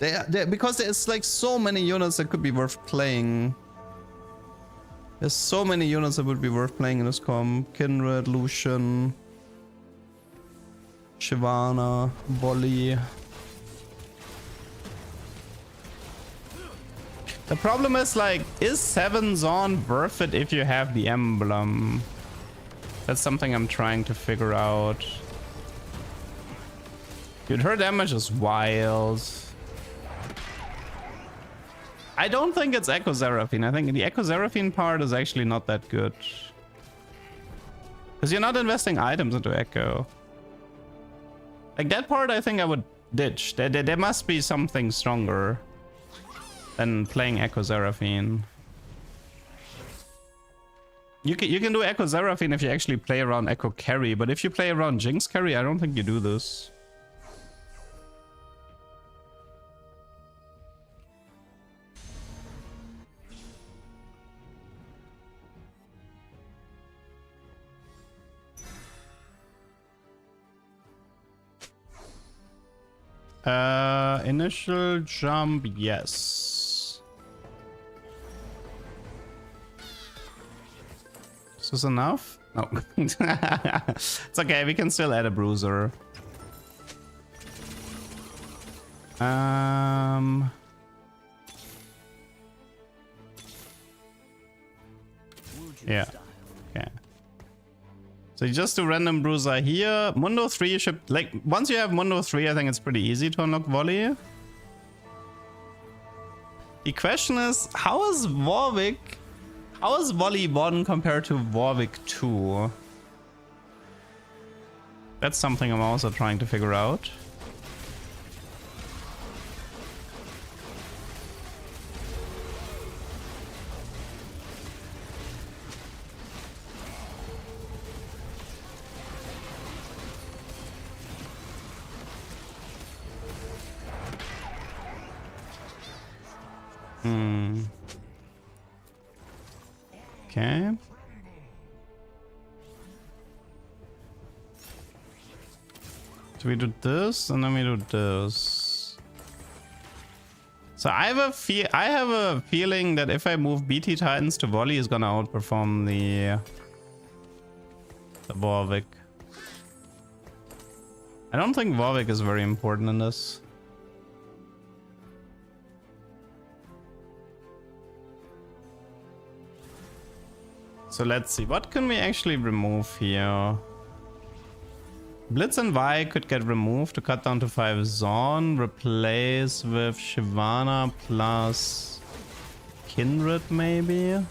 Because there's like so many units that could be worth playing. There's so many units that would be worth playing in this comp. Kindred, Lucian, Shyvana, Volley. The problem is, like, is 7 Zorn worth it if you have the emblem? That's something I'm trying to figure out. Dude, her damage is wild. I don't think it's Echo Seraphine. I think the Echo Seraphine part is actually not that good. Because you're not investing items into Echo. Like, that part I think I would ditch. There must be something stronger than playing Echo Seraphine. You can do Echo Seraphine if you actually play around Echo Carry, but if you play around Jinx Carry, I don't think you do this. Initial jump, yes. Is this enough? No. It's okay, we can still add a bruiser. Yeah. Okay. So you just do random bruiser here. Mundo 3 you should, like, once you have Mundo 3, I think it's pretty easy to unlock Volley. The question is, how is Volley 1 compared to Warwick 2? That's something I'm also trying to figure out. Okay. So we do this, and then we do this. So I have a feeling that if I move BT Titans to Volley, is gonna outperform the Warwick. I don't think Warwick is very important in this. So let's see, what can we actually remove here? Blitz and Vi could get removed to cut down to 5 Zorn, replace with Shyvana plus Kindred maybe?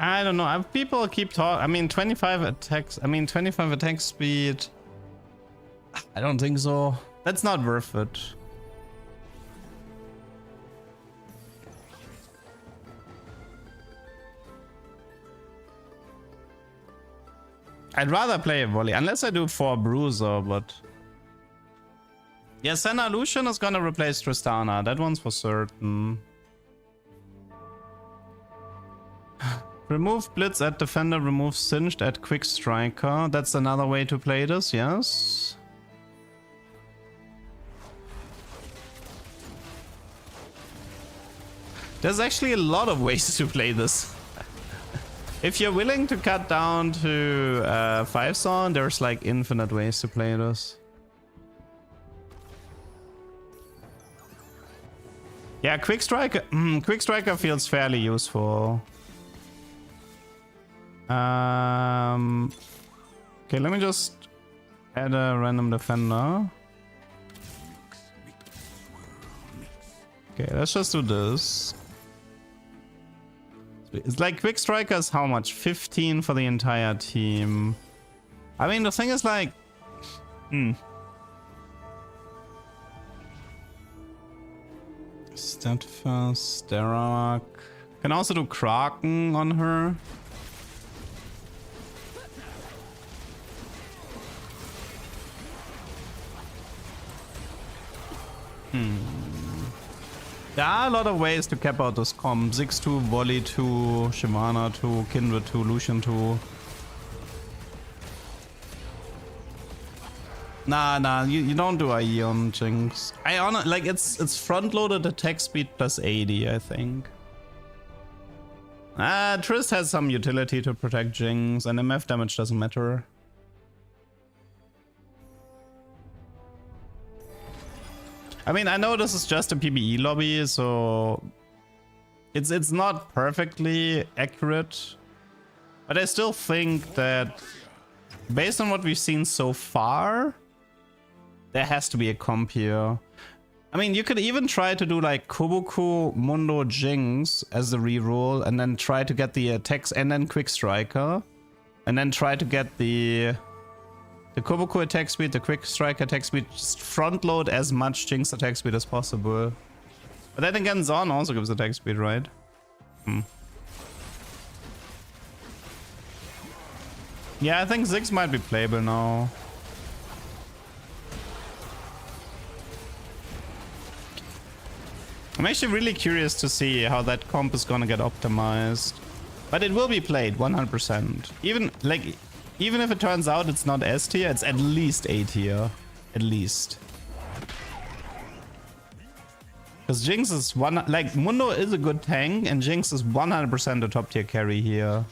I don't know. People keep talking. I mean, 25 attacks. I mean, 25 attack speed. I don't think so. That's not worth it. I'd rather play a Volley, unless I do 4 Bruiser, but... Yeah, Senna Lucian is gonna replace Tristana. That one's for certain. Remove Blitz at Defender, remove Singed at Quick Striker. That's another way to play this, yes. There's actually a lot of ways to play this. If you're willing to cut down to 5 Zorn, there's like infinite ways to play this. Yeah, Quick Striker. Quick Striker feels fairly useful. Okay, let me just add a random defender. Okay, let's just do this. It's like Quick Striker is how much? 15 for the entire team. I mean, the thing is like... Steadfast, Sterak. Can also do Kraken on her. There are a lot of ways to cap out this comp. Ziggs 2, Volley 2, Shyvana 2, Kindred 2, Lucian 2. Nah, you don't do IE on Jinx. Like it's front loaded attack speed plus 80, I think. Trist has some utility to protect Jinx, and MF damage doesn't matter. I mean, I know this is just a PBE lobby, so it's not perfectly accurate, but I still think that based on what we've seen so far, there has to be a comp here. I mean, you could even try to do like Kobuku, Mundo, Jinx as the reroll, and then try to get the attacks, and then Quick Striker, and then try to get the Kobuku attack speed, the Quick Striker attack speed, just front load as much Jinx attack speed as possible. But then again, Zon also gives attack speed, right? Yeah, I think Ziggs might be playable now. I'm actually really curious to see how that comp is gonna get optimized. But it will be played 100%. Even if it turns out it's not S tier, it's at least A tier. At least. Because Jinx is Mundo is a good tank, and Jinx is 100% a top tier carry here.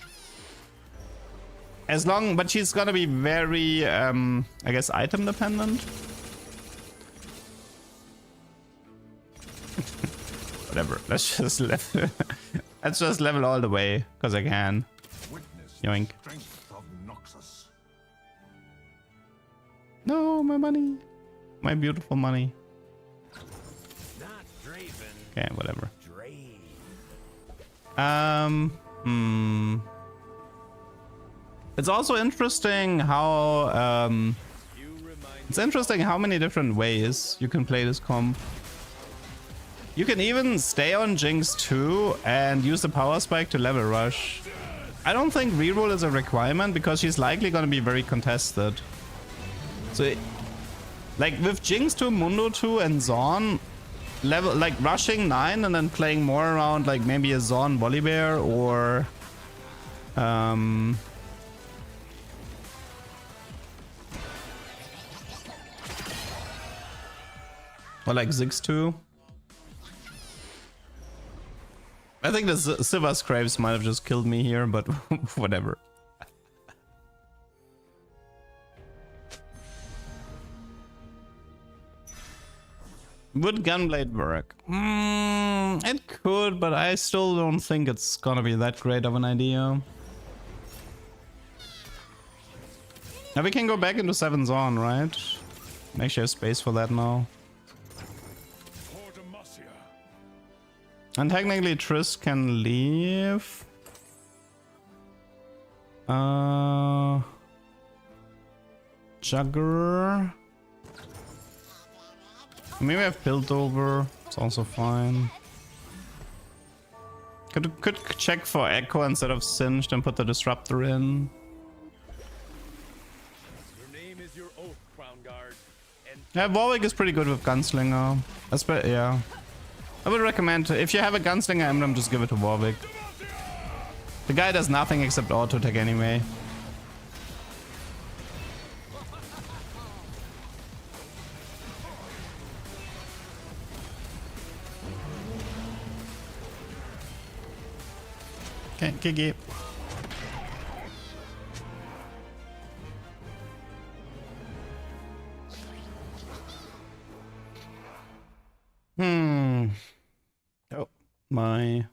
But she's gonna be very, I guess, item dependent. Whatever. Let's just level all the way, because I can. Yoink. No, my money. My beautiful money. Okay, whatever. It's also interesting how many different ways you can play this comp. You can even stay on Jinx 2 and use the power spike to level rush. I don't think reroll is a requirement because she's likely going to be very contested. So, like with Jinx 2, Mundo 2, and Zon, rushing 9 and then playing more around like maybe a Zon Volibear or like Ziggs 2. I think the Silver Scrapes might have just killed me here, but whatever. Would Gunblade work? It could, but I still don't think it's gonna be that great of an idea. Now we can go back into 7 Zon, right? Make sure I have space for that now. And technically Triss can leave. Jugger. Maybe I've built over. It's also fine. Could check for Echo instead of Singed and put the Disruptor in. Your name is your oath, Crown Guard. And Yeah, Warwick is pretty good with Gunslinger. Yeah. I would recommend, if you have a Gunslinger emblem, just give it to Warwick. The guy does nothing except auto attack anyway. Okay, GG. my...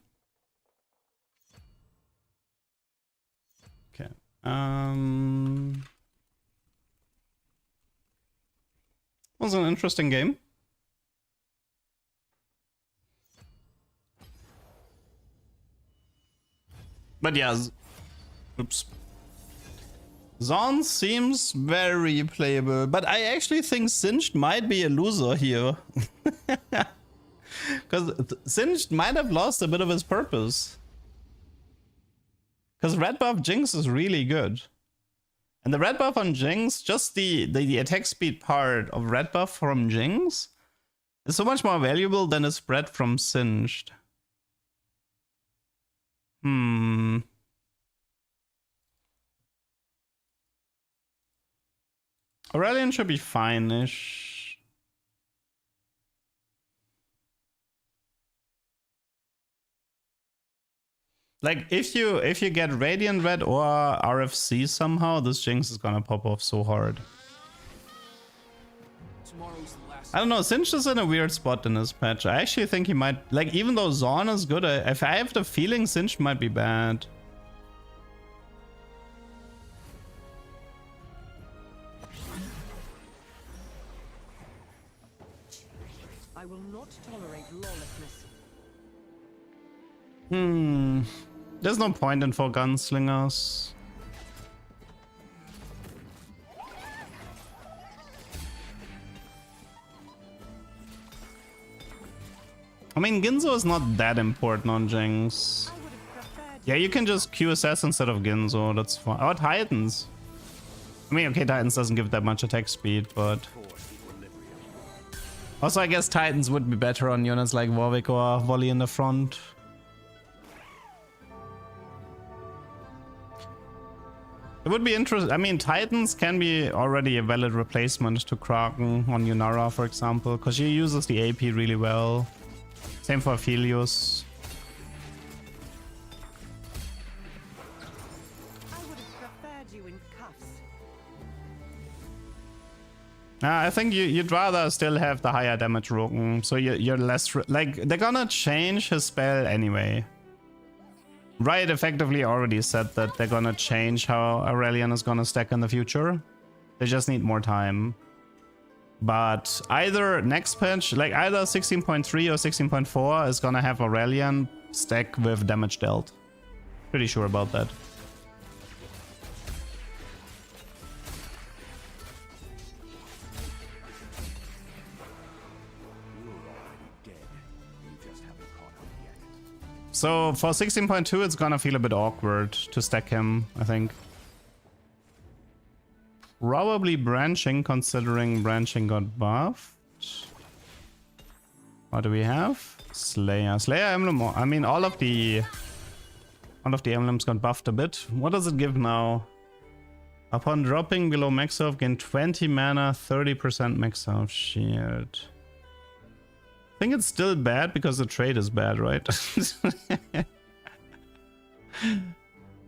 Okay. Was an interesting game. But yeah, oops. Zon seems very playable, but I actually think Singed might be a loser here. Because Singed might have lost a bit of his purpose. Because red buff Jinx is really good. And the red buff on Jinx, just the attack speed part of red buff from Jinx is so much more valuable than a spread from Singed. Aurelion should be fine-ish. Like if you get Radiant Red or RFC somehow, this Jinx is gonna pop off so hard. I don't know, Singed is in a weird spot in this patch. I actually think he might, like, even though Zon is good, if I have the feeling Singed might be bad. I will not tolerate lawlessness. There's no point in 4 gunslingers. I mean, Ginzo is not that important on Jinx. Yeah, you can just QSS instead of Ginzo, that's fine. Or Titans. I mean, okay, Titans doesn't give that much attack speed, but... Also, I guess Titans would be better on units like Warwick or Volley in the front. It would be interesting. I mean, Titans can be already a valid replacement to Kraken on Yunara, for example, because she uses the AP really well. Same for Aphelios. I would have preferred you in cuffs. I think you'd rather still have the higher damage Roken, so you're less... Like, they're gonna change his spell anyway. Riot effectively already said that they're gonna change how Aurelion is gonna stack in the future. They just need more time. But either next patch, like either 16.3 or 16.4 is gonna have Aurelion stack with damage dealt. Pretty sure about that. So for 16.2 it's gonna feel a bit awkward to stack him, I think. Probably branching, considering branching got buffed. What do we have? Slayer. Slayer emblem. I mean, all of the emblems got buffed a bit. What does it give now? Upon dropping below max health, gain 20 mana, 30% max health shield. I think it's still bad because the trade is bad, right?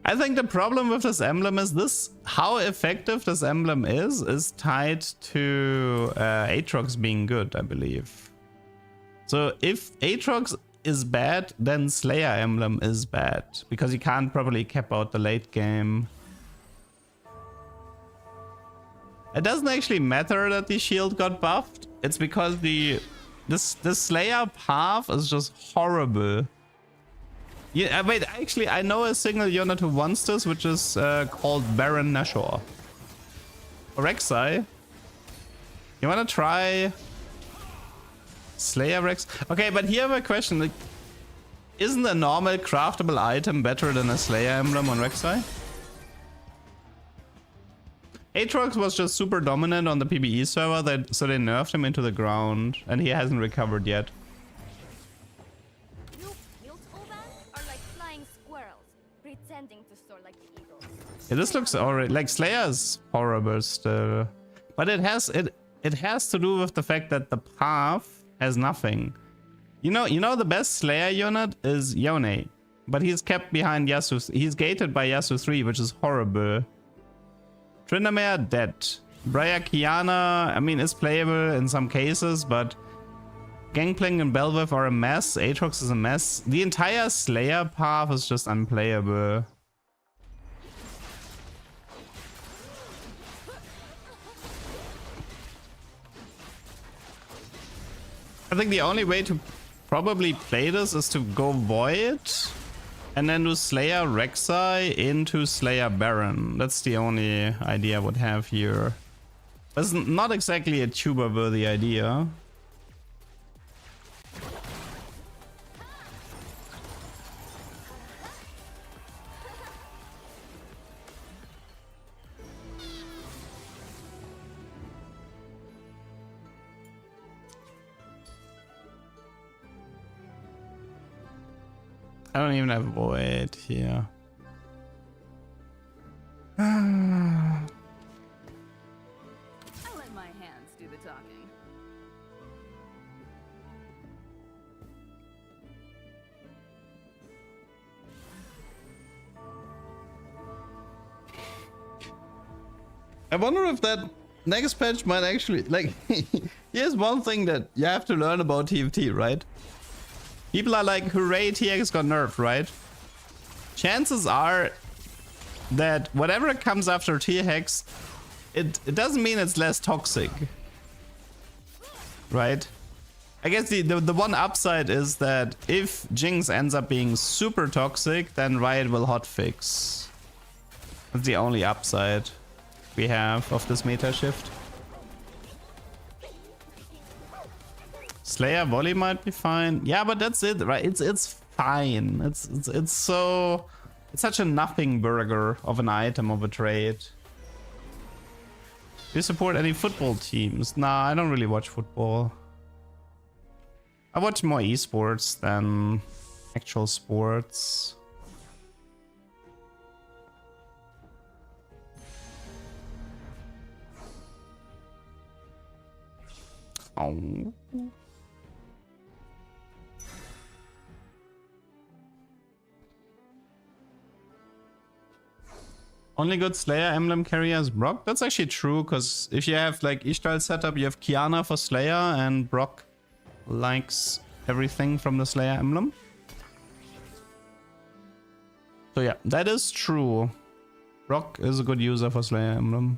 I think the problem with this emblem is this, how effective this emblem is tied to Aatrox being good, I believe. So if Aatrox is bad, then Slayer emblem is bad, because you can't properly cap out the late game. It doesn't actually matter that the shield got buffed, it's because this Slayer path is just horrible. Yeah, wait, actually, I know a single unit who wants this, which is called Baron Nashor. Or Rek'Sai. You wanna try Slayer Rex? Okay, but here I have a question. Like, isn't a normal craftable item better than a Slayer emblem on Rek'Sai? Aatrox was just super dominant on the PBE server, so they nerfed him into the ground, and he hasn't recovered yet. Yeah, this looks already like Slayer's horrible still, but it has to do with the fact that the path has nothing. You know the best Slayer unit is Yone, but he's kept behind Yasuo. He's gated by Yasuo 3, which is horrible. Tryndamere dead. Briar Kiana, I mean, is playable in some cases, but Gangplank and Belveth are a mess. Aatrox is a mess. The entire Slayer path is just unplayable. I think the only way to probably play this is to go Void and then do Slayer Rek'Sai into Slayer Baron. That's the only idea I would have here. It's not exactly a tuber-worthy idea. I don't even have Void here. I'll let my hands do the talking. I wonder if that next patch might actually, like, here's one thing that you have to learn about TFT, right? People are like, hooray, TX got nerfed, right? Chances are that whatever comes after TX, it doesn't mean it's less toxic, right? I guess the one upside is that if Jinx ends up being super toxic, then Riot will hotfix. That's the only upside we have of this meta shift. Slayer volley might be fine. Yeah, but that's it, right? It's fine. It's such a nothing burger of an item, of a trade. Do you support any football teams? Nah, I don't really watch football. I watch more esports than actual sports. Oh. Only good Slayer Emblem carrier is Brock? That's actually true, because if you have like Ishtar setup, you have Kiana for Slayer and Brock likes everything from the Slayer Emblem. So yeah, that is true. Brock is a good user for Slayer Emblem.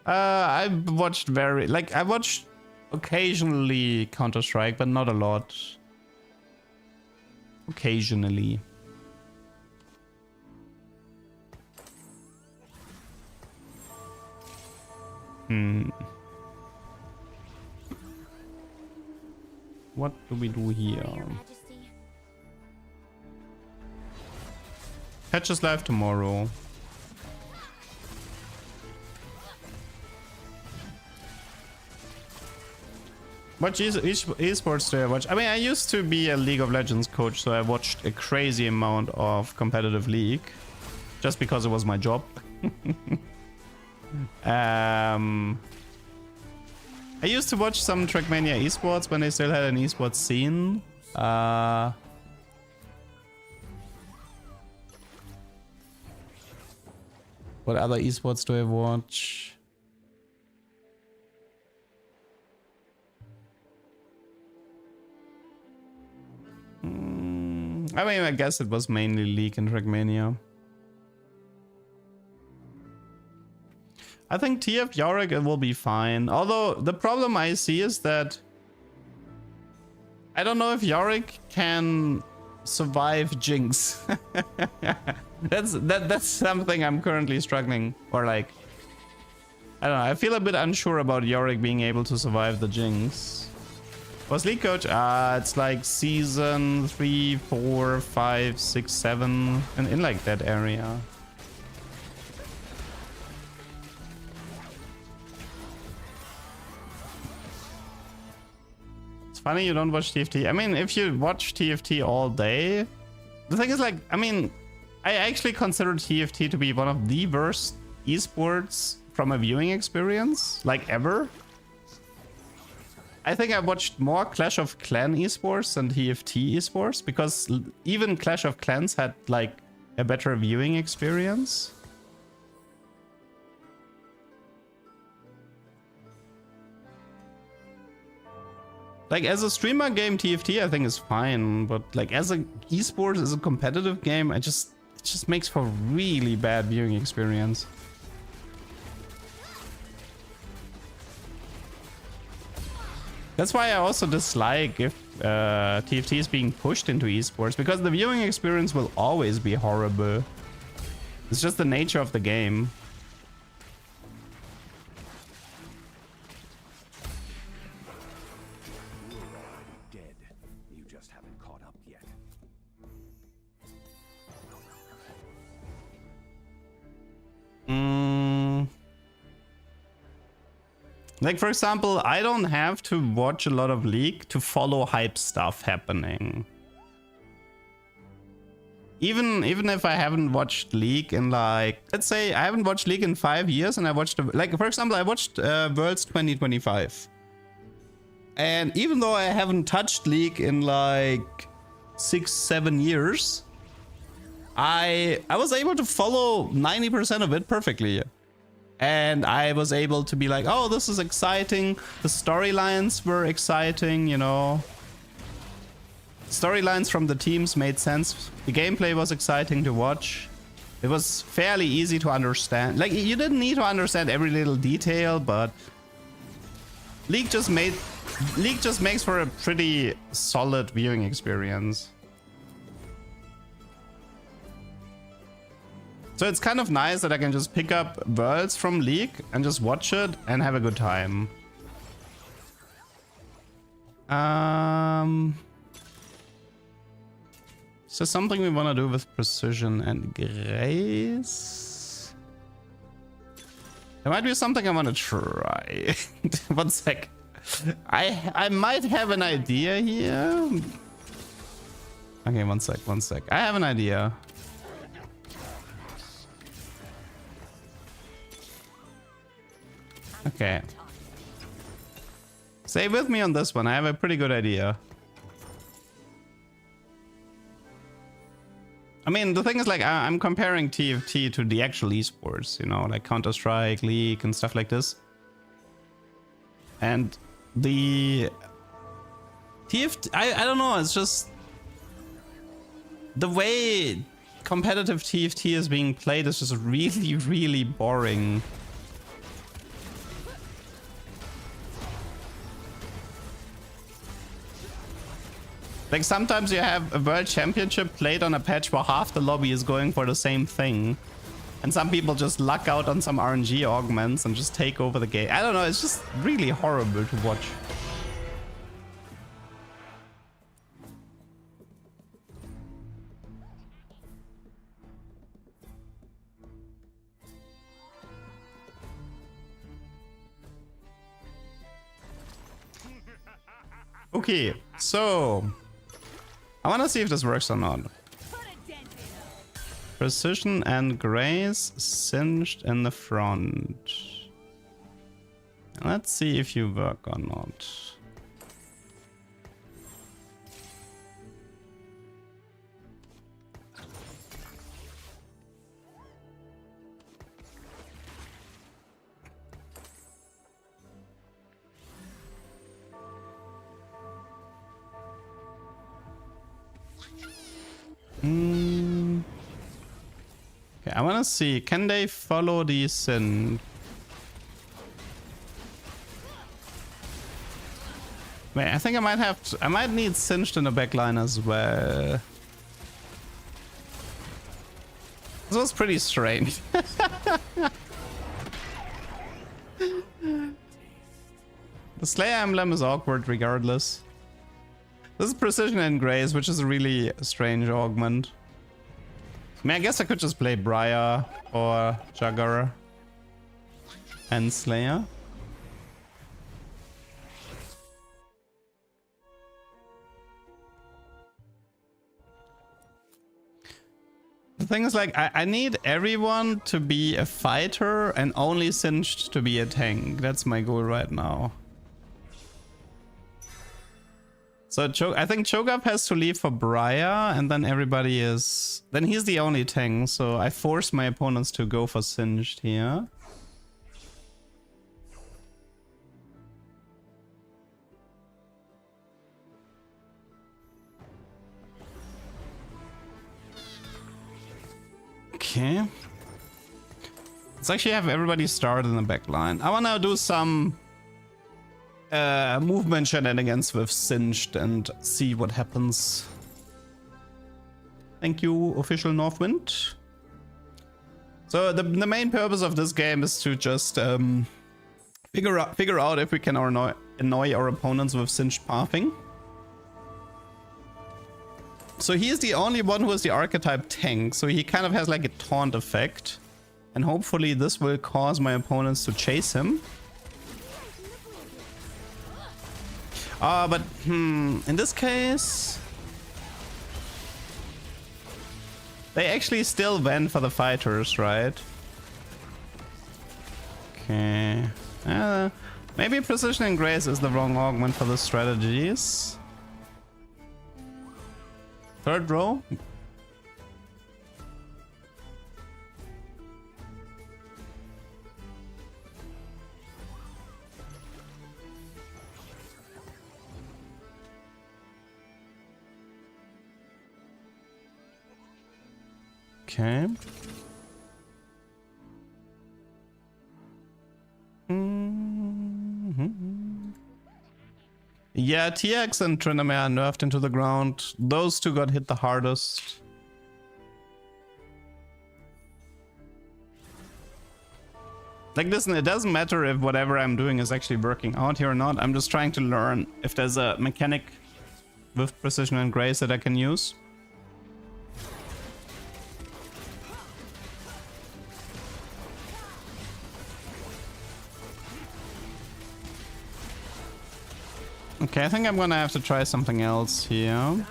I watched I watched occasionally Counter-Strike, but not a lot. Occasionally. What do we do here? Patch is live tomorrow. What esports do I watch? I mean, I used to be a League of Legends coach, so I watched a crazy amount of competitive League, just because it was my job. I used to watch some Trackmania esports when they still had an esports scene. What other esports do I watch? I mean, I guess it was mainly League and Trackmania. I think TF Yorick it will be fine. Although the problem I see is that I don't know if Yorick can survive Jinx. That's something I'm currently struggling, or like, I don't know. I feel a bit unsure about Yorick being able to survive the Jinx. Was League coach? It's like season 3, 4, 5, 6, 7, and in like that area. It's funny you don't watch TFT. I mean, if you watch TFT all day, the thing is, like, I mean, I actually consider TFT to be one of the worst esports from a viewing experience, like, ever. I think I watched more Clash of Clans esports than TFT esports, because even Clash of Clans had like a better viewing experience. Like, as a streamer game, TFT I think is fine, but like as a esports, as a competitive game, it just makes for really bad viewing experience. That's why I also dislike if TFT is being pushed into esports, because the viewing experience will always be horrible. It's just the nature of the game. You're already dead. You just haven't caught up yet. Like, for example, I don't have to watch a lot of League to follow hype stuff happening. Even if I haven't watched League in, like, let's say I haven't watched League in 5 years, and I watched, like, for example, I watched Worlds 2025. And even though I haven't touched League in like 6-7 years, I was able to follow 90% of it perfectly. And I was able to be like, oh, this is exciting. The storylines were exciting, you know. Storylines from the teams made sense. The gameplay was exciting to watch. It was fairly easy to understand. Like, you didn't need to understand every little detail, but League just makes for a pretty solid viewing experience. So it's kind of nice that I can just pick up Worlds from League and just watch it and have a good time. Is there something we want to do with precision and grace? There might be something I want to try. 1 sec. I might have an idea here. Okay, 1 sec. I have an idea. Okay. Stay with me on this one. I have a pretty good idea. I mean, the thing is, like, I'm comparing TFT to the actual esports, you know, like Counter-Strike, League, and stuff like this. And the TFT, I don't know, it's just the way competitive TFT is being played is just really, really boring. Like, sometimes you have a world championship played on a patch where half the lobby is going for the same thing. And some people just luck out on some RNG augments and just take over the game. I don't know, it's just really horrible to watch. Okay, so I want to see if this works or not. Precision and grace singed in the front. Let's see if you work or not. Okay, I want to see, can they follow the sin? Wait, I think I might have to, I might need singed in the backline as well. This was pretty strange. The Slayer emblem is awkward regardless. This is precision and grace, which is a really strange augment. I mean, I guess I could just play Briar or Jagger and Slayer. The thing is, like, I need everyone to be a fighter and only Singed to be a tank. That's my goal right now. So I think Cho'Gath has to leave for Briar, and then everybody is... Then he's the only tank, so I force my opponents to go for Singed here. Okay. Let's actually have everybody start in the back line. I wanna do some movement shenanigans with Singed and see what happens. Thank you, official Northwind. So the main purpose of this game is to just figure out if we can annoy our opponents with Singed pathing. So he is the only one who is the archetype tank, so he kind of has like a taunt effect. And hopefully this will cause my opponents to chase him. But in this case, they actually still went for the fighters, right? Okay. Maybe Precision and Grace is the wrong augment for the strategies. Third row. Okay. Yeah, TX and Trinamere are nerfed into the ground. Those two got hit the hardest. Like, listen, it doesn't matter if whatever I'm doing is actually working out here or not. I'm just trying to learn if there's a mechanic with Precision and Grace that I can use. Okay, I think I'm gonna have to try something else here.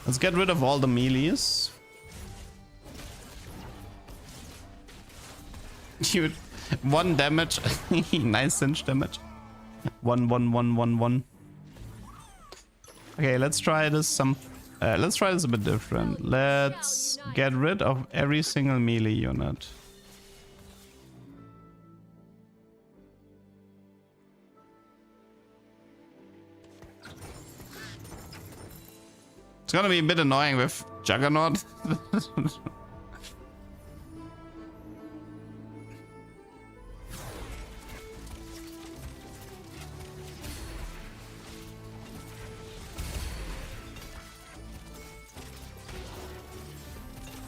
Let's get rid of all the melees. Dude, 1 damage. Nice Singe damage. 1, 1, 1, 1, 1. Okay, let's try this a bit different. Let's get rid of every single melee unit. It's gonna be a bit annoying with Juggernaut.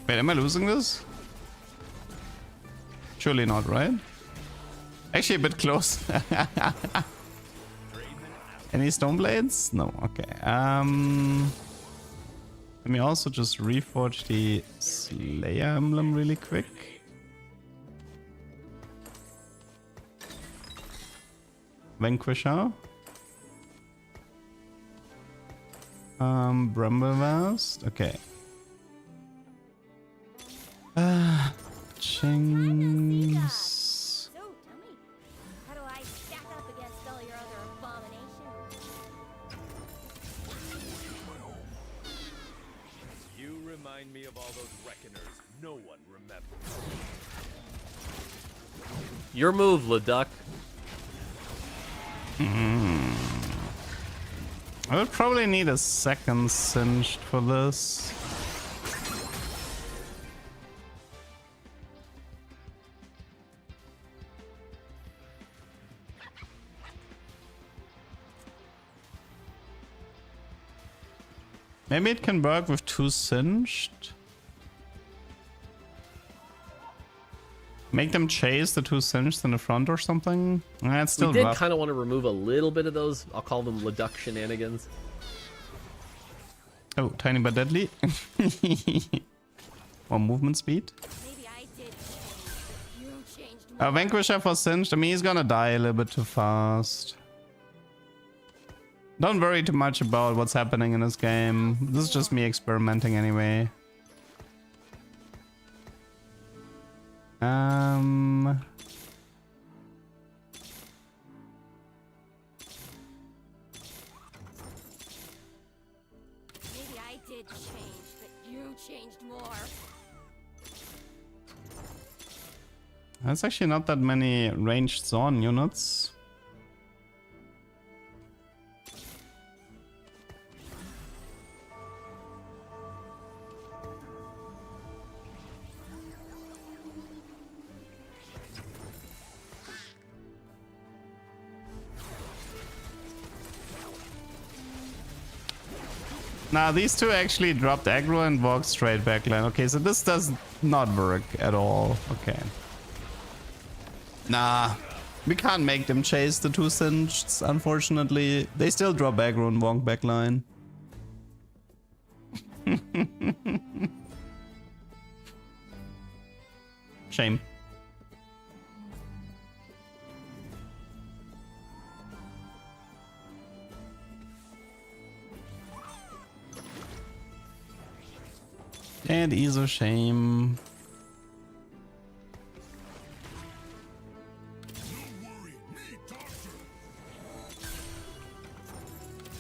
Wait, am I losing this? Surely not, right? Actually a bit close. Any stone blades? No, okay. Let me also just reforge the Slayer emblem really quick. Vanquisher. Brumblevast. Okay. Jinx. So, tell me, how do I stack up against all your other abominations? You remind me of all those reckoners no one remembers. Your move, Leduc. I would probably need a second Singed for this. Maybe it can work with 2 Singed. Make them chase the 2 Singed in the front or something. It's still We did rough. kind of want to remove a little bit of those, I'll call them Leduc shenanigans. Oh, tiny but deadly. More movement speed. Maybe I did change, but you changed more. Vanquisher for Singed. I mean, he's gonna die a little bit too fast. Don't worry too much about what's happening in this game. This is just me experimenting anyway. Maybe I did change, but you changed more. There's actually not that many ranged zone units. Now these two actually dropped aggro and walked straight backline. Okay, so this does not work at all. Okay. Nah, we can't make them chase the two Singeds, unfortunately. They still drop aggro and walk backline. Shame. And is a shame.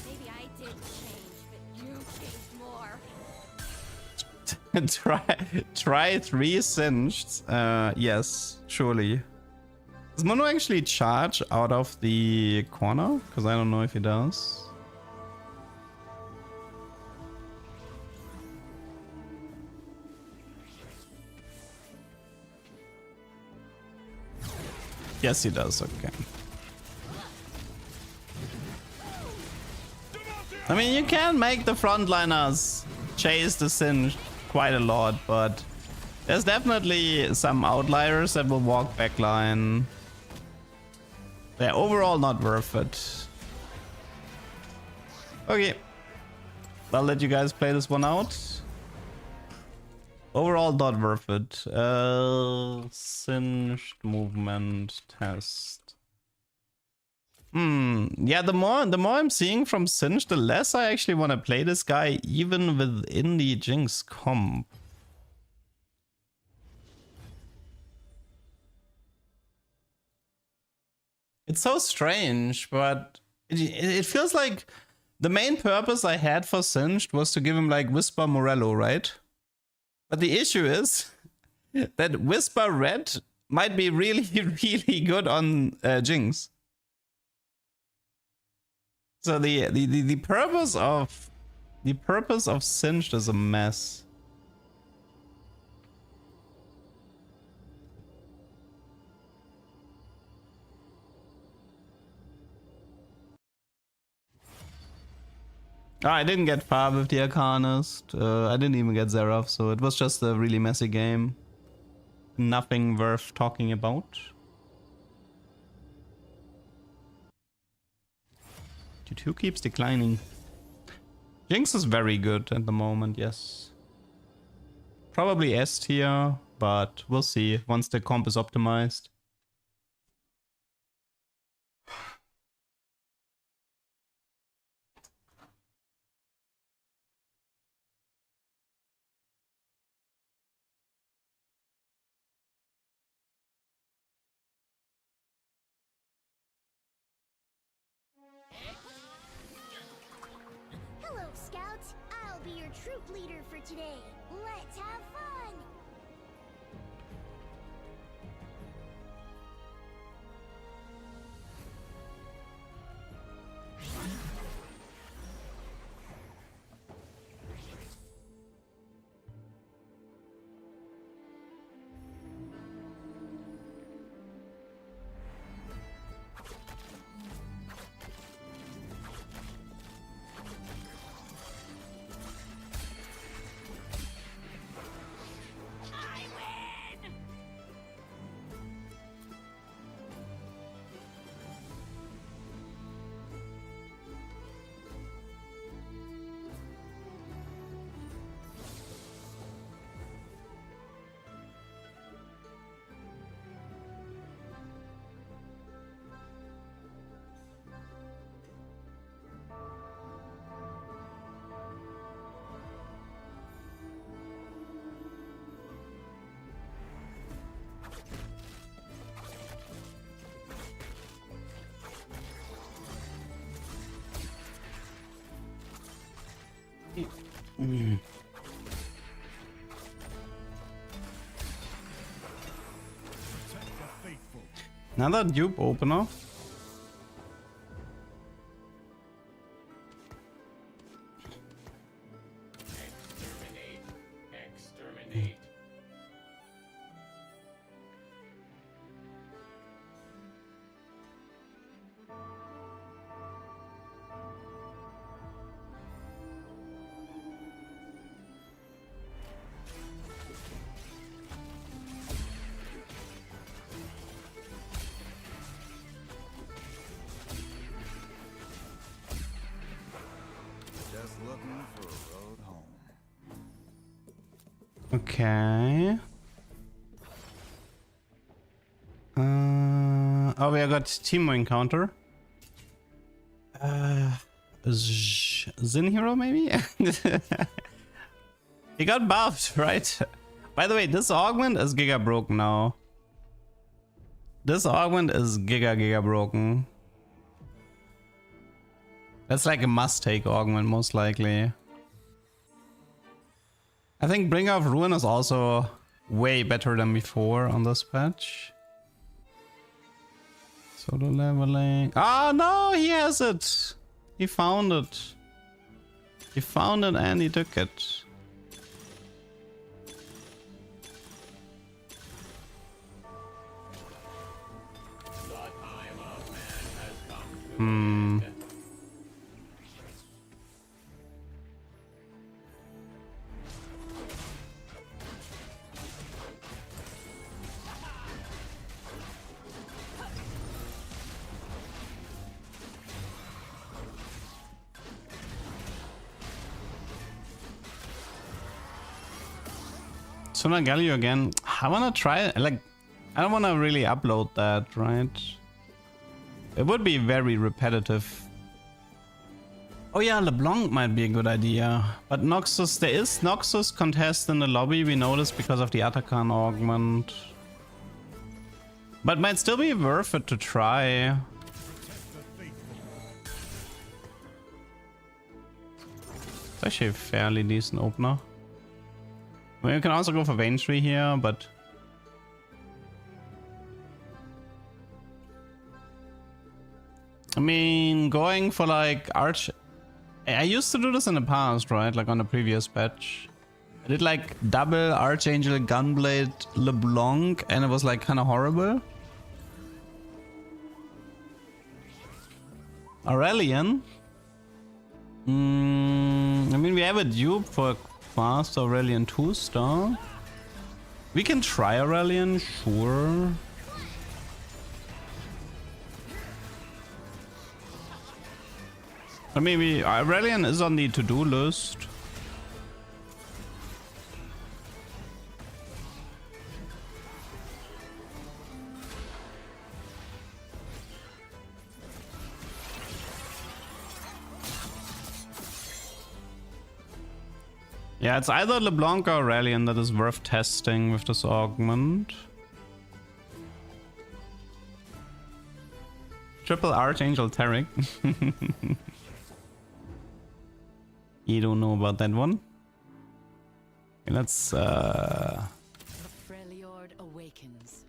Maybe I did change, but you changed more. Try 3 Singed. Yes, surely. Does Mono actually charge out of the corner? Because I don't know if he does. Yes, he does. Okay. I mean, you can make the frontliners chase the Singed quite a lot, but there's definitely some outliers that will walk backline. They're overall not worth it. Okay. I'll let you guys play this one out. Overall not worth it. Singed movement test. Yeah, the more I'm seeing from Singed, the less I actually want to play this guy even within the Jinx comp. It's so strange, but it feels like the main purpose I had for Singed was to give him like Whisper Morello, right? But the issue is that Whisper Red might be really, really good on Jinx. So the purpose of Singed is a mess. Oh, I didn't get far with the Arcanist. I didn't even get Seraph, so it was just a really messy game. Nothing worth talking about. 2 keeps declining. Jinx is very good at the moment, yes. Probably S tier, but we'll see once the comp is optimized. Hello, Scouts. I'll be your troop leader for today. Let's have fun. Another dupe opener. Exterminate. Okay. Oh, we got team encounter. Zin hero maybe? He got buffed, right? By the way, this augment is giga broken now. This augment is giga broken. That's like a must take augment, most likely. I think Bringer of Ruin is also way better than before on this patch. Solo leveling. Oh no, he has it! He found it. He found it and he took it. Hmm. Sooner Galio again. I wanna try, like, I don't wanna really upload that, right? It would be very repetitive. Oh yeah, LeBlanc might be a good idea. But Noxus, there is Noxus contest in the lobby, we noticed, because of the Atakan augment. But might still be worth it to try. It's actually a fairly decent opener. I mean, you can also go for Vein Tree here, but... I mean, going for like Arch... I used to do this in the past, right? Like on the previous patch. I did like double Archangel Gunblade LeBlanc and it was like kind of horrible. Aurelian? I mean, we have a dupe for fast Aurelian 2-star. We can try Aurelian, sure. Or maybe Aurelian is on the to-do list. Yeah, it's either LeBlanc or Aurelian that is worth testing with this augment. Triple Archangel Tarek. You don't know about that one? Okay, let's The Freljord awakens.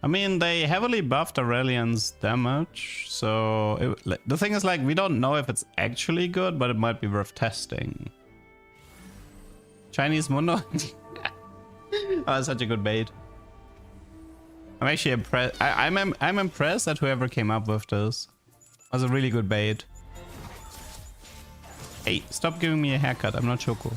I mean, they heavily buffed Aurelian's damage, so the thing is, like, we don't know if it's actually good, but it might be worth testing. Chinese Mundo. Oh, such a good bait. I'm actually impressed. I'm impressed at whoever came up with this. That was a really good bait. Hey, stop giving me a haircut. I'm not Choco.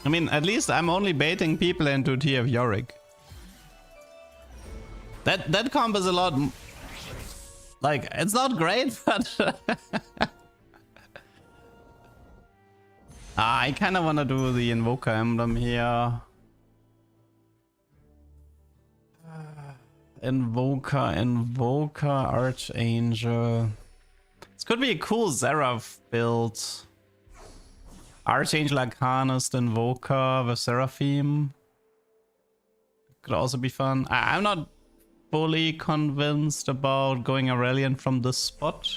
I mean, at least I'm only baiting people into TF Yorick. That comp is a lot... Like, it's not great, but... I kind of want to do the Invoker Emblem here. Invoker, Archangel. This could be a cool Seraph build. Archangel Arcanist Invoker with Seraphim. Could also be fun. I'm not fully convinced about going Aurelian from this spot.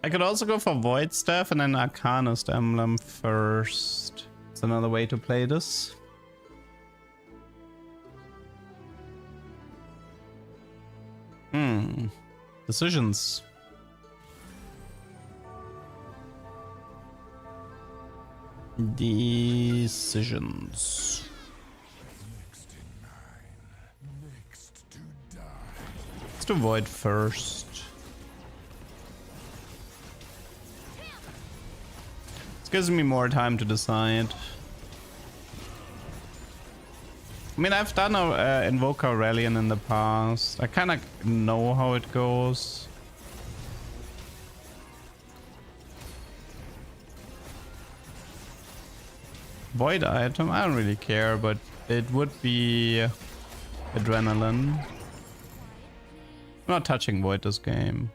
I could also go for Void Staff and then Arcanist Emblem first. It's just another way to play this. Decisions. Decisions. Let's do Void first. This gives me more time to decide. I mean, I've done a Invoker Aurelion in the past. I kind of know how it goes. Void item, I don't really care, but it would be adrenaline. I'm not touching Void this game.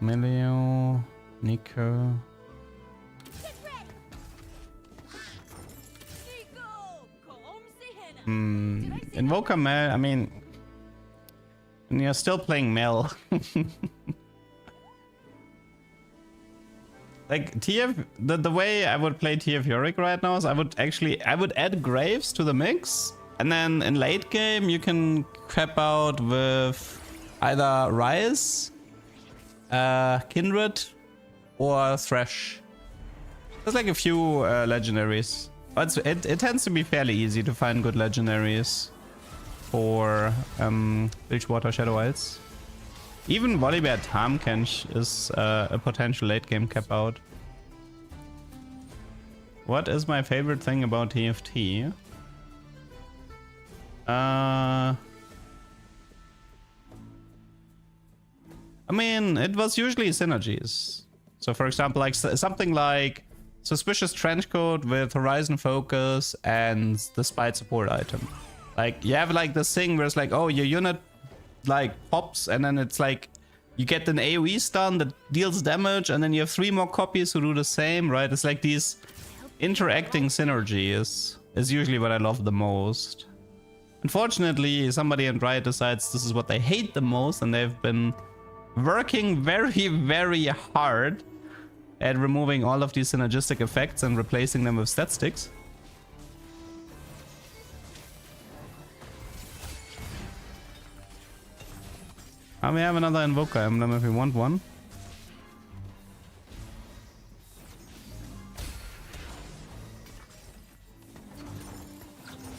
Melio, Nico. Invoker Mel, I mean, and you're still playing Mel. Like TF, the way I would play TF Yorick right now is I would add Graves to the mix, and then in late game you can crap out with either Rise, Kindred, or Thresh. There's like a few legendaries. But it tends to be fairly easy to find good legendaries for Bilgewater Shadow Isles. Even Volibear Tamkench is a potential late game cap out. What is my favorite thing about TFT? I mean, it was usually synergies. So for example, like something like Suspicious Trenchcoat with Horizon Focus and the Spite support item. Like you have like this thing where it's like, oh, your unit like pops and then it's like you get an AoE stun that deals damage and then you have 3 more copies who do the same, right? It's like these interacting synergies is usually what I love the most. Unfortunately, somebody in Riot decides this is what they hate the most, and they've been working very, very hard at removing all of these synergistic effects and replacing them with stat sticks. We have another Invoker Emblem if we want one.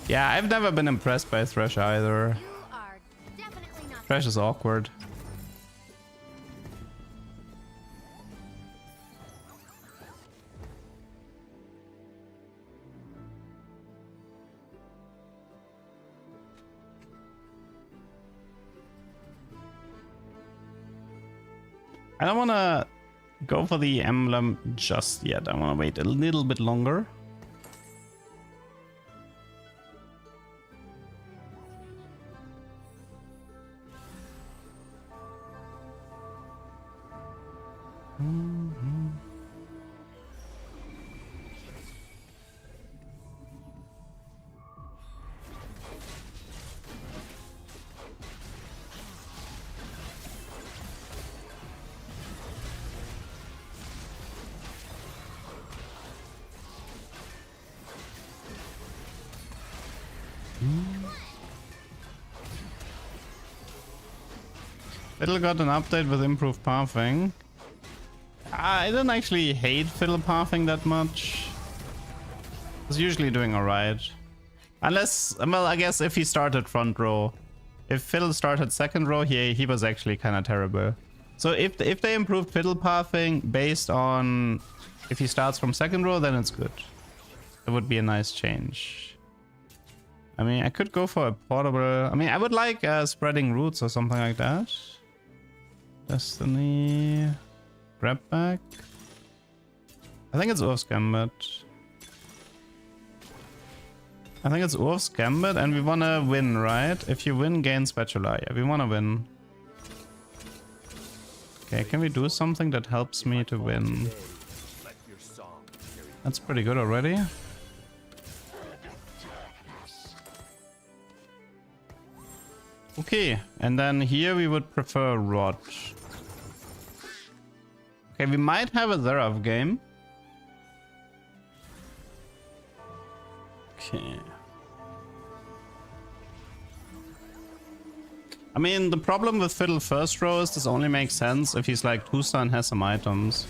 Yeah, I've never been impressed by Thresh either. Thresh is awkward. I don't want to go for the emblem just yet. I want to wait a little bit longer. Fiddle got an update with improved pathing. I don't actually hate Fiddle pathing that much. He's usually doing alright. Unless, well, I guess if he started front row. If Fiddle started second row, he was actually kind of terrible. So if they improved Fiddle pathing based on if he starts from second row, then it's good. That would be a nice change. I mean, I could go for a portable... I mean, I would like spreading roots or something like that. Destiny... Grab back. I think it's Urf's Gambit. I think it's Urf's Gambit and we want to win, right? If you win, gain Spatula. Yeah, we want to win. Okay, can we do something that helps me to win? That's pretty good already. Okay, and then here we would prefer Rod. Okay, we might have a Zerath game. Okay. I mean, the problem with Fiddle first row is this only makes sense if he's like 2-star and has some items.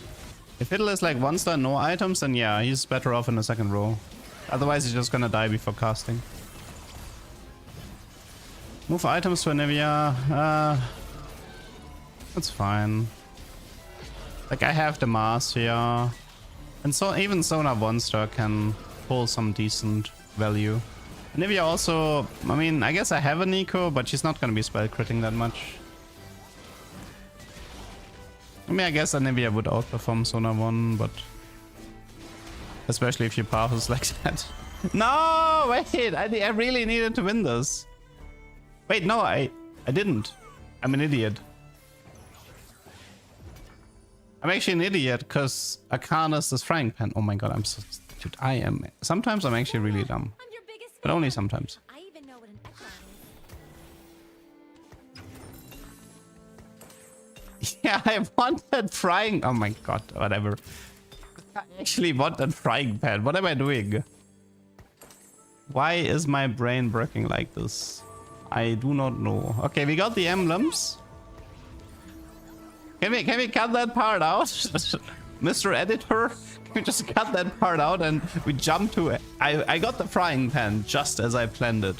If Fiddle is like 1-star, no items, then yeah, he's better off in the second row. Otherwise, he's just gonna die before casting. Move items to Anivia. That's fine. Like, I have the mass here. And so even Sona 1-star can pull some decent value. Anivia also, I mean, I guess I have a Nico, but she's not gonna be spell critting that much. I mean, I guess Anivia would outperform Sona 1, but... especially if your path is like that. No, wait, I really needed to win this. Wait, no, I didn't. I'm an idiot. I'm actually an idiot because Arcanist is frying pan. Oh my god, I'm so... Dude, I am... Sometimes I'm actually really dumb. I'm your biggest But only sometimes. I even know what an echelon is. Yeah, I wanted frying... Oh my god, whatever. I actually wanted frying pan. What am I doing? Why is my brain working like this? I do not know. Okay, we got the emblems. Can we cut that part out? Mr. Editor? Can we just cut that part out and we jump to it? I got the frying pan just as I planned it.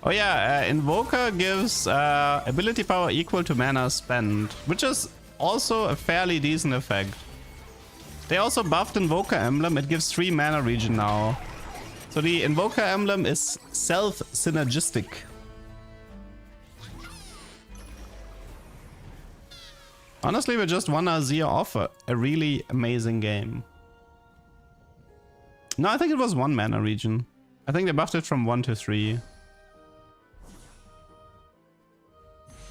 Oh yeah, Invoker gives ability power equal to mana spent, which is also a fairly decent effect. They also buffed Invoker Emblem, it gives 3 mana regen now. So the Invoker Emblem is self-synergistic. Honestly, we're just one Azir off a really amazing game. No, I think it was 1 mana regen. I think they buffed it from 1 to 3.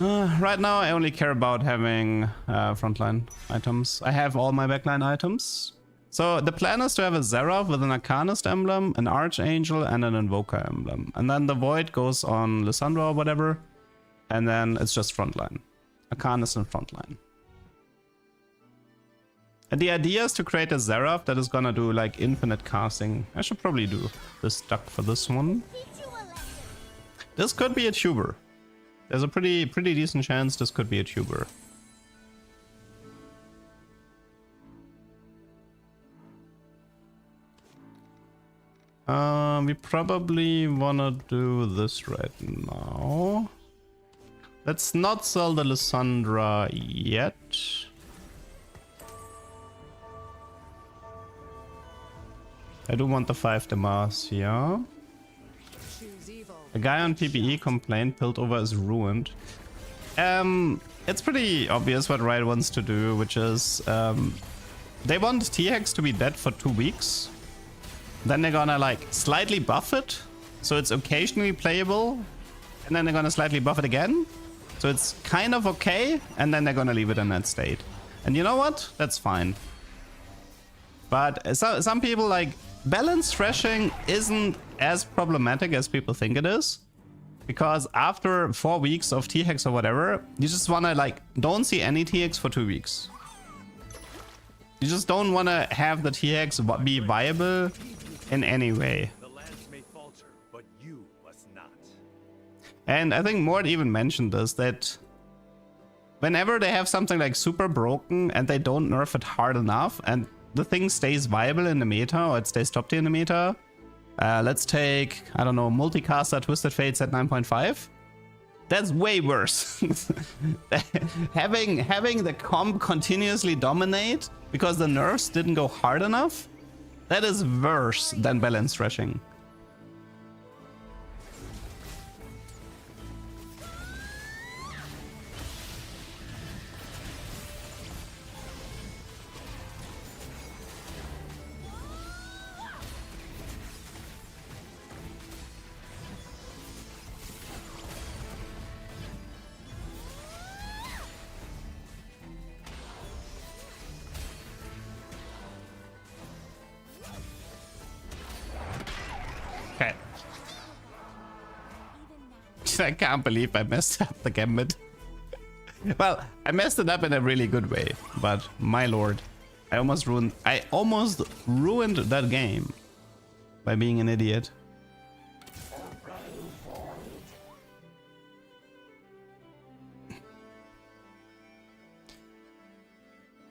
Right now, I only care about having frontline items. I have all my backline items. So the plan is to have a Zerath with an Arcanist emblem, an Archangel, and an Invoker emblem. And then the Void goes on Lissandra or whatever. And then it's just frontline. Arcanist and frontline. And the idea is to create a Zerath that is gonna do like infinite casting. I should probably do this duck for this one. This could be a tuber. There's a pretty decent chance this could be a tuber. We probably wanna do this right now. Let's not sell the Lissandra yet. I do want the 5 Damas here. A guy on PBE complained Piltover is ruined. It's pretty obvious what Riot wants to do, which is they want T-Hex to be dead for 2 weeks. Then they're gonna like slightly buff it, so it's occasionally playable. And then they're gonna slightly buff it again, so it's kind of okay. And then they're gonna leave it in that state. And you know what? That's fine. But some people like balance thrashing isn't as problematic as people think it is, because after 4 weeks of T-Hex or whatever, you just wanna like don't see any T-Hex for 2 weeks. You just don't wanna have the T-Hex be viable in any way. The lands may falter, but you must not. And I think Mort even mentioned this, that whenever they have something like super broken and they don't nerf it hard enough and the thing stays viable in the meta, or it stays top tier in the meta. Let's take, I don't know, Multicaster Twisted Fates at 9.5. That's way worse. having the comp continuously dominate because the nerfs didn't go hard enough, that is worse than balance thrashing. I can't believe I messed up the gambit. Well, I messed it up in a really good way, but my lord, I almost ruined that game by being an idiot.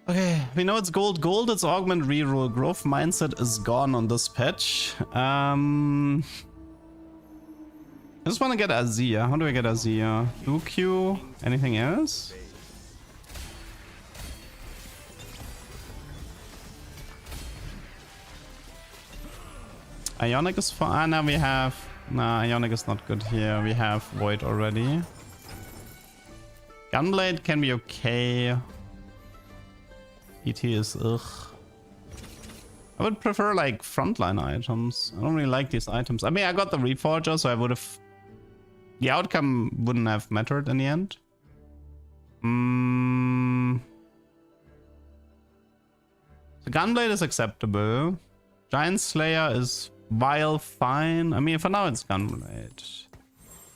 Okay, we know it's gold. Gold, it's augment, reroll. Growth mindset is gone on this patch. I just want to get Azir. How do I get Azir? Q? Anything else? Ionic is fine. Now we have... Nah, Ionic is not good here. We have Void already. Gunblade can be okay. ET is ugh. I would prefer like frontline items. I don't really like these items. I mean, I got the Reforger, so I would have... The outcome wouldn't have mattered in the end. The Gunblade is acceptable. Giant Slayer is vile fine. I mean, for now it's Gunblade.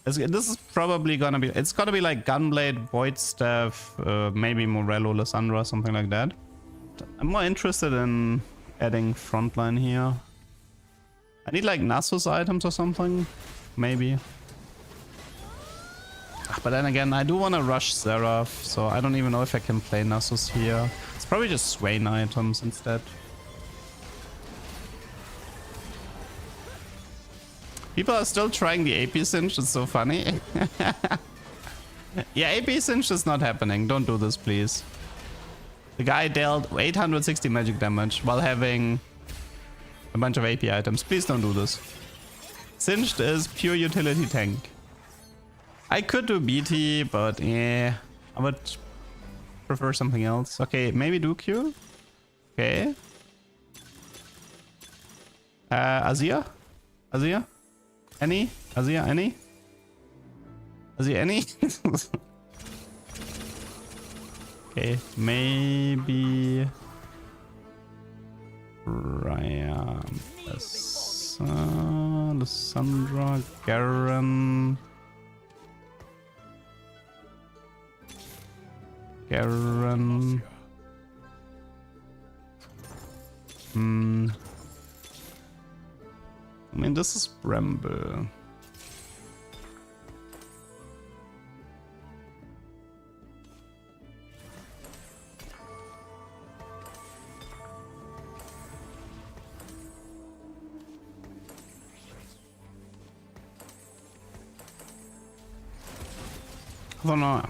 This is probably gonna be... It's gonna be like Gunblade, Void Staff, maybe Morello, Lysandra, something like that. I'm more interested in adding frontline here. I need like Nasus items or something. Maybe. But then again, I do want to rush Seraph, so I don't even know if I can play Nasus here. It's probably just Swain items instead. People are still trying the AP Cinch, it's so funny. Yeah, AP Cinch is not happening. Don't do this, please. The guy dealt 860 magic damage while having a bunch of AP items. Please don't do this. Cinched is pure utility tank. I could do BT, but yeah, I would prefer something else. Okay, maybe do Q. Okay. Azir? Azir? Any? Azir, any? Azir, any? Okay, maybe... Ryan... Lysandra, Garen... Garen... I mean, this is Bramble. I don't know.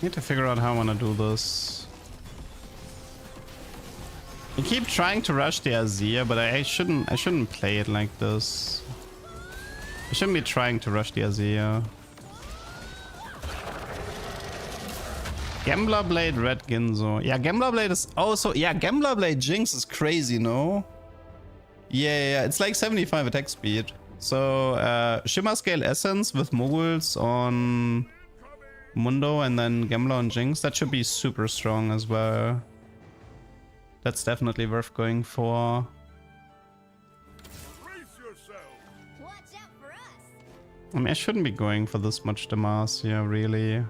Need to figure out how I want to do this. I keep trying to rush the Azir, but I shouldn't play it like this. I shouldn't be trying to rush the Azir. Gambler Blade, Red Ginzo. Yeah, Gambler Blade is... Oh, so... Yeah, Gambler Blade Jinx is crazy, no? Yeah, it's like 75 attack speed. So, Shimmer Scale Essence with Moguls on Mundo and then Gambler on Jinx. That should be super strong as well. That's definitely worth going for. Watch out for us. I mean, I shouldn't be going for this much Demacia, really.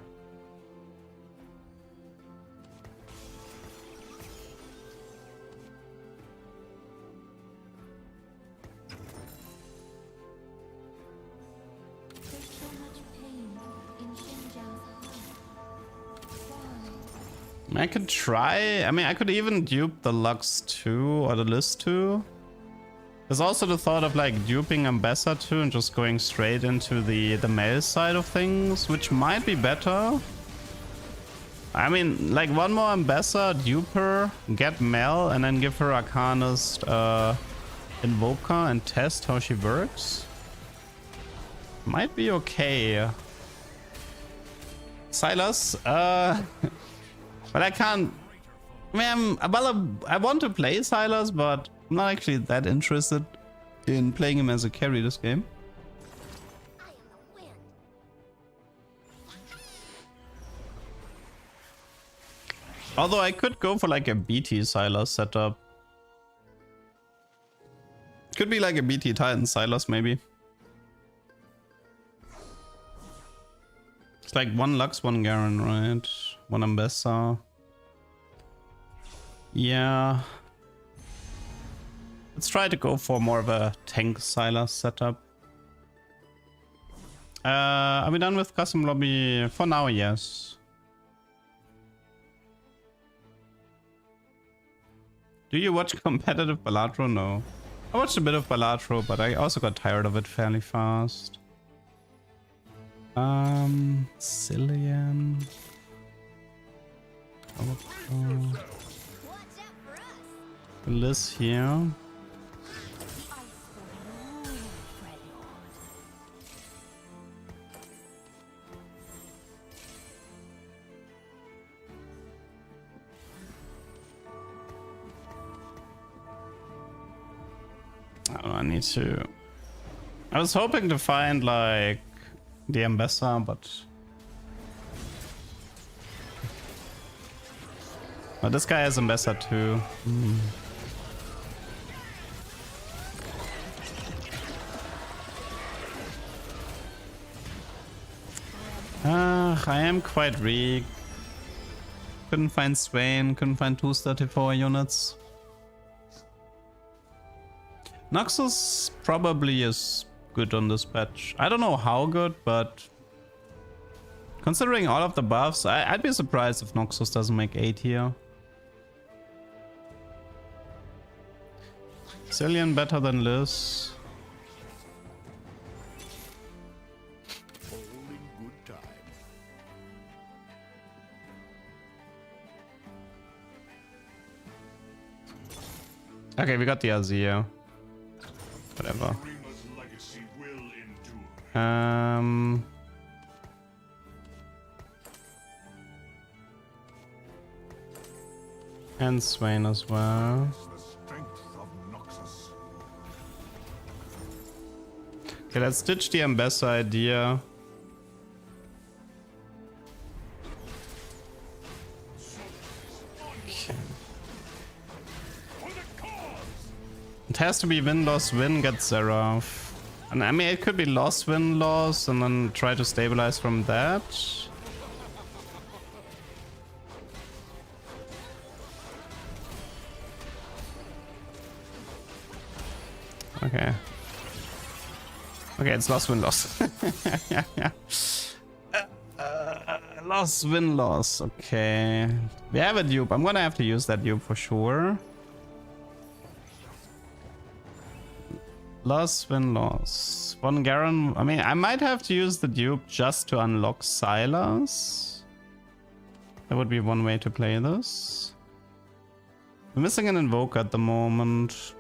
I could try. I mean, I could even dupe the Lux 2 or the List 2. There's also the thought of like duping Ambassador 2 and just going straight into the Mel side of things, which might be better. I mean, like one more Ambassador, dupe her, get Mel, and then give her Arcanist Invoker and test how she works. Might be okay. Silas, but I can't... I mean, I want to play Silas, but I'm not actually that interested in playing him as a carry this game. Although I could go for like a BT Silas setup. Could be like a BT Titan Silas maybe. It's like 1 Lux, 1 Garen, right? 1 Ambessa. Yeah. Let's try to go for more of a tank Silas setup. Are we done with custom lobby? For now, yes. Do you watch competitive Balatro? No. I watched a bit of Balatro, but I also got tired of it fairly fast. Cillian. Liz here. Oh, I need to... I was hoping to find like the Ambessa, but this guy has Ambessa too. I am quite weak. Couldn't find Swain, couldn't find 234 units. Noxus probably is good on this patch. I don't know how good, but considering all of the buffs, I'd be surprised if Noxus doesn't make 8 here. Cillian better than Liz. Okay, we got the Azir. Whatever. And Swain as well. Okay, let's ditch the Ambessa idea. Okay. It has to be win, loss, win, get Seraph. And I mean, it could be loss, win, loss, and then try to stabilize from that. Okay. Okay, it's loss, win, loss. Loss, win, loss. Okay. We have a dupe. I'm gonna have to use that dupe for sure. Loss, win, loss. 1 Garen. I mean, I might have to use the dupe just to unlock Sylas. That would be one way to play this. We're missing an Invoker at the moment.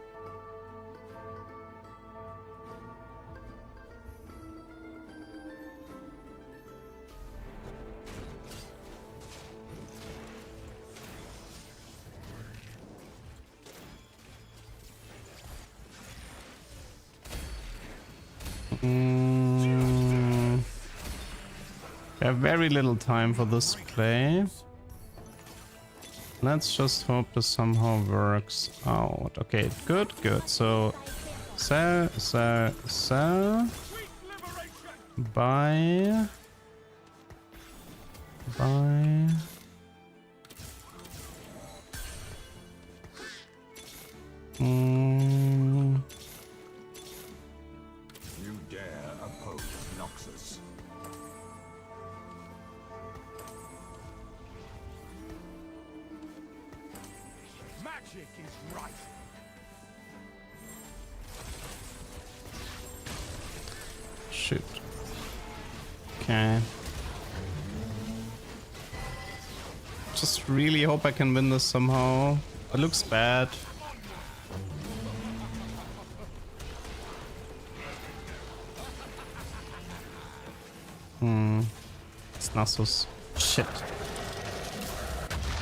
We have very little time for this play. Let's just hope this somehow works out. Okay, good, good. So, sell, sell, sell. Buy. Buy. You dare oppose Noxus. Magic is right. Shoot. Okay. Just really hope I can win this somehow. It looks bad. It's Nasus. Shit.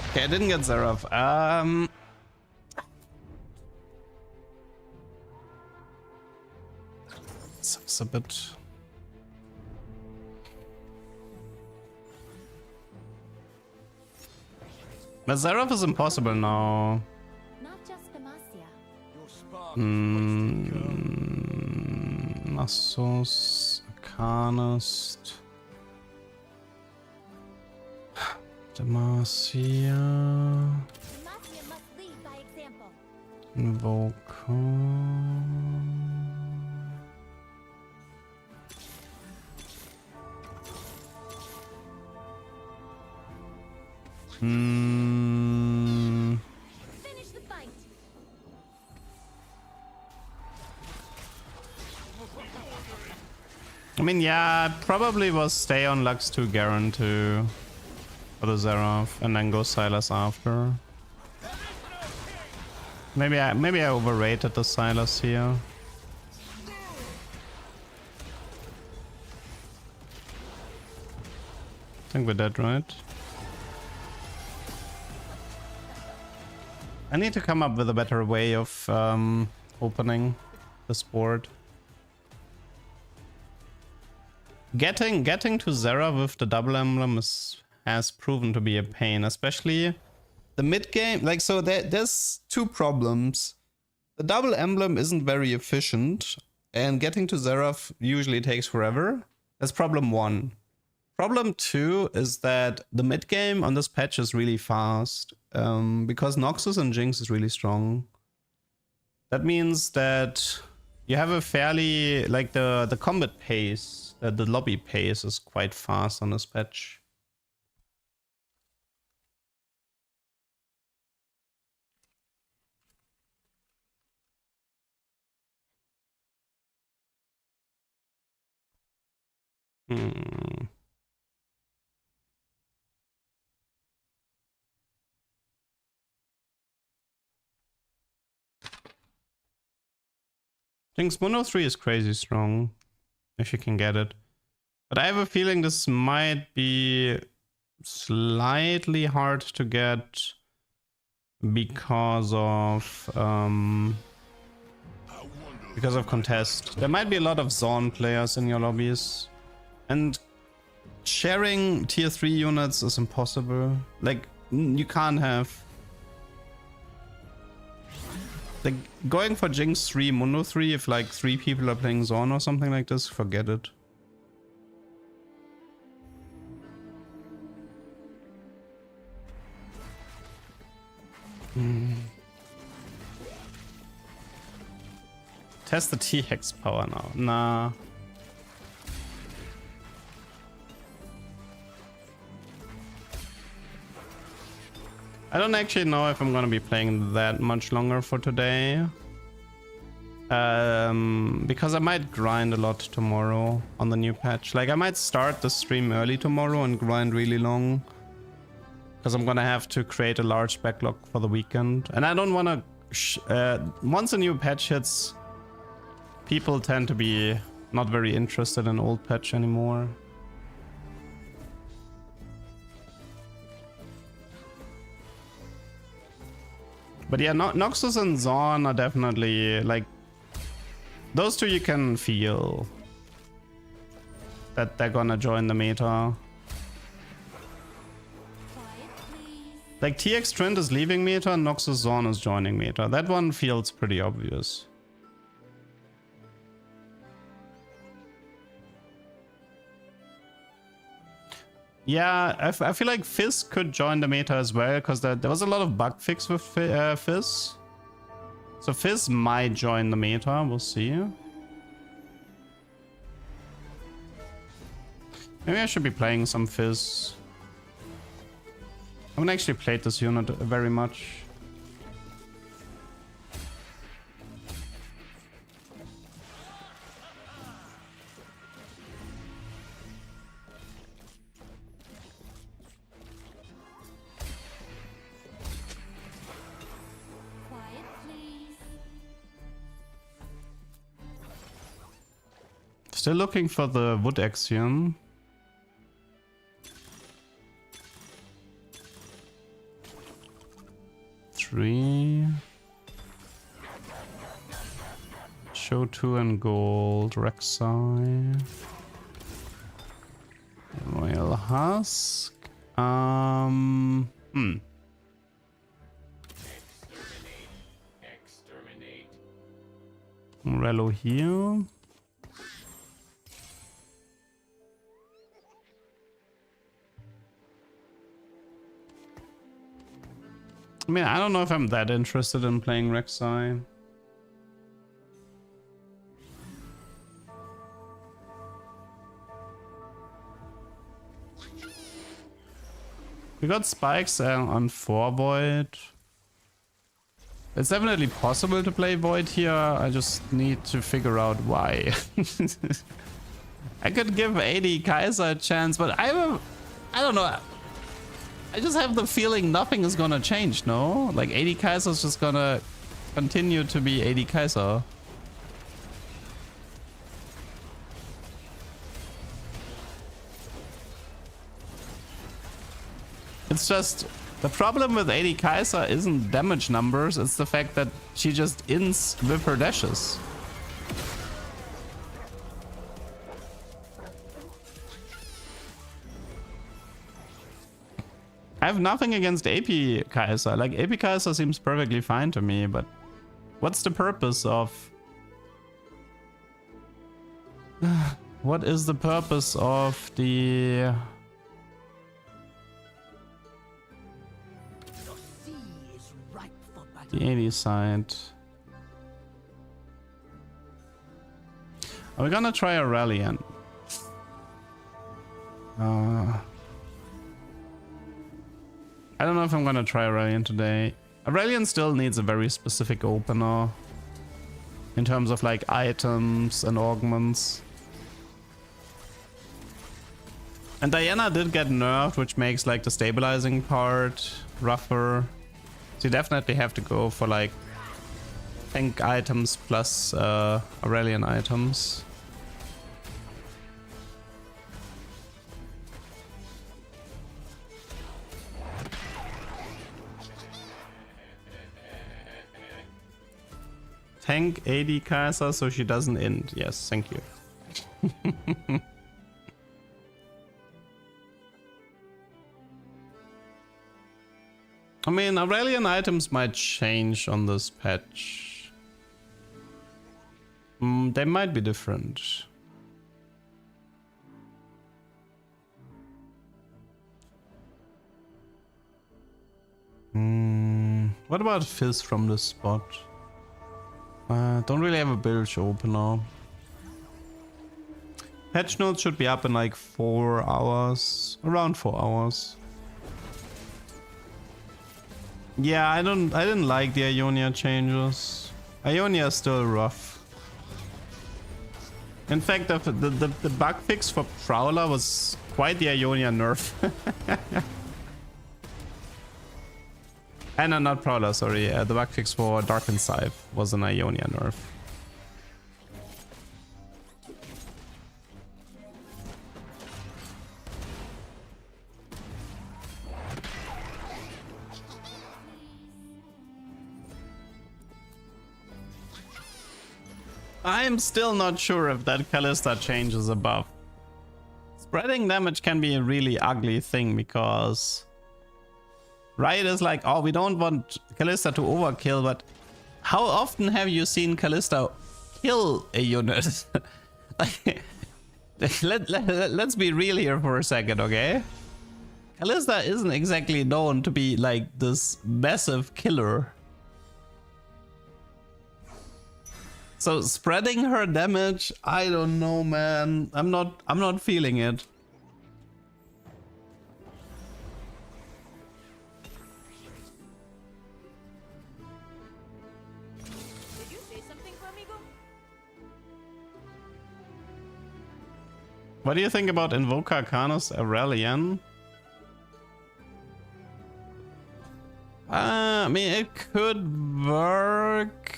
Okay, I didn't get Seraph. Sucks a bit. But Seraph is impossible now. Not just Demacia. Your spark is wasted, girl. Nasus, Arcanist. Demacia. Demacia must lead by example. Invoker. Finish the fight. I mean, yeah, probably was stay on Lux 2 Garen too for the Seraph and then go Sylas after. Maybe I overrated the Sylas here. I think we're dead, right? I need to come up with a better way of opening this board. Getting to Zera with the double emblem has proven to be a pain, especially the mid game. Like, so there's two problems. The double emblem isn't very efficient, and getting to Zera usually takes forever. That's problem one. Problem two is that the mid game on this patch is really fast, because Noxus and Jinx is really strong. That means that you have a fairly, like the combat pace, the lobby pace is quite fast on this patch. Jinx Mono 3 is crazy strong, if you can get it. But I have a feeling this might be slightly hard to get because of contest. There might be a lot of Zorn players in your lobbies. And sharing tier 3 units is impossible. Like, you can't have... Like, going for Jinx 3, Mono 3, if like 3 people are playing Zorn or something like this, forget it. Test the T-Hex power now. Nah. I don't actually know if I'm gonna be playing that much longer for today. Because I might grind a lot tomorrow on the new patch. Like, I might start the stream early tomorrow and grind really long. Because I'm gonna have to create a large backlog for the weekend. And I don't wanna... once a new patch hits, people tend to be not very interested in old patch anymore. But yeah, Noxus and Zorn are definitely, like, those two you can feel that they're gonna join the meta. Like, TX Trent is leaving meta and Noxus Zorn is joining meta. That one feels pretty obvious. Yeah, I feel like Fizz could join the meta as well, because there was a lot of bug fix with Fizz. So Fizz might join the meta, we'll see. Maybe I should be playing some Fizz. I haven't actually played this unit very much. Still looking for the wood axiom. Three. Show 2 and gold. Rek'Sai. Royal Husk. Morello here. I mean, I don't know if I'm that interested in playing Rek'Sai. We got spikes on 4 Void. It's definitely possible to play Void here. I just need to figure out why. I could give AD Kaiser a chance, but I don't know. I just have the feeling nothing is gonna change, no? Like AD Kaiser is just gonna continue to be AD Kaiser. It's just the problem with AD Kaiser isn't damage numbers, it's the fact that she just ins with her dashes. I have nothing against AP Kaiser. Like AP Kaiser seems perfectly fine to me, but what's the purpose of what is the purpose of the AD side? Are we gonna try Aurelian? I don't know if I'm gonna try Aurelian today. Aurelian still needs a very specific opener in terms of like items and augments. And Diana did get nerfed, which makes like the stabilizing part rougher. So you definitely have to go for like tank items plus Aurelian items. Tank AD Kaiser so she doesn't end. Yes, thank you. I mean, Aurelian items might change on this patch. They might be different. What about Fizz from this spot? Don't really have a bilge opener. Patch notes should be up in like 4 hours. Around 4 hours. Yeah, I didn't like the Ionia changes. Ionia is still rough. In fact, the bug fix for Prowler was quite the Ionia nerf. No, not Prowler, sorry. The bug fix for Darkened Scythe was an Ionia nerf. I'm still not sure if that Kalista changes above. Spreading damage can be a really ugly thing because Riot is like, oh, we don't want Kalista to overkill, but how often have you seen Kalista kill a unit? Like, let's be real here for a second, okay? Kalista isn't exactly known to be like this massive killer. So spreading her damage, I don't know, man. I'm not feeling it. Did you say something, amigo? What do you think about Invoke Arcanus Aurelian? I mean, it could work.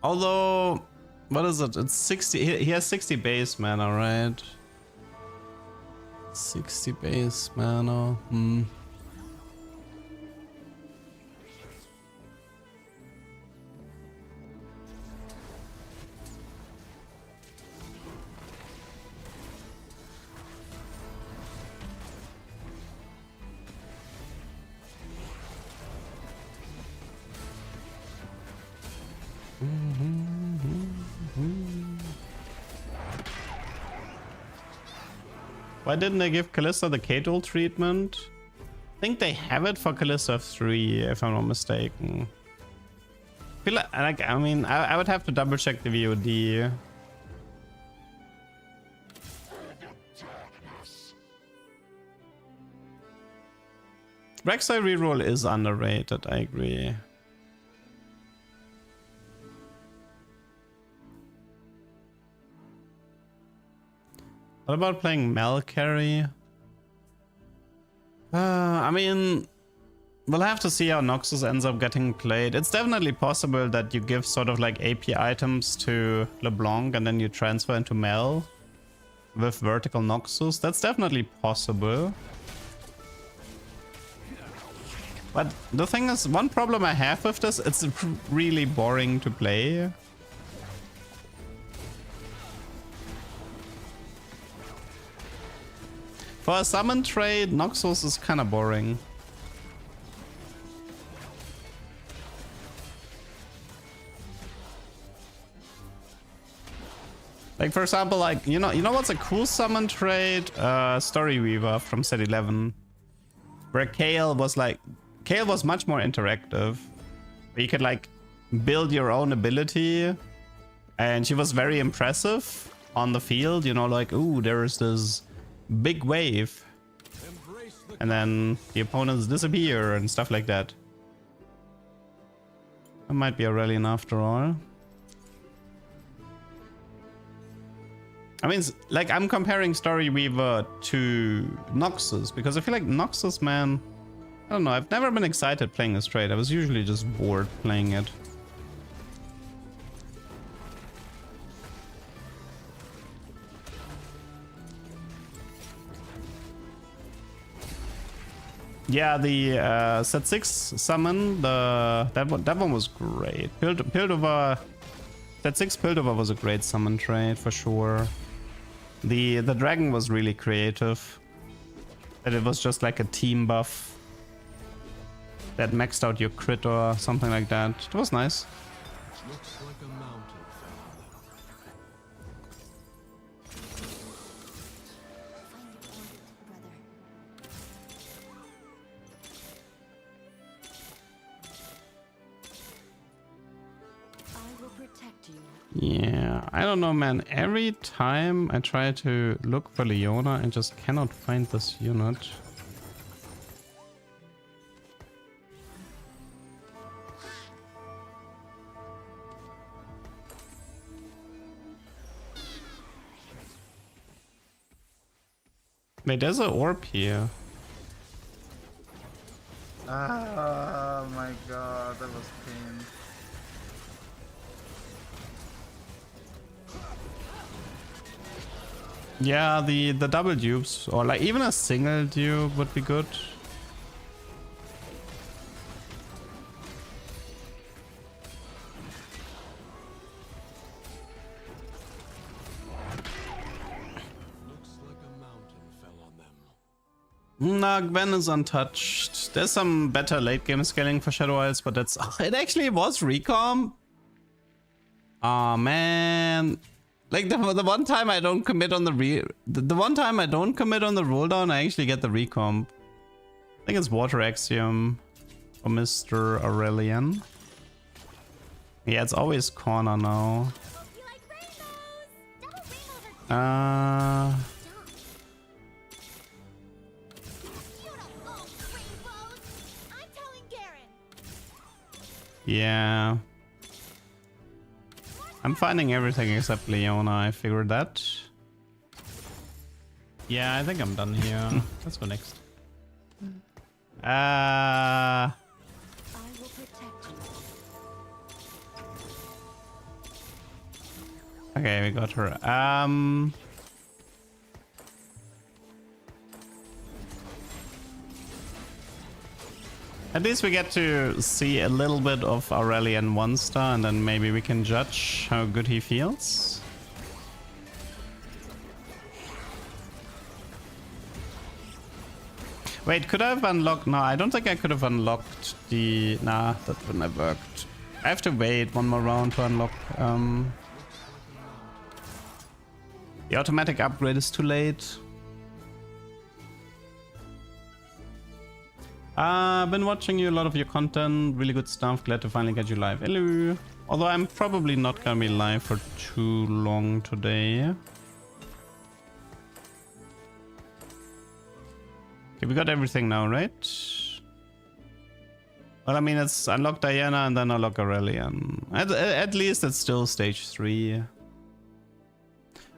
Although, what is it? It's 60. He has 60 base mana, right? 60 base mana. Why didn't they give Kalista the K-Tool treatment? I think they have it for Kalista 3, if I'm not mistaken. I mean, I would have to double check the VOD. Rek'Sai reroll is underrated, I agree. What about playing Mel carry? I mean, we'll have to see how Noxus ends up getting played. It's definitely possible that you give sort of like AP items to LeBlanc and then you transfer into Mel with vertical Noxus. That's definitely possible. But the thing is, one problem I have with this, it's really boring to play. For a summon trade, Noxus is kind of boring. Like for example, like you know what's a cool summon trade? Story Weaver from set 11, where Kayle was much more interactive. Where you could like build your own ability, and she was very impressive on the field. You know, like ooh, there is this big wave, and then the opponents disappear and stuff like that. That might be Aurelian after all. I mean, like I'm comparing Story Weaver to Noxus because I feel like Noxus, man, I don't know, I've never been excited playing this trade. I was usually just bored playing it. Yeah, the set 6 summon, that one was great. Piltover, set 6 Piltover was a great summon trade for sure. The dragon was really creative. That it was just like a team buff that maxed out your crit or something like that. It was nice. Looks like a mountain I will protect you. Yeah, I don't know, man. Every time I try to look for Leona, I just cannot find this unit. Wait, there's an orb here. Oh my god, that was pain. Yeah, the double dupes, or like even a single dupe would be good. Nah, Gwen is untouched. There's some better late game scaling for Shadow Isles, but that's it actually was recomp. Aw, man. Like the one time I don't commit on the one time I don't commit on the roll down, I actually get the recomp. I think it's Water Axiom for Mr. Aurelian. Yeah, it's always corner now. Yeah. I'm finding everything except Leona, I figured that. Yeah, I think I'm done here. Let's go next. I will protect you. Okay, we got her. At least we get to see a little bit of Aurelian 1-star, and then maybe we can judge how good he feels. Wait, could I have unlocked? No, I don't think I could have unlocked the... Nah, that wouldn't have worked. I have to wait one more round to unlock. The automatic upgrade is too late. I've been watching you, a lot of your content, really good stuff. Glad to finally get you live. Hello. Although I'm probably not gonna be live for too long today. Okay, we got everything now, right? Well, I mean, it's unlock Diana and then unlock Aurelian. At least it's still stage 3.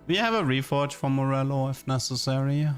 We have a reforge for Morello if necessary.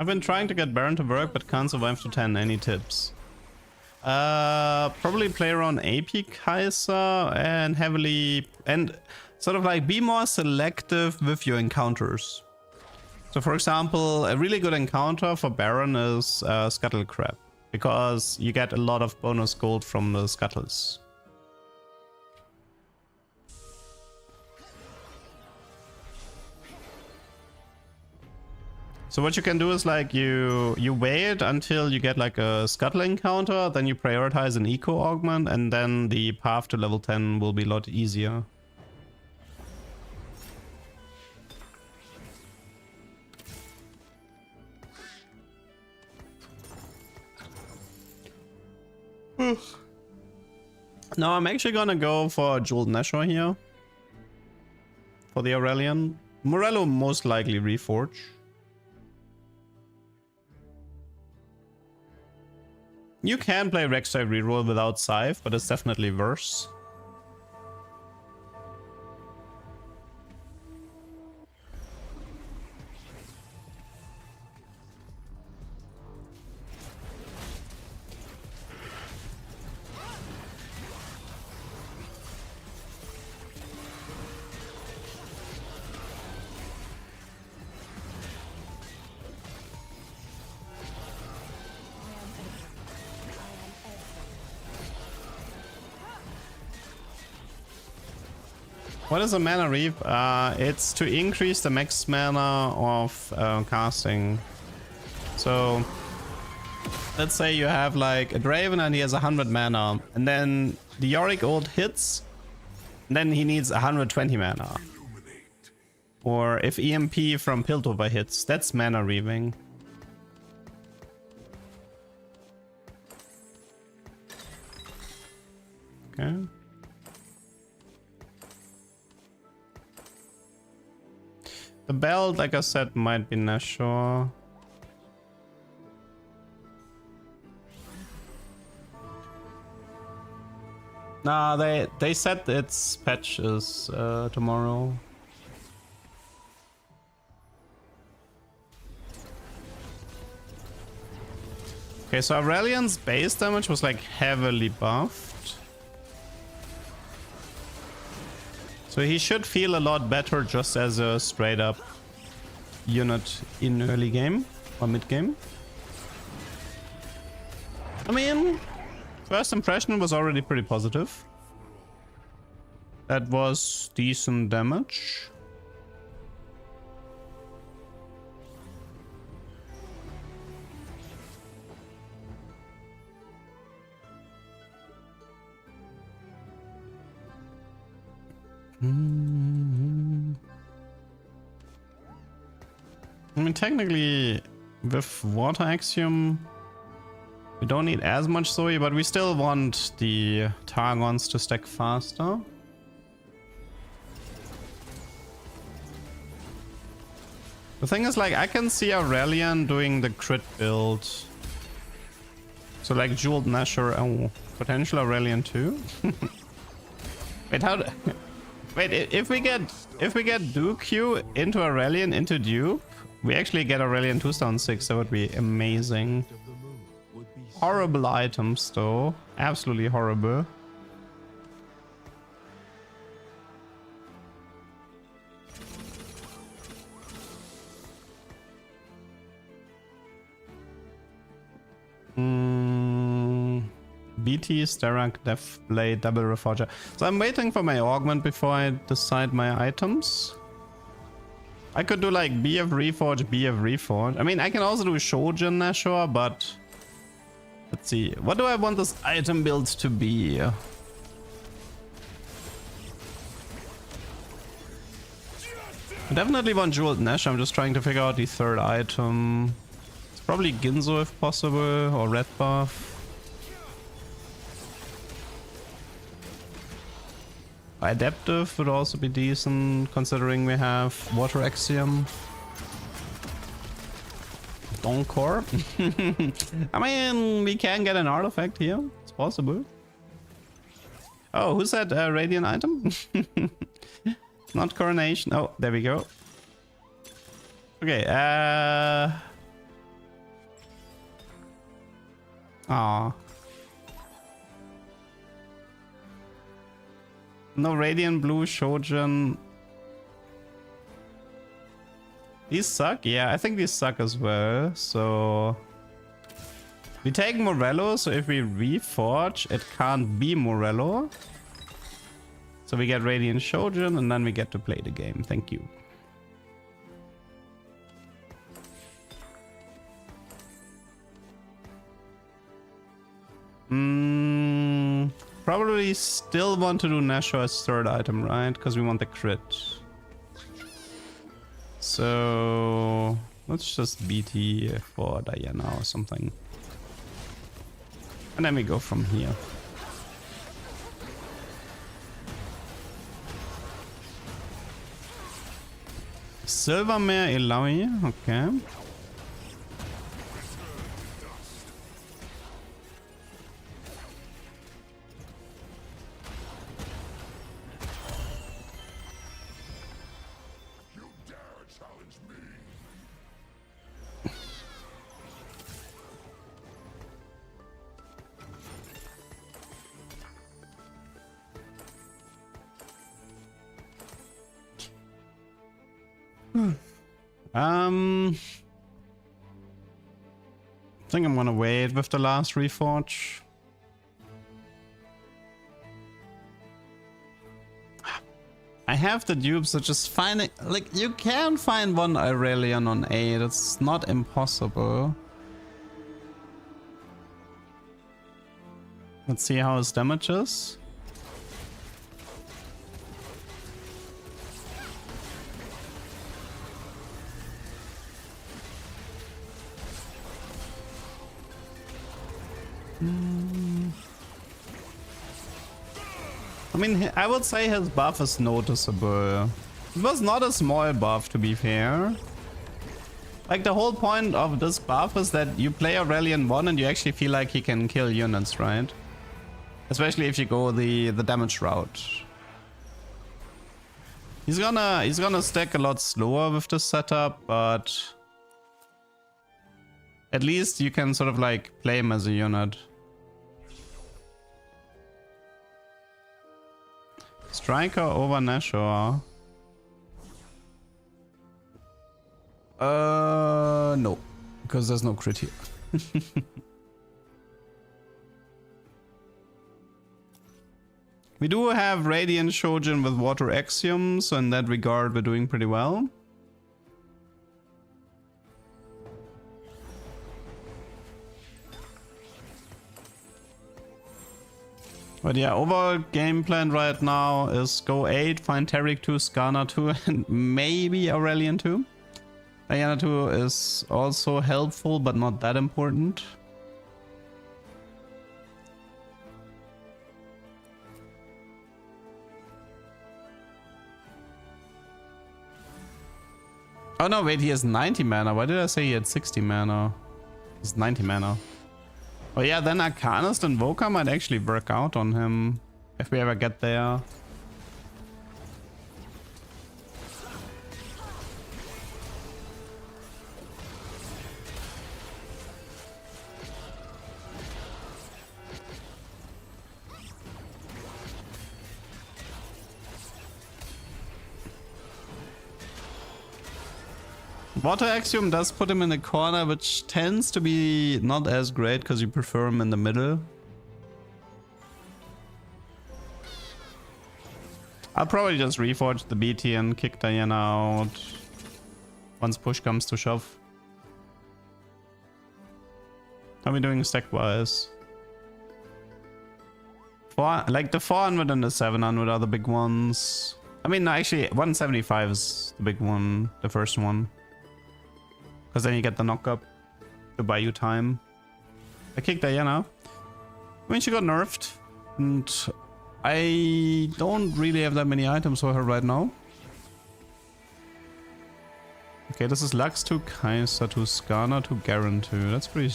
I've been trying to get Baron to work, but can't survive to 10. Any tips? Probably play around AP Kaiser and sort of like be more selective with your encounters. So for example, a really good encounter for Baron is Scuttle Crab, because you get a lot of bonus gold from the scuttles. So what you can do is like you wait until you get like a scuttle encounter, then you prioritize an eco augment, and then the path to level 10 will be a lot easier. No, I'm actually gonna go for Jeweled Nashor here for the Aurelian. Morello most likely reforge. You can play Rek'Sai reroll without Scythe, but it's definitely worse. What is a mana reap? It's to increase the max mana of casting. So let's say you have like a Draven and he has 100 mana, and then the Yorick ult hits, then he needs 120 mana. Or if EMP from Piltover hits, that's mana reaping. Okay. The belt, like I said, might be Nashor. Nah, they said its patch is tomorrow. Okay, so Aurelian's base damage was like heavily buffed. So he should feel a lot better just as a straight up unit in early game or mid game. I mean, first impression was already pretty positive. That was decent damage. I mean, technically, with Water Axiom, we don't need as much Zoe, but we still want the Targons to stack faster. The thing is, like, I can see Aurelian doing the crit build. So, like, Jeweled Nashor and potential Aurelian too. Wait, how? Wait, if we get Duke Q into Aurelian into Duke, we actually get Aurelian 2 stone 6. That would be amazing. Horrible items though. Absolutely horrible. BT, Starak, Death Blade, Double Reforger. So I'm waiting for my augment before I decide my items. I could do like BF Reforge, BF Reforge. I mean, I can also do Shojin Nashor, but let's see. What do I want this item build to be? I definitely want Jeweled Nash. I'm just trying to figure out the third item. It's probably Ginzo if possible, or Red Buff. Adaptive would also be decent, considering we have Water Axiom. Donkor. I mean, we can get an artifact here. It's possible. Oh, who said Radiant item? Not Coronation. Oh, there we go. Okay, Aw. No Radiant Blue, Shojin. These suck? Yeah, I think these suck as well. So we take Morello, so if we reforge, it can't be Morello. So we get Radiant Shojin and then we get to play the game. Thank you. Probably still want to do Nashor as third item, right? Because we want the crit. So let's just BT for Diana or something. And then we go from here. Silvermare Ilaoi, okay. I think I'm gonna wait with the last reforge. I have the dupes, so just finding, like, you can find one Aurelion on 8, it's not impossible. Let's see how his damage is. I mean, I would say his buff is noticeable. It was not a small buff, to be fair. Like, the whole point of this buff is that you play Aurelion 1 and you actually feel like he can kill units, right? Especially if you go the damage route. He's gonna stack a lot slower with this setup, but at least you can sort of like play him as a unit. Striker over Nashor. No, because there's no crit here. We do have Radiant Shojin with Water Axiom, so in that regard we're doing pretty well. But yeah, overall game plan right now is go 8, find Taric 2, Skarner 2, and maybe Aurelion 2. Diana 2 is also helpful, but not that important. Oh no, wait, he has 90 mana. Why did I say he had 60 mana? He's 90 mana. Oh yeah, then Arcanist Invoker might actually work out on him if we ever get there. Water Axiom does put him in the corner, which tends to be not as great because you prefer him in the middle. I'll probably just reforge the BT and kick Diana out once push comes to shove. How are we doing stack-wise? Like the 400 and the 700 are the big ones. I mean, no, actually, 175 is the big one, the first one. Because then you get the knock-up to buy you time. I kicked Diana. I mean, she got nerfed. And I don't really have that many items for her right now. Okay, this is Lux to Kai'Sa to Skarner to Garen to. That's pretty...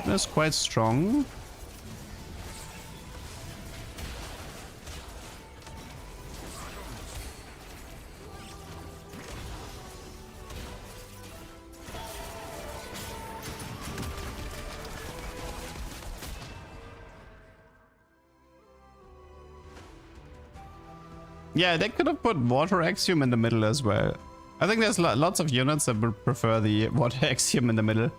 That's quite strong. Yeah, they could have put Water Axiom in the middle as well. I think there's lots of units that would prefer the Water Axiom in the middle.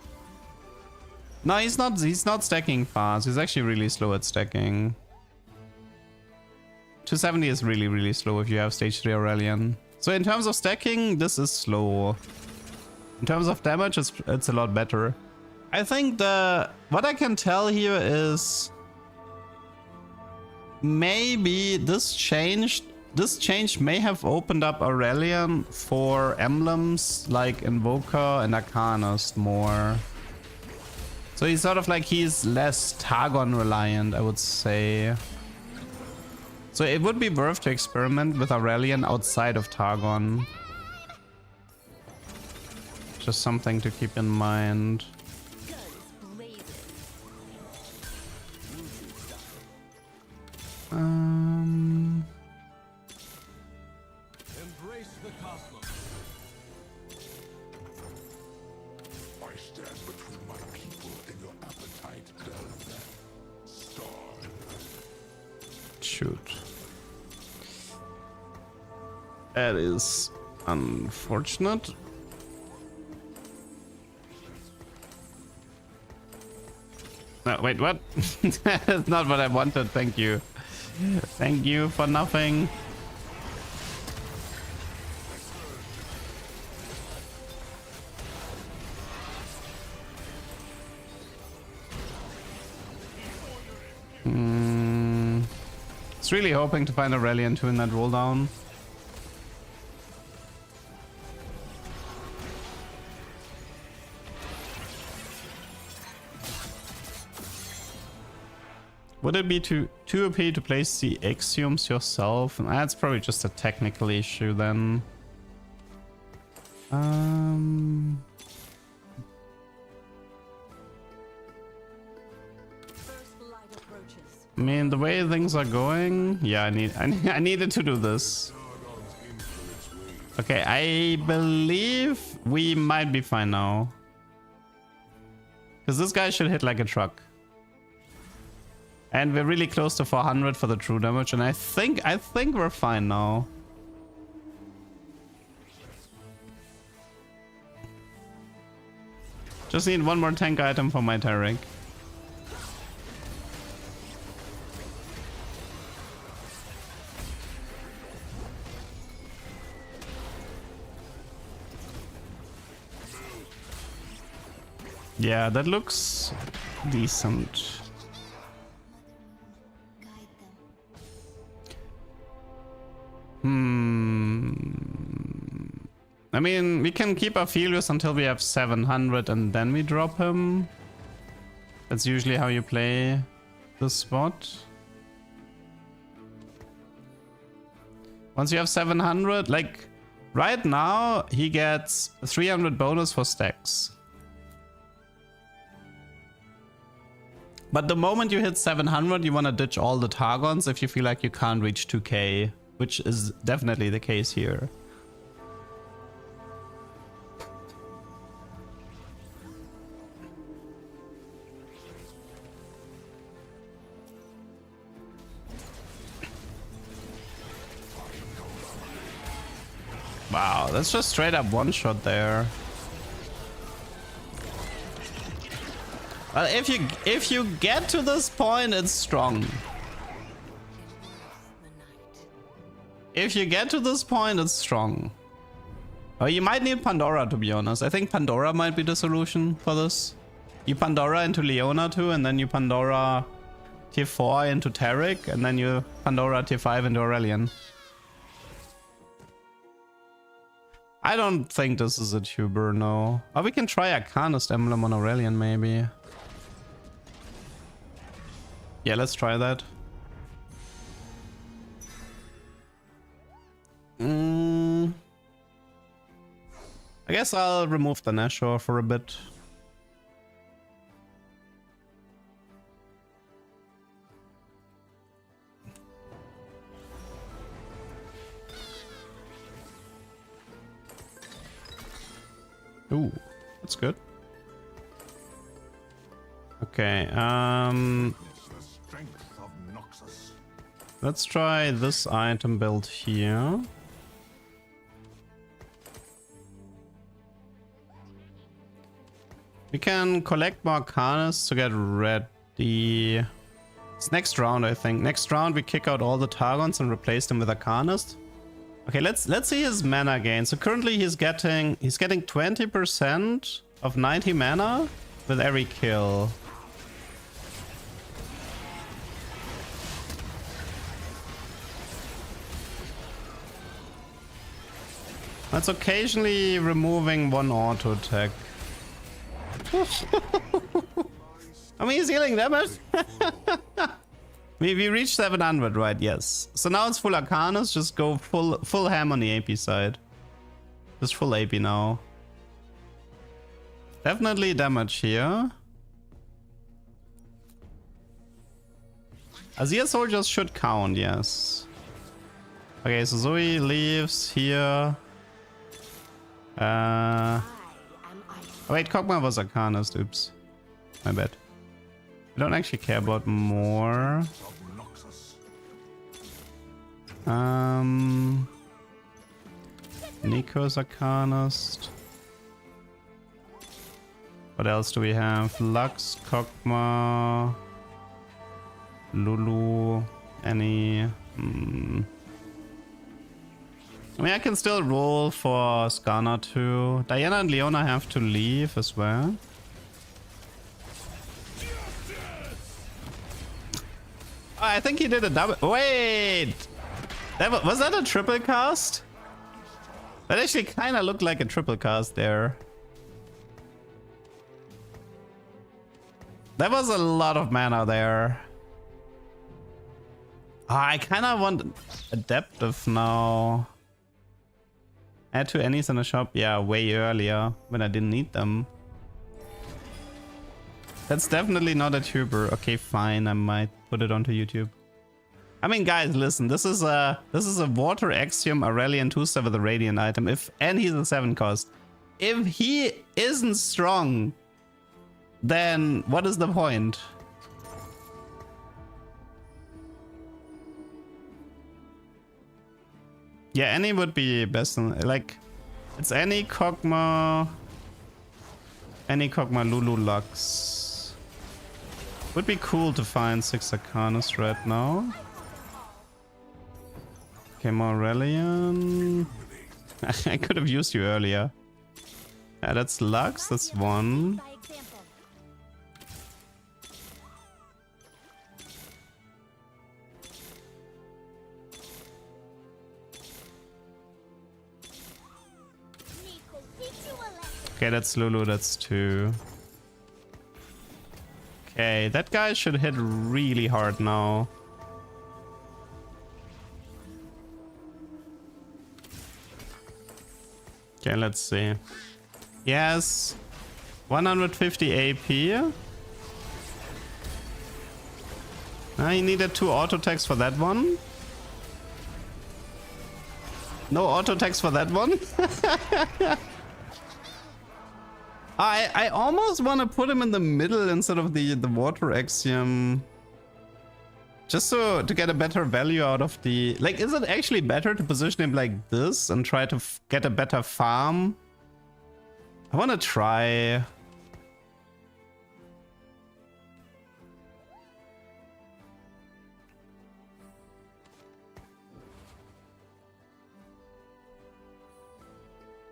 No, he's not stacking fast. He's actually really slow at stacking. 270 is really, really slow if you have stage 3 Aurelion. So in terms of stacking, this is slow. In terms of damage, it's a lot better. I think what I can tell here is maybe this change may have opened up Aurelion for emblems like Invoker and Arcanist more. So he's sort of like, he's less Targon reliant, I would say. So it would be worth to experiment with Aurelion outside of Targon. Just something to keep in mind. Embrace the cosmos. I stand between my people and your appetite, Starve. Shoot. That is unfortunate. No, wait, what? That's not what I wanted, thank you. Thank you for nothing. It's really hoping to find Aurelion 2 in that roll down. Would it be too OP to place the axioms yourself? That's probably just a technical issue then. I mean, the way things are going, yeah, I needed to do this. Okay, I believe we might be fine now. Because this guy should hit like a truck. And we're really close to 400 for the true damage, and I think we're fine now. Just need one more tank item for my Tyrek. Yeah, that looks decent. I mean, we can keep Aphelios until we have 700 and then we drop him. That's usually how you play this spot. Once you have 700, like right now, he gets 300 bonus for stacks. But the moment you hit 700, you want to ditch all the Targons if you feel like you can't reach 2k, which is definitely the case here. Wow, that's just straight up one shot there. Well, if you get to this point, it's strong. If you get to this point, it's strong. Oh, you might need Pandora, to be honest. I think Pandora might be the solution for this. You Pandora into Leona too, and then you Pandora tier 4 into Taric, and then you Pandora tier 5 into Aurelion. I don't think this is a tuber, no. Or we can try Arcanist Emblem on Aurelion, maybe. Yeah, let's try that. I guess I'll remove the Nashor for a bit. Ooh, that's good. Okay, let's try this item build here. We can collect more Arcanists to get ready. It's next round, I think. Next round we kick out all the Targons and replace them with Arcanist. Okay, let's see his mana gain. So currently he's getting 20% of 90 mana with every kill. That's occasionally removing one auto attack. I mean, he's healing damage. We reached 700, right? Yes. So now it's full Arcanist. Just go full ham on the AP side. Just full AP now. Definitely damage here. Azir soldiers should count, yes. Okay, so Zoe leaves here. Oh, wait, Kog'Maw was Arcanist. Oops. My bad. I don't actually care about more. Nico's Arcanist. What else do we have? Lux, Kog'Maw, Lulu, Annie. I mean, I can still roll for Skarner too. Diana and Leona have to leave as well. Oh, I think he did a double. Wait! Was that a triple cast? That actually kind of looked like a triple cast there. That was a lot of mana there. Oh, I kind of want Adaptive now. Add 2 Annies in the shop. Yeah, way earlier when I didn't need them. That's definitely not a tuber. Okay, fine. I might put it onto YouTube. I mean, guys, listen. This is a Water Axiom Aurelion 2-star with a Radiant item. And he's a 7 cost. If he isn't strong, then what is the point? Yeah, Annie would be best. Like, it's Annie, Kog'Maw, Lulu, Lux. Would be cool to find 6 Arcanist right now. Okay, more Aurelion. I could have used you earlier. Yeah, that's Lux, that's 1. Okay, that's Lulu, that's 2. Okay, that guy should hit really hard now. Okay, let's see. Yes, 150 AP. He needed 2 auto attacks for that one. No auto attacks for that one. I almost want to put him in the middle instead of the Water Axiom. Just so to get a better value out of the... Like, is it actually better to position him like this and try to get a better farm? I want to try...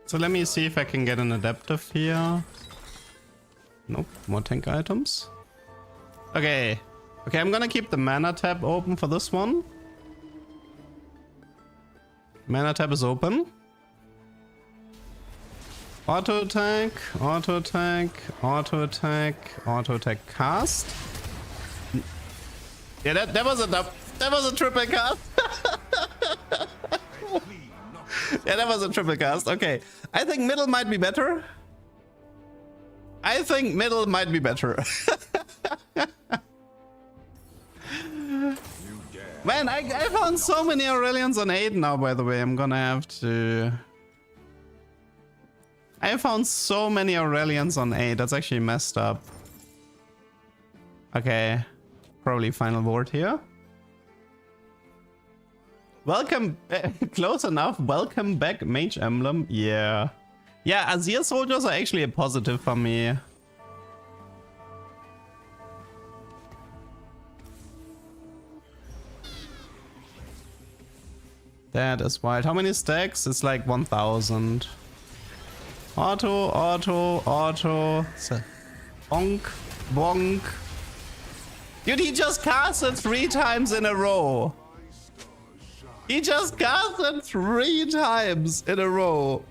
So let me see if I can get an adaptive here. Nope, more tank items. Okay. Okay, I'm gonna keep the mana tab open for this one. Mana tab is open. Auto attack, auto attack, auto attack, auto attack cast. Yeah, that was a triple cast. Yeah, that was a triple cast. Okay, I think middle might be better. I think middle might be better. Man, I found so many Aurelians on 8 now, by the way. I'm gonna have to... I found so many Aurelians on 8. That's actually messed up. Okay. Probably final word here. Welcome... close enough. Welcome back, Mage Emblem. Yeah. Yeah, Azir soldiers are actually a positive for me. That is wild. How many stacks? It's like 1000. Auto, auto, auto. Bonk, bonk. Dude, he just casted 3 times in a row. He just casted 3 times in a row.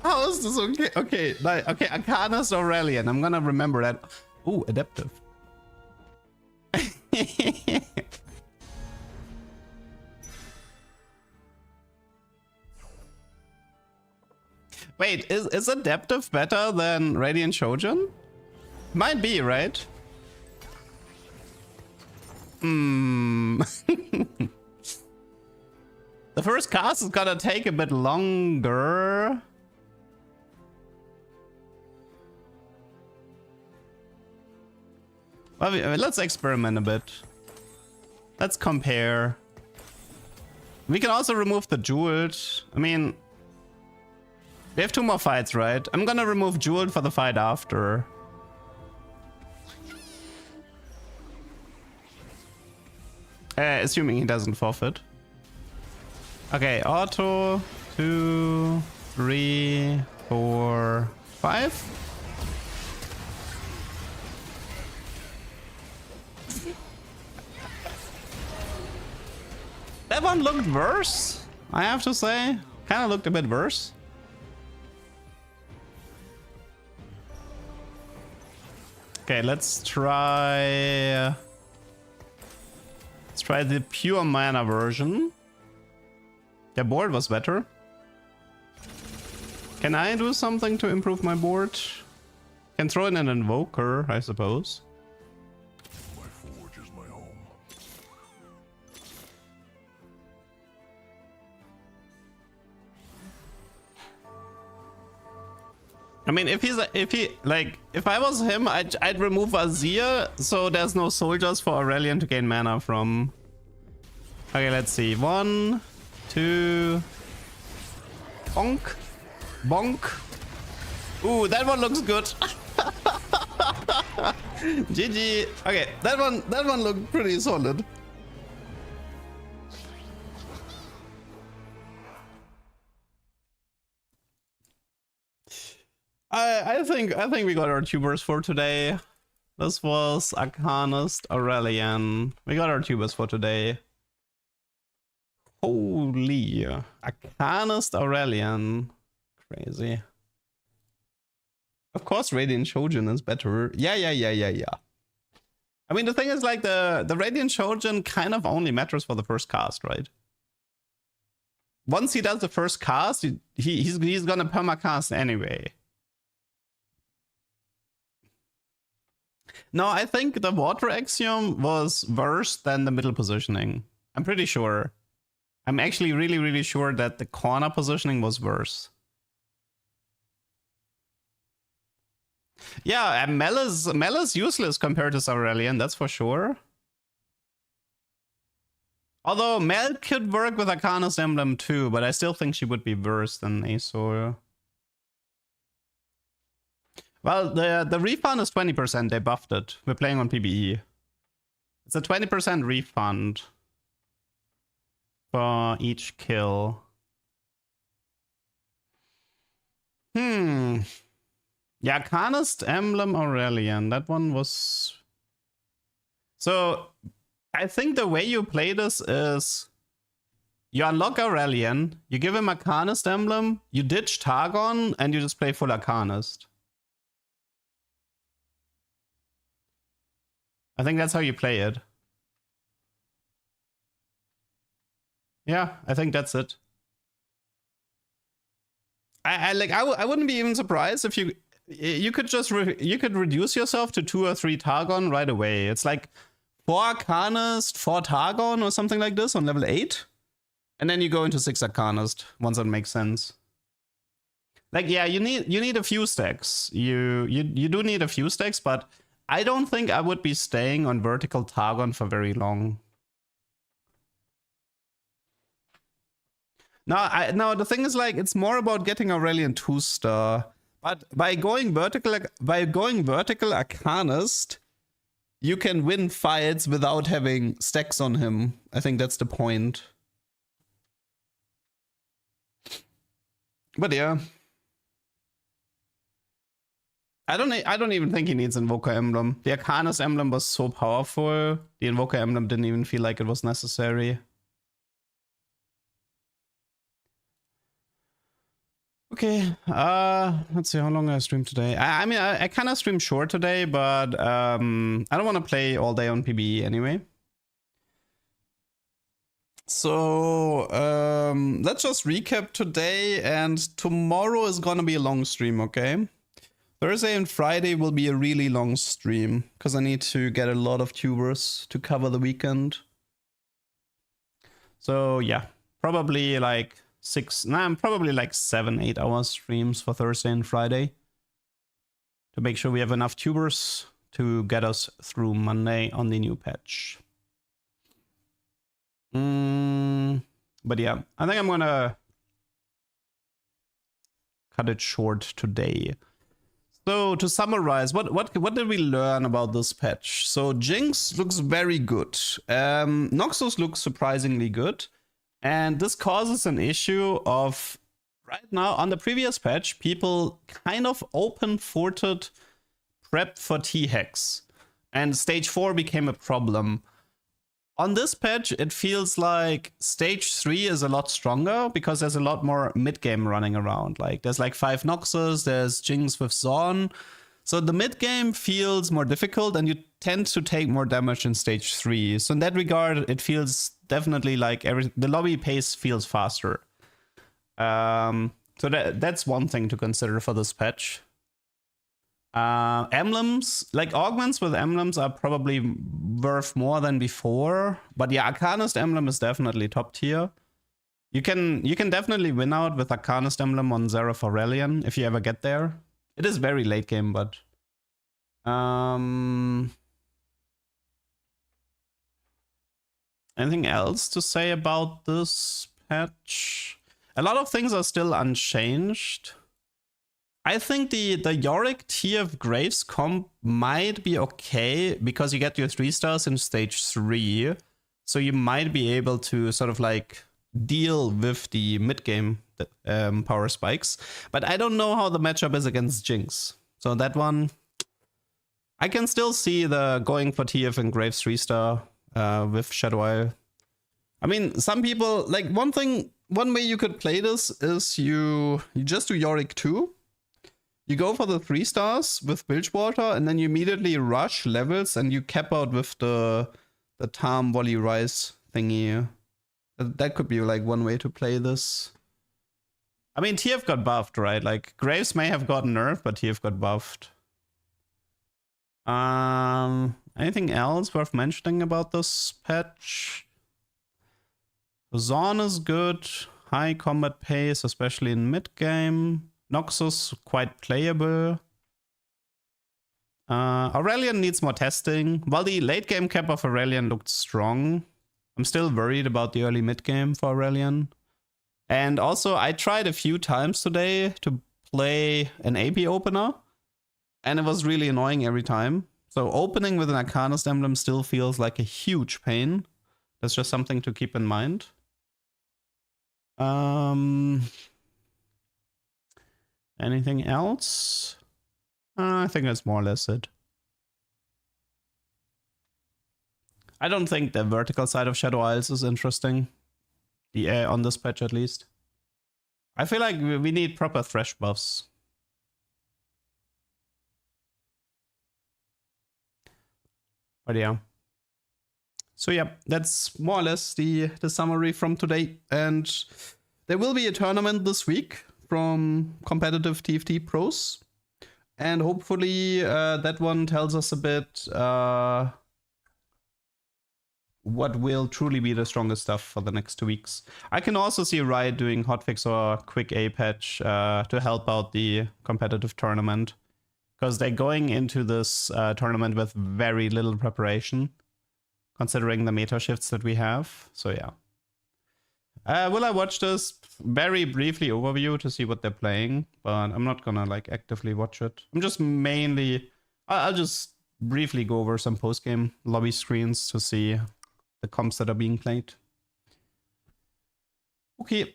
How is this okay? Okay, okay, Arcanist Aurelian. I'm gonna remember that. Ooh, adaptive. Wait, is adaptive better than Radiant Shojin? Might be, right? Hmm. The first cast is gonna take a bit longer. Well, let's experiment a bit. Let's compare. We can also remove the jeweled. I mean, we have 2 more fights, right? I'm gonna remove jeweled for the fight after. Assuming he doesn't forfeit. Okay, auto, 2, 3, 4, 5. That one looked worse, I have to say. Kind of looked a bit worse. Okay, let's try the pure mana version. The board was better. Can I do something to improve my board? Can throw in an invoker, I suppose. My forge is my home. I mean, if I was him, I'd remove Azir, so there's no soldiers for Aurelian to gain mana from. Okay, let's see. 1, 2, bonk, bonk. Ooh, that one looks good. GG. Okay, that one looked pretty solid. I think we got our tubers for today. This was Arcanist Aurelian. We got our tubers for today. Holy, Arcanist Aurelian. Crazy. Of course Radiant Shojin is better. Yeah. I mean, the thing is, like, the Radiant Shojin kind of only matters for the first cast, right? Once he does the first cast, he's gonna permacast anyway. No, I think the water axiom was worse than the middle positioning. I'm pretty sure. I'm actually really sure that the corner positioning was worse. Yeah, Mel is useless compared to Aurelian, that's for sure. Although Mel could work with Arcanist Emblem too, but I still think she would be worse than Azor. Well, the refund is 20%. They buffed it. We're playing on PBE. It's a 20% refund for each kill. Yeah, Arcanist Emblem Aurelian. That one was... So, I think the way you play this is... You unlock Aurelian, you give him Arcanist Emblem, you ditch Targon, and you just play full Arcanist. I think that's how you play it. Yeah, I think that's it. I wouldn't be even surprised if you could just reduce yourself to 2 or 3 Targon right away. It's like 4 Arcanist, 4 Targon or something like this on level 8. And then you go into 6 Arcanist once that makes sense. Like, yeah, you need a few stacks. You do need a few stacks, but I don't think I would be staying on vertical Targon for very long. Now the thing is, like, it's more about getting Aurelian 2-star. But by going vertical Arcanist, you can win fights without having stacks on him. I think that's the point. But yeah. I don't even think he needs Invoker Emblem. The Arcanist Emblem was so powerful. The Invoker Emblem didn't even feel like it was necessary. Okay, let's see how long I streamed today. I mean, I kind of streamed short today, but I don't want to play all day on PBE anyway. So let's just recap today, and tomorrow is gonna be a long stream, okay? Thursday and Friday will be a really long stream because I need to get a lot of tubers to cover the weekend. So yeah, probably like 7-8 hour streams for Thursday and Friday to make sure we have enough tubers to get us through Monday on the new patch. But yeah, I think I'm gonna cut it short today. So to summarize, what did we learn about this patch? So Jinx looks very good. Noxus looks surprisingly good. And this causes an issue of, right now, on the previous patch, people kind of open-forted prep for T-Hex. And stage 4 became a problem. On this patch, it feels like stage 3 is a lot stronger because there's a lot more mid-game running around. Like, there's like 5 Noxus, there's Jinx with Zorn. So the mid-game feels more difficult and you tend to take more damage in stage 3. So in that regard, it feels definitely like the lobby pace feels faster. So that's one thing to consider for this patch. Emblems, like augments with emblems are probably worth more than before. But yeah, Arcanist Emblem is definitely top tier. You can definitely win out with Arcanist Emblem on Zeref Aurelian if you ever get there. It is very late game, but anything else to say about this patch? A lot of things are still unchanged. I think the Yorick TF Graves comp might be okay because you get your 3 stars in stage 3. So you might be able to sort of like deal with the mid-game power spikes. But I don't know how the matchup is against Jinx. So that one, I can still see the going for TF and Graves 3-star with Shadow Isle. I mean, some people, like one way you could play this is you just do Yorick 2. You go for the 3 stars with Bilgewater, and then you immediately rush levels and you cap out with the Tarm Volley Rise thingy. That could be like one way to play this. I mean, TF got buffed, right? Like, Graves may have gotten nerfed, but TF got buffed. Anything else worth mentioning about this patch? Zorn is good. High combat pace, especially in mid-game. Noxus, quite playable. Aurelian needs more testing. While the late-game cap of Aurelian looked strong, I'm still worried about the early mid game for Aurelion. And also, I tried a few times today to play an AP opener, and it was really annoying every time. So opening with an Arcanist Emblem still feels like a huge pain. That's just something to keep in mind. Anything else? I think that's more or less it. I don't think the vertical side of Shadow Isles is interesting. On this patch at least. I feel like we need proper thresh buffs. But yeah. So yeah, that's more or less the summary from today. And there will be a tournament this week from competitive TFT pros. And hopefully that one tells us a bit what will truly be the strongest stuff for the next 2 weeks. I can also see Riot doing hotfix or quick A patch to help out the competitive tournament, because they're going into this tournament with very little preparation, considering the meta shifts that we have. So yeah. Will I watch this very briefly overview to see what they're playing, but I'm not gonna like actively watch it. I'm just mainly, I'll just briefly go over some post-game lobby screens to see the comps that are being played. Okay.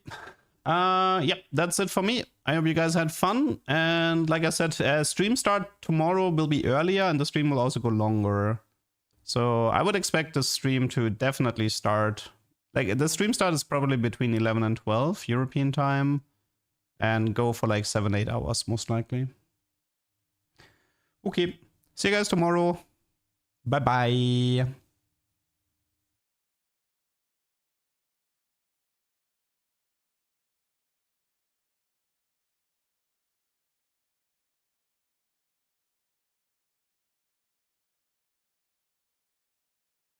Yep, that's it for me. I hope you guys had fun. And like I said, stream start tomorrow will be earlier, and the stream will also go longer. So I would expect the stream to definitely start. Like, the stream start is probably between 11 and 12 European time, and go for like 7-8 hours most likely. Okay. See you guys tomorrow. Bye bye.